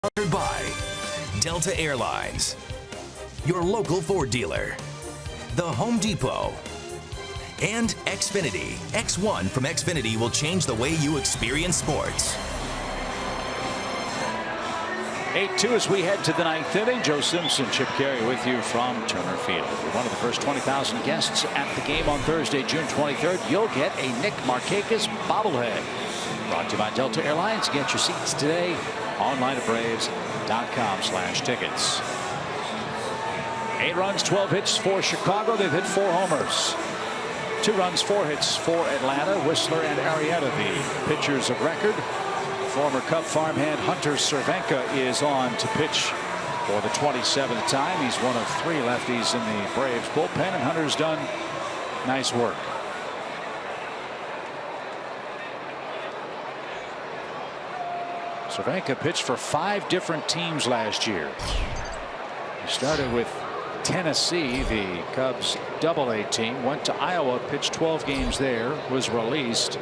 Sponsored by Delta Airlines, your local Ford dealer, The Home Depot, and Xfinity. X1 from Xfinity will change the way you experience sports. 8-2 as we head to the 9th inning. Joe Simpson, Chip Carey with you from Turner Field. If you're one of the first 20,000 guests at the game on Thursday, June 23rd, you'll get a Nick Markakis bobblehead. Brought to you by Delta Airlines. Get your seats today online at Braves.com/tickets. 8 runs, 12 hits for Chicago. They've hit 4 homers. 2 runs, 4 hits for Atlanta. Whistler and Arrieta, the pitchers of record. Former Cub farmhand Hunter Cervenka is on to pitch for the 27th time. He's one of 3 lefties in the Braves bullpen, and Hunter's done nice work. Cervenka pitched for 5 different teams last year. He started with Tennessee, the Cubs AA team, went to Iowa, pitched 12 games there, was released,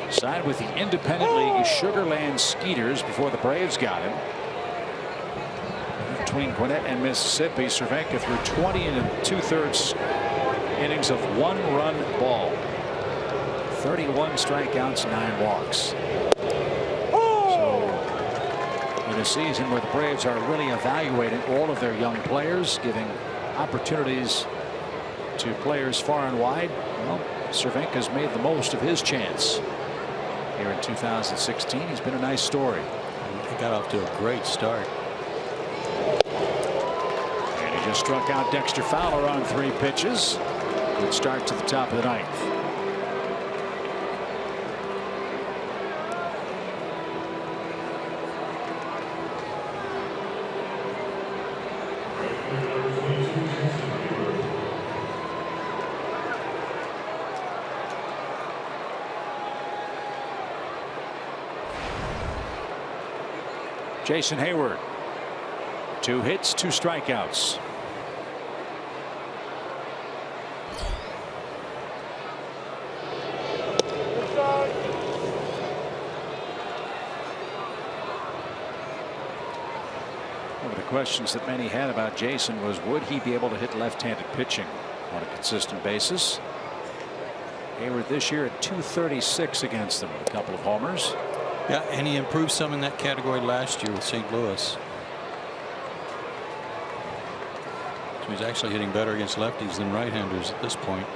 signed with the Independent League Sugarland Skeeters before the Braves got him. Between Gwinnett and Mississippi, Cervenka threw 20 2/3 innings of 1-run ball. 31 strikeouts, 9 walks. So in a season where the Braves are really evaluating all of their young players, giving opportunities to players far and wide, well, Cervenka's made the most of his chance here in 2016. He's been a nice story. He got off to a great start. And he just struck out Dexter Fowler on 3 pitches. Good start to the top of the 9th. Jason Hayward, 2 hits, 2 strikeouts. One of the questions that many had about Jason was, would he be able to hit left-handed pitching on a consistent basis? Hayward this year at .236 against them with a couple of homers. Yeah, and he improved some in that category last year with St. Louis. So he's actually hitting better against lefties than right-handers at this point.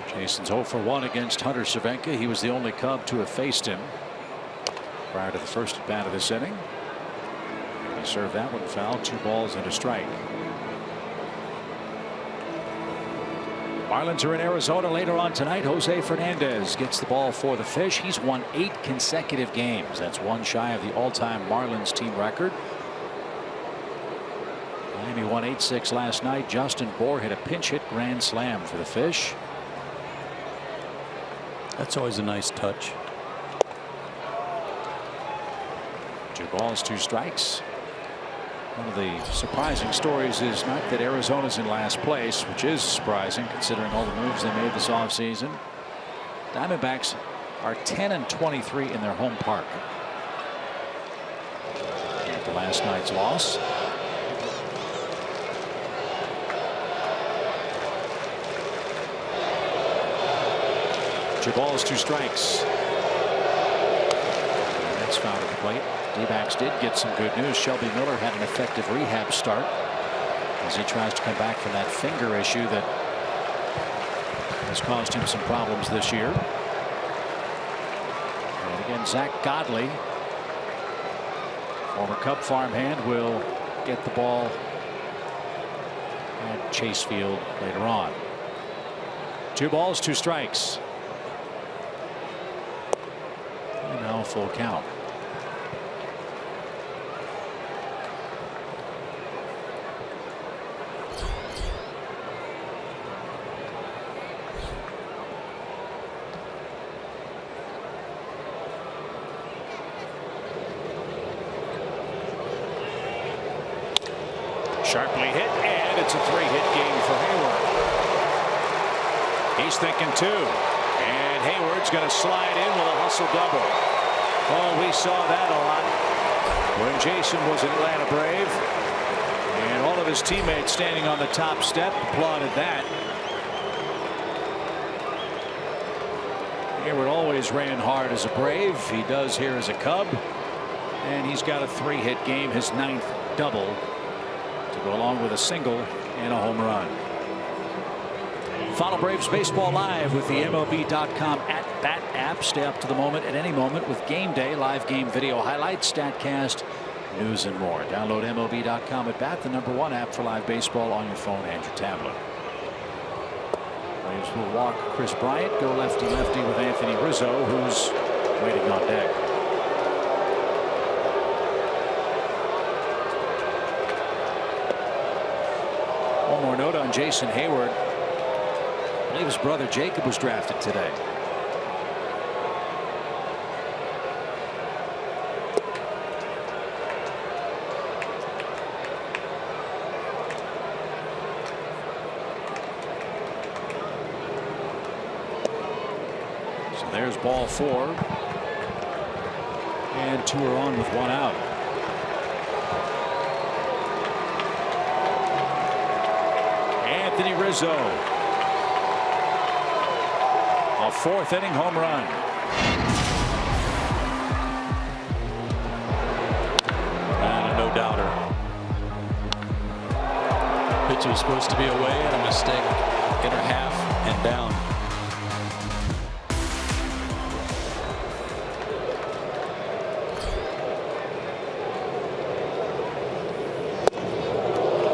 Jason's 0 for 1 against Hunter Cervenka. He was the only Cub to have faced him prior to the first at bat of this inning. He served that one foul, 2 balls and a strike. Marlins are in Arizona later on tonight. Jose Fernandez gets the ball for the Fish. He's won 8 consecutive games. That's 1 shy of the all-time Marlins team record. Miami won 8-6 last night. Justin Bour hit a pinch hit grand slam for the Fish. That's always a nice touch. 2 balls, 2 strikes. One of the surprising stories is not that Arizona's in last place, which is surprising considering all the moves they made this offseason. Diamondbacks are 10-23 in their home park after last night's loss. Two balls, 2 strikes. And that's fouled at the plate. D-backs did get some good news. Shelby Miller had an effective rehab start as he tries to come back from that finger issue that has caused him some problems this year. And again, Zach Godley, former Cub farmhand, will get the ball at Chase Field later on. 2 balls, 2 strikes. And now a full count. Sharply hit, and it's a 3-hit game for Hayward. He's thinking 2, and Hayward's going to slide in with a hustle double. Oh, we saw that a lot when Jason was an Atlanta Brave, and all of his teammates standing on the top step applauded that. Hayward always ran hard as a Brave. He does here as a Cub, and he's got a 3-hit game, his 9th double, to go along with a single and a home run. Follow Braves Baseball live with the MLB.com at-bat app. Stay up to the moment at any moment with Game Day, live game video highlights, StatCast, news, and more. Download MLB.com at-bat, the #1 app for live baseball on your phone and your tablet. Braves will walk Chris Bryant, go lefty-lefty with Anthony Rizzo, who's waiting on deck. One more note on Jason Hayward. I believe his brother Jacob was drafted today. So there's ball 4. And 2 are on with 1 out. Anthony Rizzo. A fourth inning home run. And a no-doubter. Pitch was supposed to be away and a mistake. Inner half and down.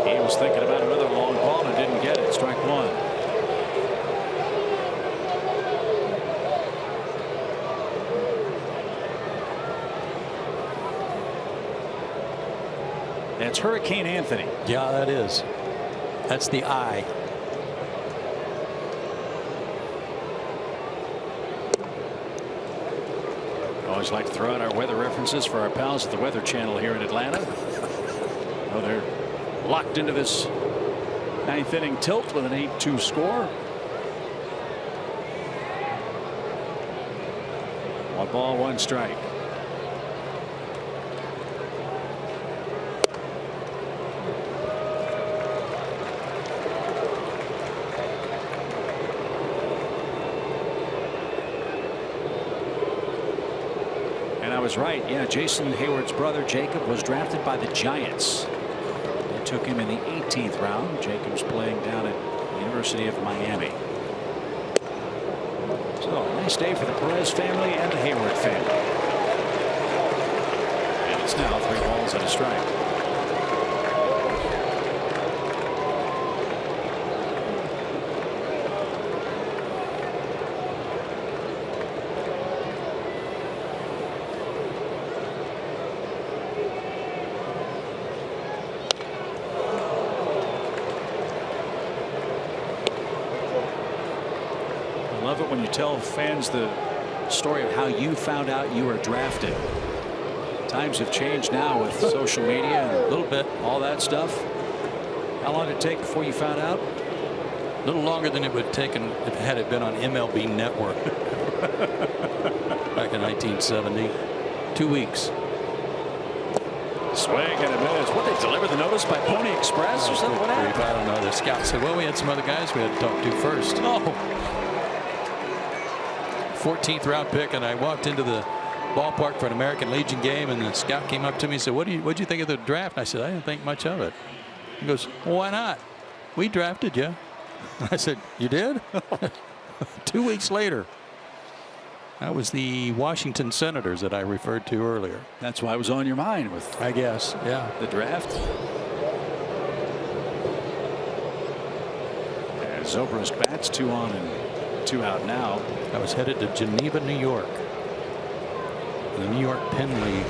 He was thinking about another long ball and didn't get it. Strike one. That's Hurricane Anthony. Yeah, that is. That's the eye. Always like to throw out our weather references for our pals at the Weather Channel here in Atlanta. Oh, they're locked into this ninth inning tilt with an 8-2 score. One ball, one strike. I was right. Yeah, Jason Hayward's brother Jacob was drafted by the Giants. They took him in the 18th round. Jacob's playing down at the University of Miami. So nice day for the Perez family and the Hayward family. And it's now 3 balls and a strike. Love it when you tell fans the story of how you found out you were drafted. Times have changed now with social media and a little bit all that stuff. How long did it take before you found out? A little longer than it would have taken if had it been on MLB Network back in 1970. 2 weeks. Swing and a miss. What, they delivered the notice by Pony Express or something? What happened? I don't know. The scout said, well, we had some other guys we had to talk to first. Oh. 14th round pick, and I walked into the ballpark for an American Legion game, and the scout came up to me and said, what'd you think of the draft? And I said, I didn't think much of it. He goes, well, why not? We drafted you. I said, you did? 2 weeks later. That was the Washington Senators that I referred to earlier. That's why it was on your mind with, I guess, yeah, the draft. And Zobrist bats, 2 on and 2 out now. I was headed to Geneva, New York, the New York Penn League,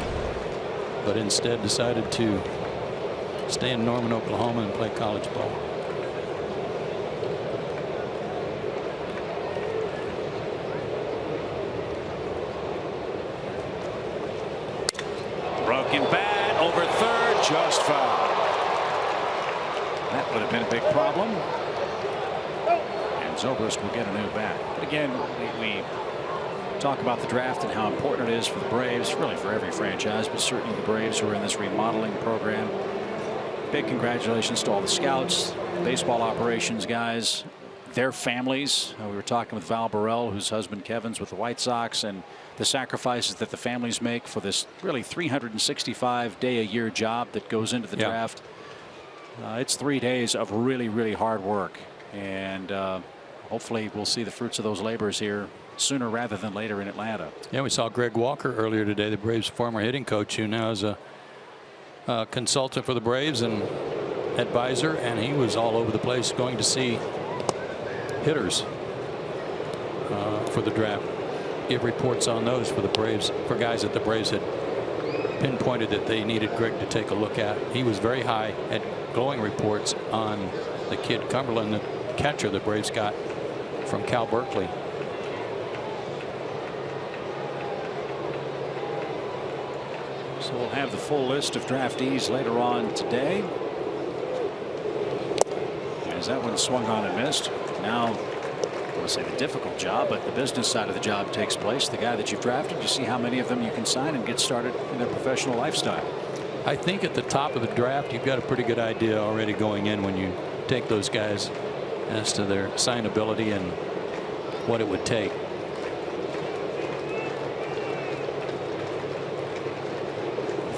but instead decided to stay in Norman, Oklahoma and play college ball. Broken bat over third, just foul. That would have been a big problem. Zobrist will get a new bat. But again, we talk about the draft and how important it is for the Braves, really for every franchise, but certainly the Braves who are in this remodeling program. Big congratulations to all the scouts, baseball operations guys, their families. We were talking with Val Burrell, whose husband Kevin's with the White Sox, and the sacrifices that the families make for this really 365-day-a-year job that goes into the draft. It's 3 days of really, really hard work. And hopefully we'll see the fruits of those labors here sooner rather than later in Atlanta. Yeah, we saw Greg Walker earlier today, the Braves' former hitting coach, who now is a consultant for the Braves and advisor, and he was all over the place going to see hitters for the draft, give reports on those for the Braves, for guys that the Braves had pinpointed that they needed Greg to take a look at. He was very high at glowing reports on the kid Cumberland, the catcher the Braves got from Cal Berkeley. So we'll have the full list of draftees later on today. As that one swung on and missed. Now, I want to say the difficult job, but the business side of the job takes place. The guy that you've drafted, you see how many of them you can sign and get started in their professional lifestyle. I think at the top of the draft, you've got a pretty good idea already going in when you take those guys as to their signability and what it would take.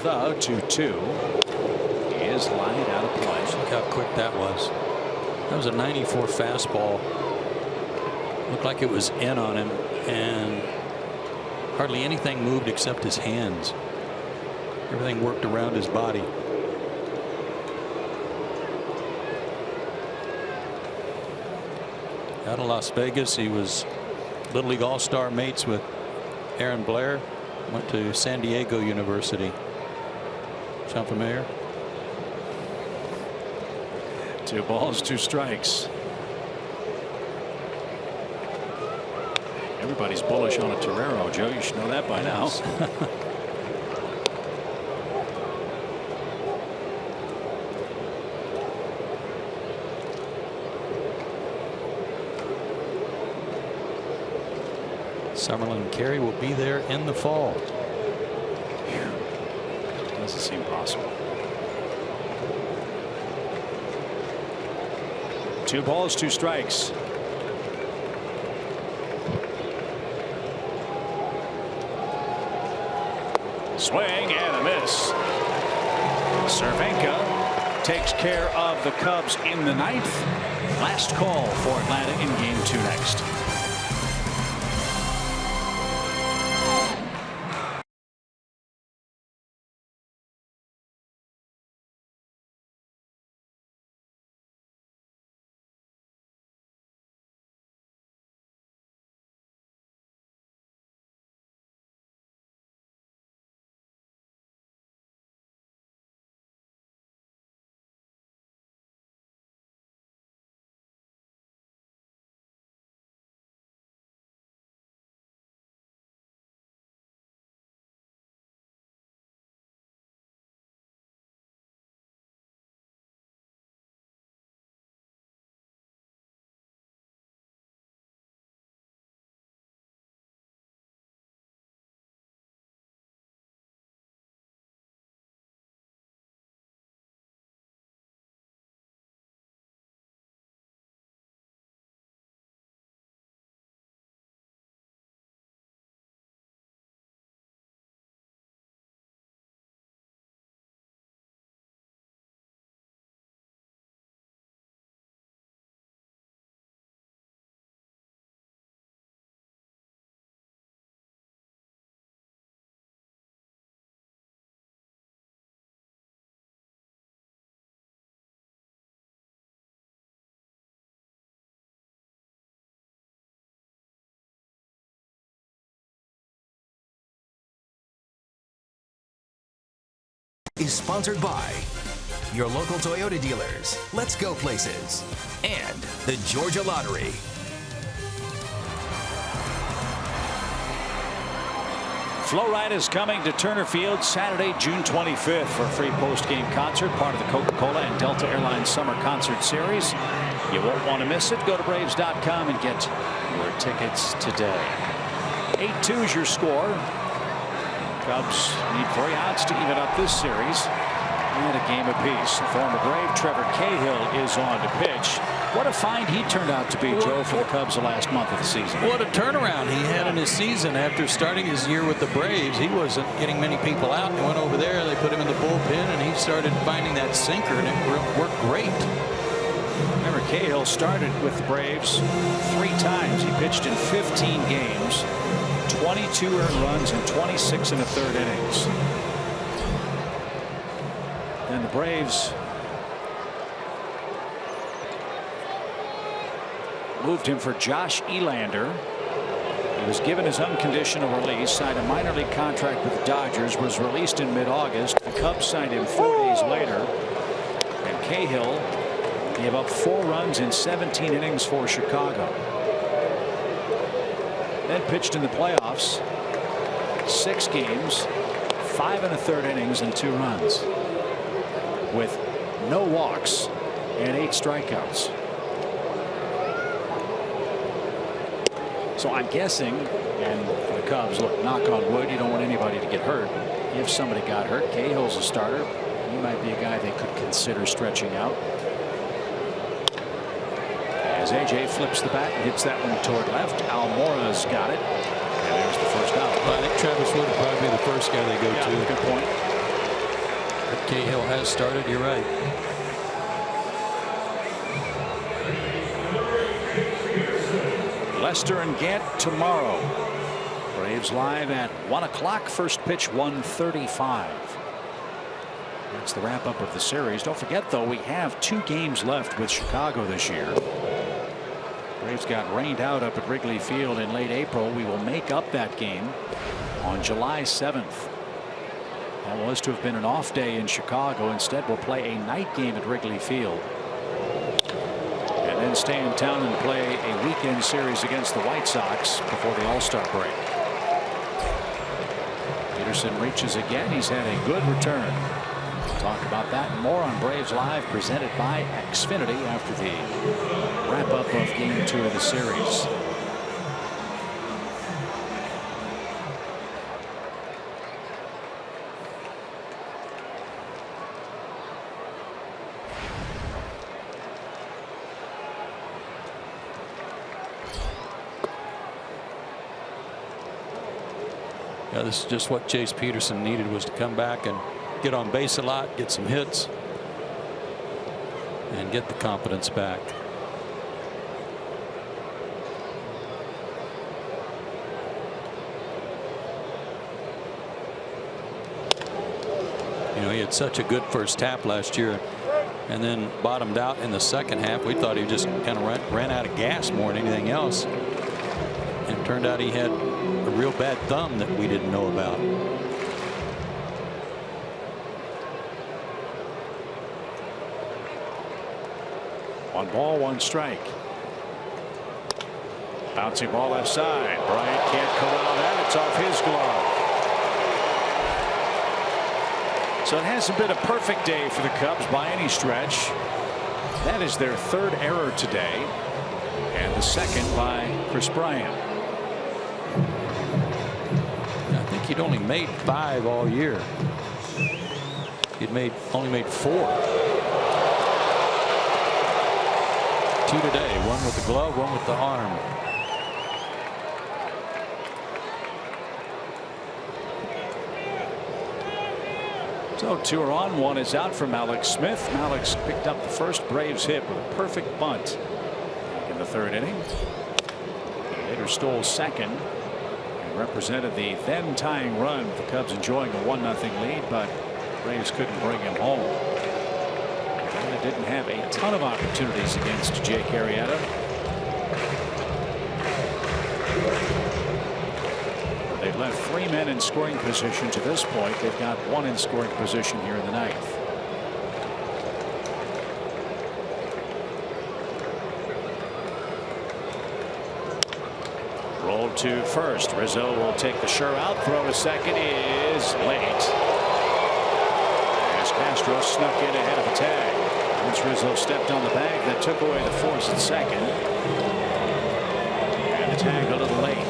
The 2-2 is lined out of play. Look how quick that was. That was a 94 fastball. Looked like it was in on him, and hardly anything moved except his hands. Everything worked around his body. Out of Las Vegas, he was Little League All-Star mates with Aaron Blair. Went to San Diego University. Sound familiar? 2 balls, 2 strikes. Everybody's bullish on a Torero, Joe. You should know that by now. Summerlin Carey will be there in the fall. Doesn't seem possible. 2 balls, 2 strikes. Swing and a miss. Cervenka takes care of the Cubs in the 9th. Last call for Atlanta in Game 2 next. Is sponsored by your local Toyota dealers, Let's Go Places, and the Georgia Lottery. Flow Ride is coming to Turner Field Saturday, June 25th for a free post-game concert, part of the Coca-Cola and Delta Airlines Summer Concert Series. You won't want to miss it. Go to Braves.com and get your tickets today. 8-2 is your score. Cubs need 3 outs to even up this series, and a game apiece. Former Brave Trevor Cahill is on to pitch. What a find he turned out to be, Joe, for the Cubs the last month of the season. What a turnaround he had in his season after starting his year with the Braves. He wasn't getting many people out. He went over there, they put him in the bullpen, and he started finding that sinker, and it worked great. Remember, Cahill started with the Braves 3 times. He pitched in 15 games, 22 earned runs in 26 1/3 innings. Then the Braves moved him for Josh Elander. He was given his unconditional release, signed a minor league contract with the Dodgers, was released in mid-August. The Cubs signed him 4 days later, and Cahill gave up 4 runs in 17 innings for Chicago. Then pitched in the playoffs, 6 games, 5 1/3 innings and 2 runs, with no walks and 8 strikeouts. So I'm guessing, and for the Cubs, look, knock on wood, you don't want anybody to get hurt. If somebody got hurt, Cahill's a starter. He might be a guy they could consider stretching out. as A.J. flips the bat and hits that one toward left. Almora's got it. And there's the first out. Well, I think Travis Wood will probably be the first guy they go to. Good point. But Cahill has started. You're right. Lester and Gant tomorrow. Braves live at 1 o'clock. First pitch 1:35. That's the wrap up of the series. Don't forget, though, we have 2 games left with Chicago this year. Braves got rained out up at Wrigley Field in late April. We will make up that game on July 7th. That was to have been an off day in Chicago. Instead, we'll play a night game at Wrigley Field. And then stay in town and play a weekend series against the White Sox before the All-Star break. Peterson reaches again. He's had a good return. We'll talk about that and more on Braves Live, presented by Xfinity, after the wrap-up of Game 2 of the series. Yeah, this is just what Chase Peterson needed, was to come back and get on base a lot, get some hits, and get the confidence back. You know, he had such a good first half last year and then bottomed out in the second half. We thought he just kind of ran out of gas more than anything else. And it turned out he had a real bad thumb that we didn't know about. 1 ball, 1 strike. Bouncing ball left side. Bryant can't corral that. It's off his glove. So it hasn't been a perfect day for the Cubs by any stretch. That is their 3rd error today, and the 2nd by Chris Bryant. I think he'd only made 5 all year. He'd only made 4. 2 today, 1 with the glove, 1 with the arm. So 2 are on, 1 is out from Alex Smith. Alex picked up the first Braves hit with a perfect bunt in the 3rd inning. He later stole 2nd and represented the then tying run, with the Cubs enjoying a 1-0 lead, but Braves couldn't bring him home. They didn't have a ton of opportunities against Jake Arrieta. They've left 3 men in scoring position to this point. They've got 1 in scoring position here in the 9th. Rolled to first. Rizzo will take the sure out. Throw to second is late, as Castro snuck in ahead of the tag. Once Rizzo stepped on the bag, that took away the force at second. And the tag a little late.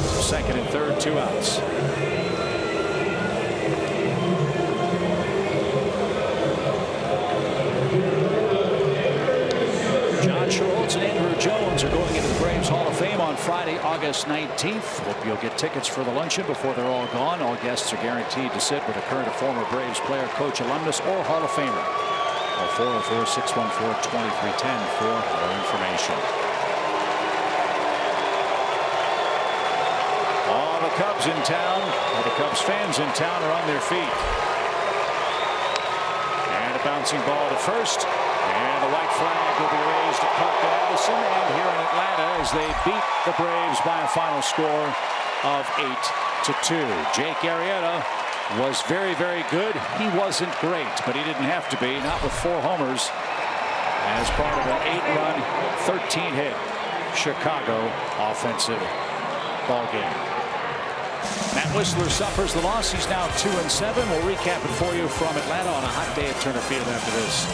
So 2nd and 3rd, 2 outs. John Schultz and Andrew Jones are going into the Braves Hall of Fame on Friday, August 19th. Hope you'll get tickets for the luncheon before they're all gone. All guests are guaranteed to sit with a current or former Braves player, coach, alumnus, or Hall of Famer. Call 404-614-2310 for more information. All the Cubs in town, all the Cubs fans in town are on their feet. And a bouncing ball to first. And the white flag will be raised at Park and Addison, and here in Atlanta, as they beat the Braves by a final score of 8-2. Jake Arrieta was very, very good. He wasn't great, but he didn't have to be, not with 4 homers as part of an 8-run, 13-hit Chicago offensive ball game. Matt Whistler suffers the loss. He's now 2-7. We'll recap it for you from Atlanta on a hot day at Turner Field after this.